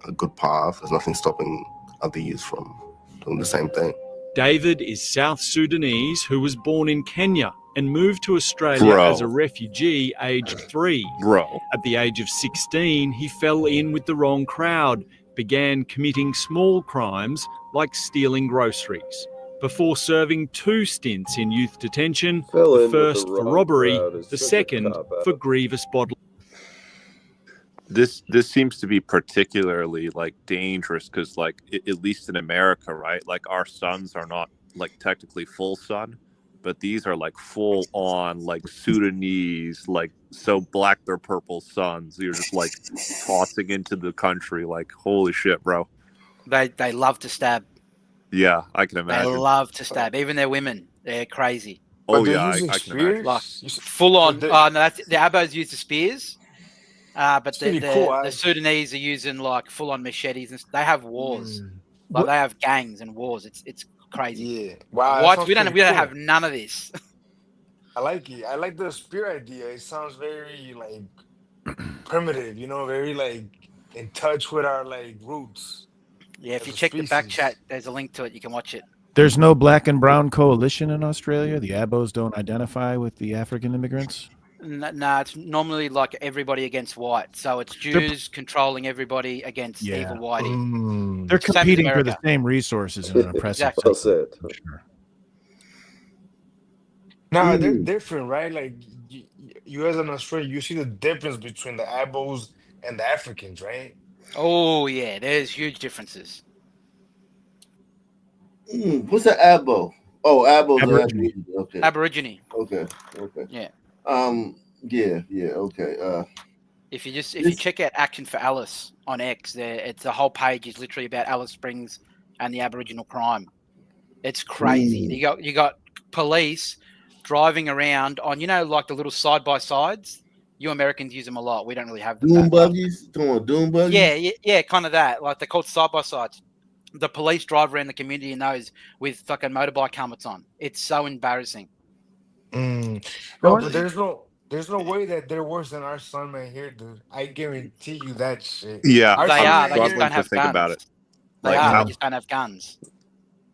a good path, there's nothing stopping other youths from doing the same thing. David is South Sudanese who was born in Kenya and moved to Australia as a refugee aged 3. At the age of 16, he fell in with the wrong crowd, began committing small crimes like stealing groceries. Before serving 2 stints in youth detention, the first for robbery, the second for grievous bodily. This seems to be particularly like dangerous because like at least in America, right? Like our sons are not like technically full son, but these are like full on like Sudanese, like so black they're purple sons. You're just like tossing into the country like holy shit, bro. They love to stab. Yeah, I can imagine. They love to stab. Even their women, they're crazy. Oh yeah, I can imagine. Like full on. No, that's, the Abos use the spears. But the Sudanese are using like full on machetes and they have wars. Like they have gangs and wars. It's crazy. Yeah. Wow. Whites, we don't have none of this. I like it. I like the spear idea. It sounds very like primitive, you know, very like in touch with our like roots. Yeah, if you check the back chat, there's a link to it. You can watch it. There's no black and brown coalition in Australia. The Abos don't identify with the African immigrants. No, it's normally like everybody against white. So it's Jews controlling everybody against evil whitey. They're competing for the same resources in an oppressive Exactly. Sure. No, they're different, right? Like you as an Australian, you see the difference between the Abos and the Africans, right? Oh yeah, there's huge differences. What's an Abo? Oh, Abo. Aborigine. Okay. Aborigine. Okay. Yeah. Yeah. Okay. If you check out Action for Alice on X, it's the whole page is literally about Alice Springs and the Aboriginal crime. It's crazy. You got police driving around on like the little side by sides. You Americans use them a lot. We don't really have them. Doom buggies. Come on, doom buggies. Yeah, kind of that. Like they're called side by sides. The police drive around the community in those with fucking motorbike helmets on. It's so embarrassing. Bro, but there's no way that they're worse than our son man here, dude. I guarantee you that shit. Yeah, they are. They just struggling don't to have think guns. about it. They Like, are. how- They just don't have guns.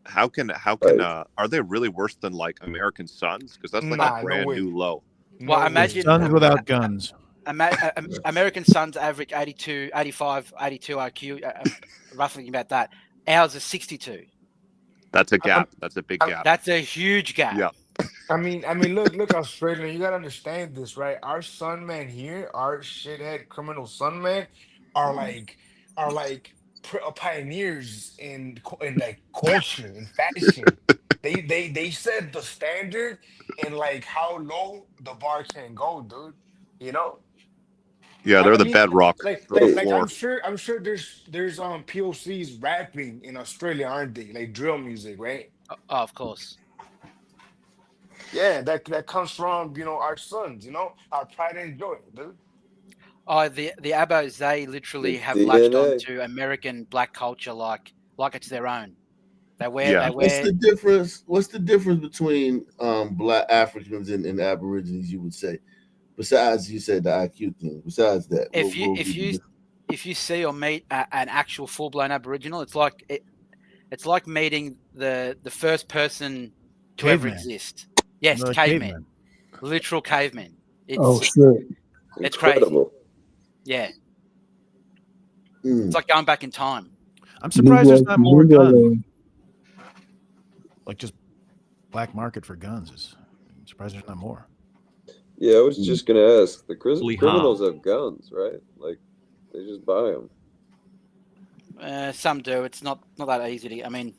How can are they really worse than like American Sons? Because that's like Nah, a no brand way. new low. Well, imagine Sons without guns. American Sons average 82, 85, 82 IQ, roughly about that. Ours is 62. That's a gap. That's a big gap. That's a huge gap. Yeah. I mean, look, Australian, you gotta understand this, right? Our son man here, our shithead criminal son man, are like pioneers in like culture and fashion. They set the standard and like how low the bar can go, dude. You know. Yeah, they're the mean, bedrock. Like They're the floor. I'm sure there's POCs rapping in Australia, aren't they? Like drill music, right? Oh, of course. Yeah, that comes from our sons, our pride and joy, dude. Oh, the Abos, they literally have DNA. latched on to American black culture like it's their own. They wear. What's the difference between black Africans and Aborigines? You would say, besides you said the IQ thing. Besides that, If if you see or meet an actual full-blown Aboriginal, it's like meeting the first person to ever Caveman. exist. Yes, Like cavemen. Literal cavemen. Oh shit! It's crazy. Incredible. Yeah. It's like going back in time. I'm surprised there's not more guns. Legally. Like just black market for guns. I'm surprised there's not more. Yeah, I was just gonna ask. The Really criminals have guns, right? Like, they just buy them. Some do. It's not that easy to. I mean,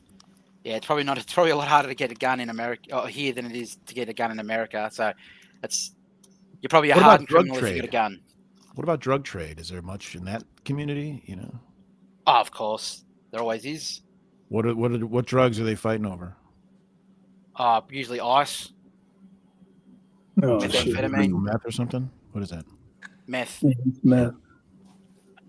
yeah, it's probably not. It's probably a lot harder to get a gun in America or here than it is to get a gun in America. So, you're probably a What about hardened drug criminal if you trade? get a gun. What about drug trade? Is there much in that community? Oh, of course, there always is. What drugs are they fighting over? Usually ice, Oh shit! methamphetamine, Meth or something? What is that? meth. Man.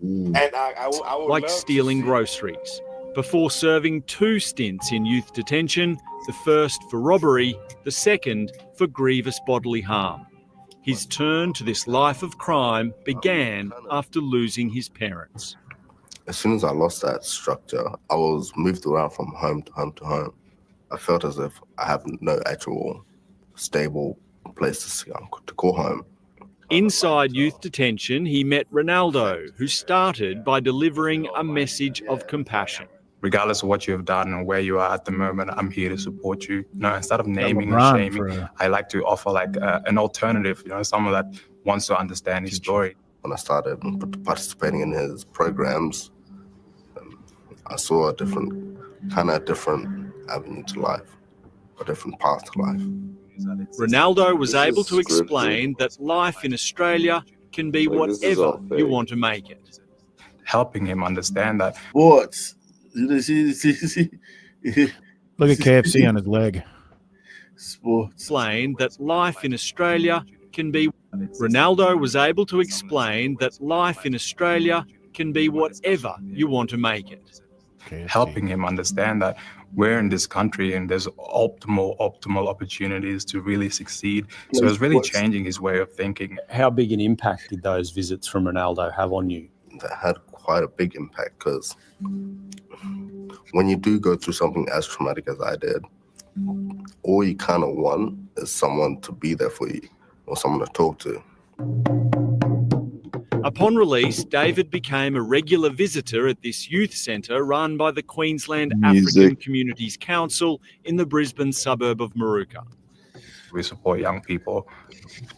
And I would Like love to stealing see- groceries. Before serving 2 stints in youth detention, the first for robbery, the second for grievous bodily harm. His turn to this life of crime began after losing his parents. As soon as I lost that structure, I was moved around from home to home to home. I felt as if I have no actual stable place to call home. Inside youth detention, he met Ronaldo, who started by delivering a message of compassion. Regardless of what you have done and where you are at the moment, I'm here to support you. Instead of naming and LeBron shaming, I like to offer like an alternative, someone that wants to understand his story. When I started participating in his programs, I saw a different avenue to life, a different path to life. Ronaldo was This is able to scripted. explain that life in Australia can be Like, this is whatever all you fake. want to make it. Helping him understand that. Sports. Look at KFC on his leg. Sports. Explain that life in Australia can be. Ronaldo was able to explain that life in Australia can be whatever you want to make it. Helping him understand that we're in this country and there's optimal opportunities to really succeed. So it's really changing his way of thinking. How big an impact did those visits from Ronaldo have on you? That had quite a big impact because when you do go through something as traumatic as I did, all you kind of want is someone to be there for you or someone to talk to. Upon release, David became a regular visitor at this youth centre run by the Queensland African Communities Council in the Brisbane suburb of Maruka. We support young people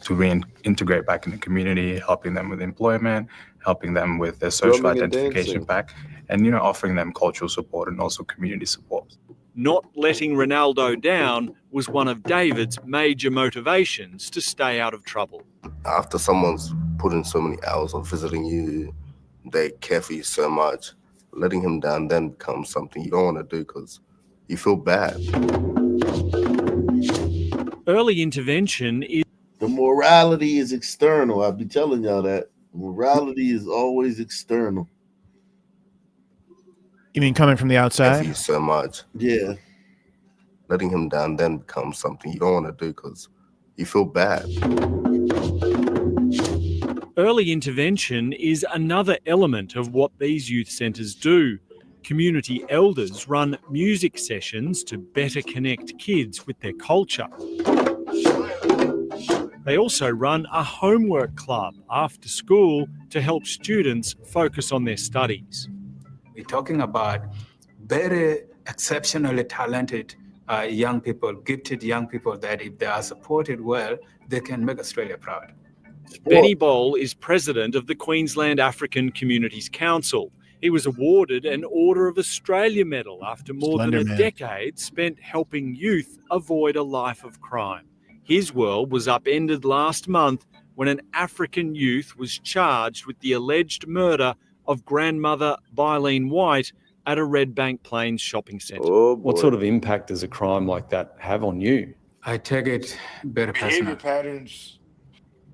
to reintegrate back in the community, helping them with employment, helping them with their social Drumming and identification dancing. back, and offering them cultural support and also community support. Not letting Ronaldo down was one of David's major motivations to stay out of trouble. After someone's put in so many hours of visiting you, they care for you so much, letting him down then becomes something you don't want to do because you feel bad. Early intervention is... The morality is external. I'll be telling y'all that. Morality is always external. You mean coming from the Care for outside? you so much. Yeah. Letting him down then becomes something you don't want to do because you feel bad. Early intervention is another element of what these youth centres do. Community elders run music sessions to better connect kids with their culture. They also run a homework club after school to help students focus on their studies. We're talking about very exceptionally talented young people, gifted young people that if they are supported well, they can make Australia proud. Benny Boll is president of the Queensland African Communities Council. He was awarded an Order of Australia medal after more than a decade spent helping youth avoid a life of crime. His world was upended last month when an African youth was charged with the alleged murder of grandmother Bylene White at a Redbank Plains shopping centre. What sort of impact does a crime like that have on you? I take it very Behavior personal. patterns.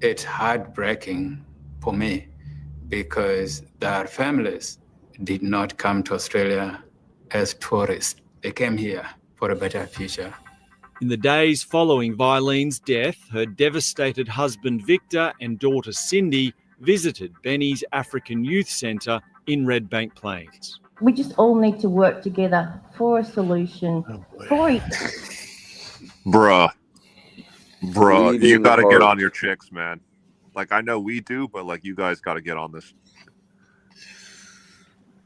It's heartbreaking for me because their families did not come to Australia as tourists. They came here for a better future. In the days following Vylene's death, her devastated husband Victor and daughter Cindy visited Benny's African Youth Centre in Red Bank Plains. We just all need to work together for a solution for each. Bruh, you Bleeding got to get heart. on your chicks, man. Like, I know we do, but like, you guys got to get on this.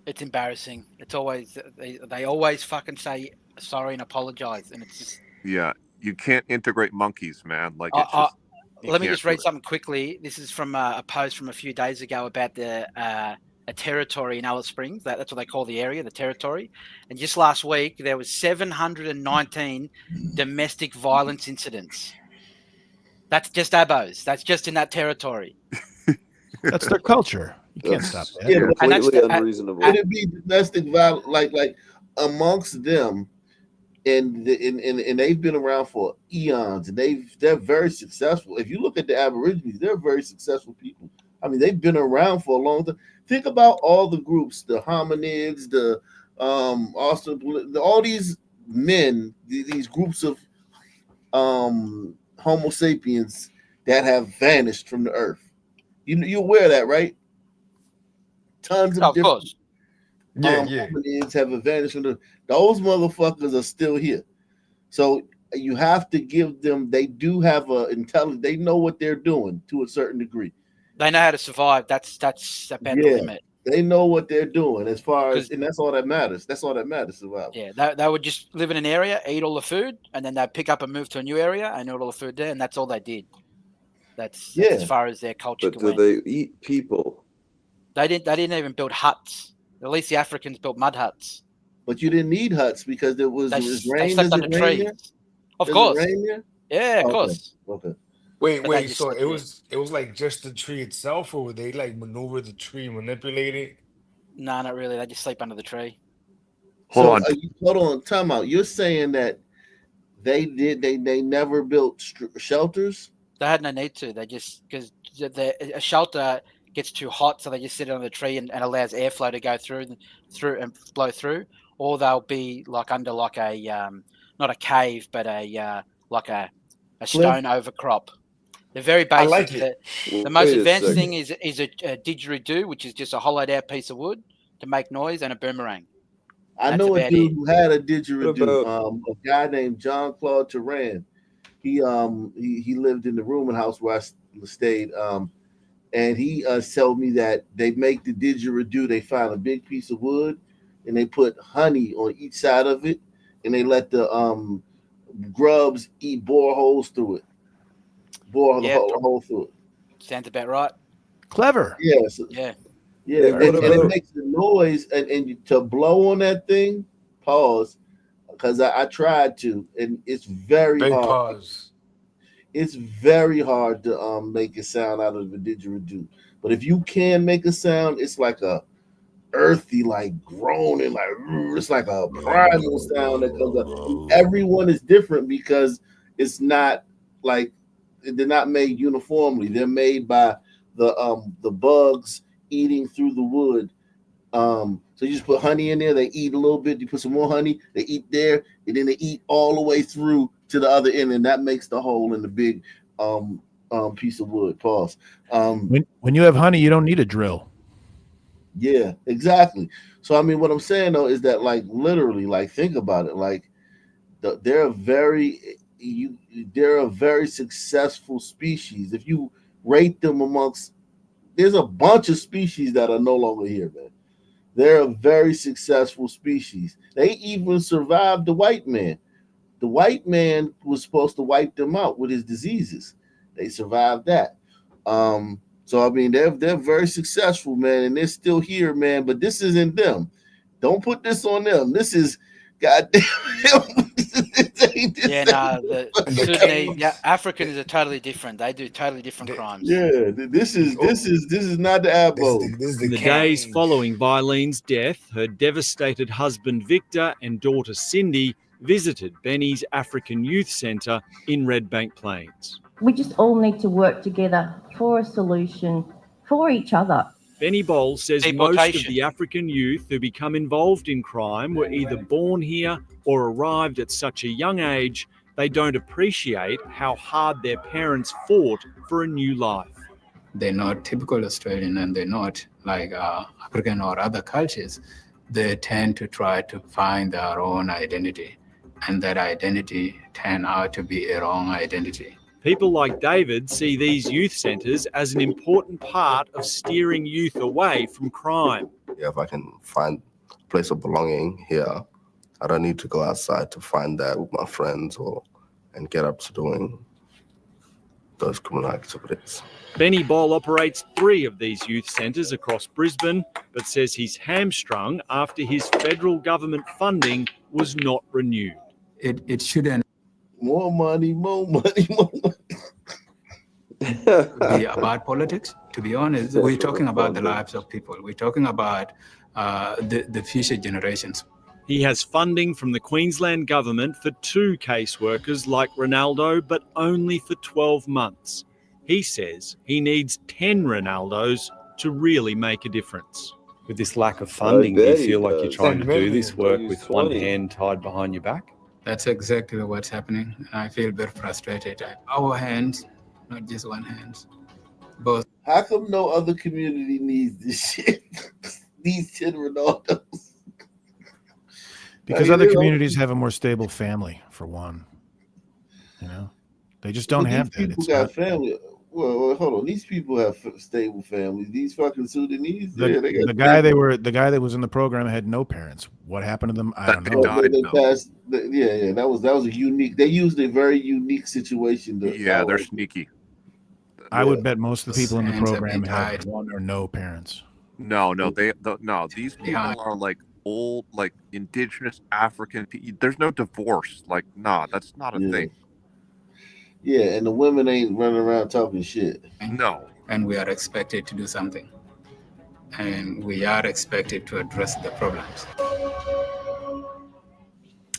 It's embarrassing. It's always they always fucking say sorry and apologize, and it's just. Yeah, you can't integrate monkeys, man. Like, it's just. Let me can't just do read it. something quickly. This is from a post from a few days ago about a territory in Alice Springs. That's what they call the area, the territory. And just last week, there was 719 domestic violence incidents. That's just abos. That's just in that territory. That's their culture. You can't stop that. Yeah, but Completely unreasonable. Could it be domestic violence, like amongst them, and they've been around for eons, and they're very successful. If you look at the Aborigines, they're very successful people. I mean, they've been around for a long time. Think about all the groups, the hominids, the also all these men, these groups of Homo sapiens that have vanished from the earth. You're aware of that, right? Tons of different course. hominids have vanished from the. Those motherfuckers are still here. So you have to give them. They do have a intelligence. They know what they're doing to a certain degree. They know how to survive. That's about the limit. They know what they're doing as far as, and that's all that matters. That's all that matters. Survival. Yeah, they would just live in an area, eat all the food, and then they'd pick up and move to a new area and eat all the food there, and that's all they did. That's as far as their culture. But do they eat people? They didn't even build huts. At least the Africans built mud huts. But you didn't need huts because there was They rain. slept Does under it rain trees. there? Of Does course. it rain there? Yeah, of Okay. course. Okay. Wait. But they just So slept it was like just the tree itself, or would they like maneuver the tree, manipulate it? No, not really. They just sleep under the tree. Hold on. Time out. You're saying that they never built shelters? They had no need to. They just because a shelter gets too hot, so they just sit on the tree and allows airflow to go through and blow through. Or they'll be like under like a not a cave, but a stone overcrop. They're very basic. I like it. The most Wait a advanced second. thing is a didgeridoo, which is just a hollowed out piece of wood to make noise, and a boomerang. I That's know a about dude it. who had a didgeridoo. What A guy named John Claude Turan. He lived in the rooming house where I stayed. And he told me that they make the didgeridoo. They find a big piece of wood, and they put honey on each side of it, and they let the grubs eat boreholes through it. The hole through it. Sounds about right. Clever. Yes. Yeah. Yeah, Hey, and what it about- makes the noise, and to blow on that thing, pause, because I tried to, and it's very Big hard. pause. It's very hard to make a sound out of a didgeridoo. But if you can make a sound, it's like a earthy, like groaning, like it's like a primal sound that comes up. Everyone is different because it's not like they're not made uniformly. They're made by the bugs eating through the wood. So you just put honey in there, they eat a little bit, you put some more honey, they eat there, and then they eat all the way through to the other end, and that makes the hole in the big piece of wood. Pause. When you have honey, you don't need a drill. Yeah, exactly. So I mean, what I'm saying though is that, like, literally, like, think about it. Like, they're a very successful species. If you rate them amongst, there's a bunch of species that are no longer here, man. They're a very successful species. They even survived the white man. The white man was supposed to wipe them out with his diseases. They survived that. So I mean, they're very successful, man, and they're still here, man. But this isn't them. Don't put this on them. This is goddamn. Yeah, no, the Sudanese, Africans are totally different. They do totally different crimes. Yeah, this is not the Abo. In the days following Byleen's death, her devastated husband Victor and daughter Cindy visited Benny's African Youth Centre in Red Bank Plains. We just all need to work together for a solution for each other. Benny Bowles says most of Deportation. the African youth who become involved in crime were either born here or arrived at such a young age they don't appreciate how hard their parents fought for a new life. they're not typical Australian and they're not like African or other cultures, they tend to try to find their own identity. And that identity turn out to be a wrong identity. People like David see these youth centres as an important part of steering youth away from crime. Yeah, if I can find a place of belonging here, I don't need to go outside to find that with my friends and get up to doing those criminal activities. Benny Boll operates 3 of these youth centres across Brisbane, but says he's hamstrung after his federal government funding was not renewed. It shouldn't More money, more money, more money. be about politics. To be honest, we're talking about the lives of people. We're talking about the future generations. He has funding from the Queensland government for 2 caseworkers like Ronaldo, but only for 12 months. He says he needs 10 Ronaldos to really make a difference. With this lack of funding, do you bet he feel like you're does. trying to do 10 this million. work Use with one 20. hand tied behind your back? That's exactly what's happening. I feel very frustrated. Our hands, not just one hand, both. How come no other community needs this shit? These 10 Ronaldos. Because I mean, other they don't- communities have a more stable family, for one. You know, they just don't But have these that. people It's got not, family. Well, hold on. These people have stable families. These fucking Sudanese, the, yeah, they got the guy that was in the program had no parents. What happened to them? I don't know. They passed. Yeah. That was a unique. They used a very unique situation. Yeah, they're sneaky. I would bet most of the people in the Hands have program been had tied. one or no parents. No, these people are like old, like indigenous African people. There's no divorce. Like, nah, that's not a thing. Yeah, and the women ain't running around talking shit. No. And we are expected to do something. And we are expected to address the problems.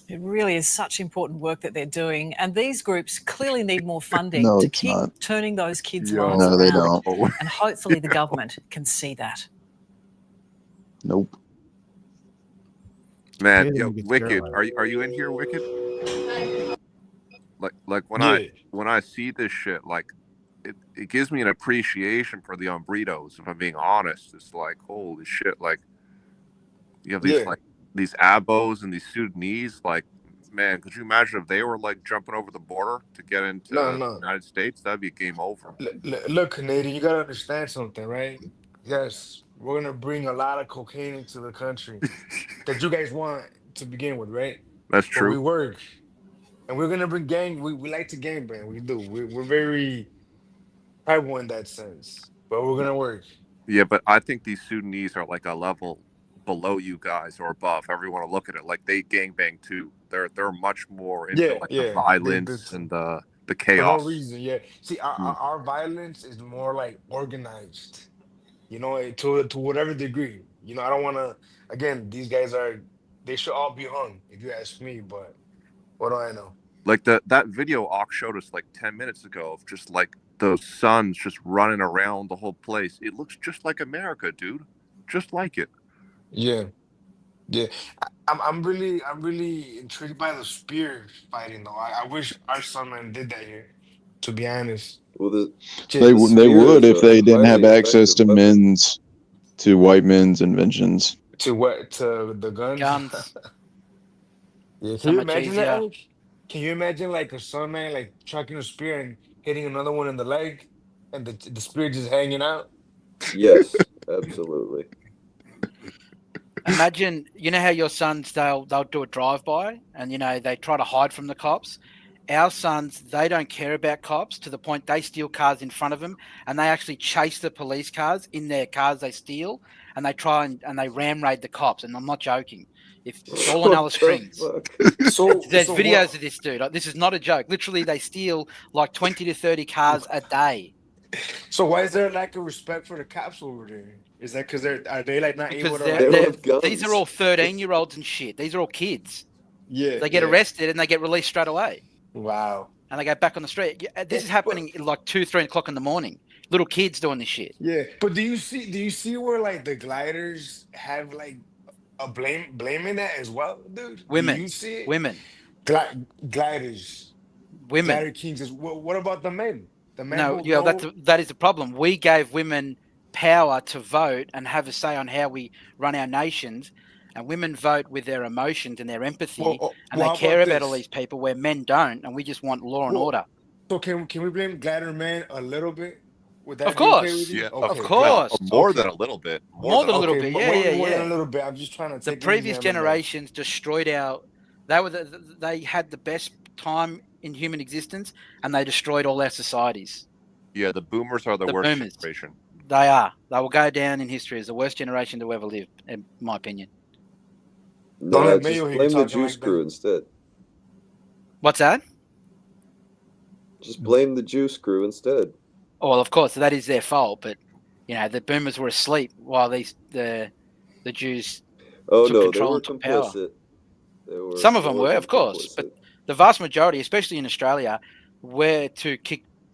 It really is such important work that they're doing, and these groups clearly need more funding No, to it's keep not. turning those kids' Yo. lives No, they around. don't. And hopefully the government can see that. Nope. Man, Okay, yo, then we get Wicked, sterilized. are you in here, Wicked? Like when I see this shit, like it gives me an appreciation for the Umbritos. If I'm being honest, it's like holy shit. Like you have these these Abos and these Sudanese. Like, man, could you imagine if they were like jumping over the border to get into the United States? That'd be game over. Look, Canadian, you gotta understand something, right? Yes, we're gonna bring a lot of cocaine into the country that you guys want to begin with, right? That's But we true. work, and we're gonna bring gang. We like to gang bang. We do. We're very tribal in that sense, but we're gonna work. Yeah, but I think these Sudanese are like a level below you guys or above. However you want to look at it. Like they gangbang too. They're much more into like the violence and the For no chaos. reason, yeah. See, our violence is more like organized, you know, to whatever degree. You know, I don't want to. Again, these guys they should all be hung, if you ask me. But what do I know? Like that video Ox showed us like 10 minutes ago of just like those sons just running around the whole place. It looks just like America, dude. Just like it. Yeah, yeah. I'm really intrigued by the spear fighting though. I wish our Sunman did that here. To be honest. Well, They would if they didn't have highly access to effective white men's inventions. To what? To the guns? Guns. Yeah, So can you much imagine that, easier. Eric? Can you imagine like a Sunman like chucking a spear and hitting another one in the leg and the spear just hanging out? Yes, absolutely. Imagine, you know how your sons, they'll do a drive-by and, you know, they try to hide from the cops. Our sons, they don't care about cops to the point they steal cars in front of them and they actually chase the police cars in their cars they steal and they try and they ram raid the cops. And I'm not joking. If it's all on Alice Springs. There's videos of this dude. Like, this is not a joke. Literally, they steal like 20 to 30 cars a day. So why is there a lack of respect for the cops over there? Is that because are they like not able Because to? these are all 13-year-olds and shit. These are all kids. Yeah. They get arrested and they get released straight away. Wow. And they go back on the street. This is happening at like 2-3 o'clock in the morning. Little kids doing this shit. Yeah, but do you see where like the gliders have like a blaming that as well, dude? Women. Do you see it? Women. Gliders. Women. Glider kings. What about the men? The men No, who yeah, go, that is the problem. We gave women power to vote and have a say on how we run our nations, and women vote with their emotions and their empathy, and well, they how care about about all this? these people where men don't, and we just want law and Well, order. so can we blame Glider Man a little bit? Would Of that be okay with course, you? Yeah, of Okay, good. well, course, more than Okay, a little bit. more than a little okay, bit. Yeah, yeah, more than a yeah. little bit. I'm just trying to The take it easy previous on the man. generations destroyed our. They were they had the best time in human existence, and they destroyed all our societies. Yeah, the boomers are the The worst boomers. generation. They are. They will go down in history as the worst generation to ever live, in my opinion. Don't Nah, let Mayo just hear you blame the talking juice like crew that. instead. What's that? Just blame the juice crew instead. Oh, well, of course, that is their fault. But the boomers were asleep while the Jews Oh took no, they control were and took power. complicit. They were Some of them more were, than of course, but complicit. the vast majority, especially in Australia, were too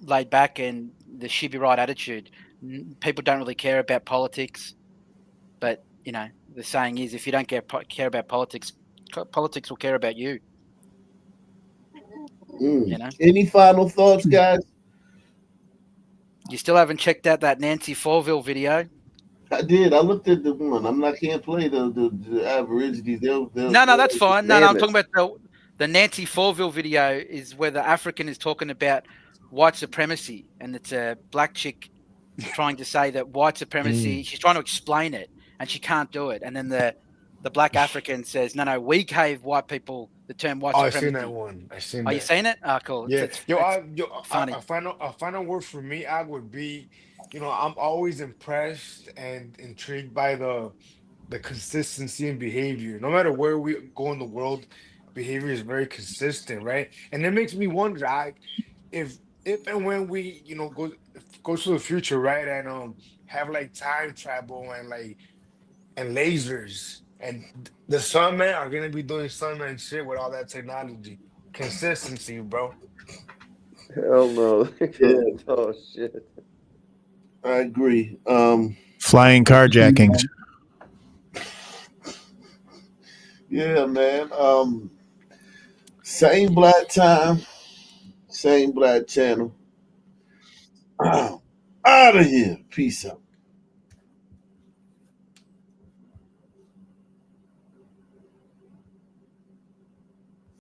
laid back and the shibby right attitude. People don't really care about politics, but the saying is, if you don't care about politics, politics will care about you. Any final thoughts, guys? You still haven't checked out that Nancy Fourville video? I did. I looked at the one. I can't play the Aborigines. No, that's fine. No, I'm talking about the Nancy Fourville video is where the African is talking about white supremacy, and it's a black chick trying to say that white supremacy. She's trying to explain it, and she can't do it. And then the black African says, "No, we gave white people the term white Oh, I supremacy." seen that one. I seen Are that. you seen it? Oh, cool. Yeah, It's funny. a final word for me, I would be, I'm always impressed and intrigued by the consistency in behavior. No matter where we go in the world, behavior is very consistent, right? And it makes me wonder, if and when we, go to the future, right, and have like time travel and lasers and the Sunmen are gonna be doing Sunman shit with all that technology. Consistency, bro. Hell no. Oh shit. I agree. Flying carjackings. Yeah, man. Same black time, same black channel. Out of here. Peace out.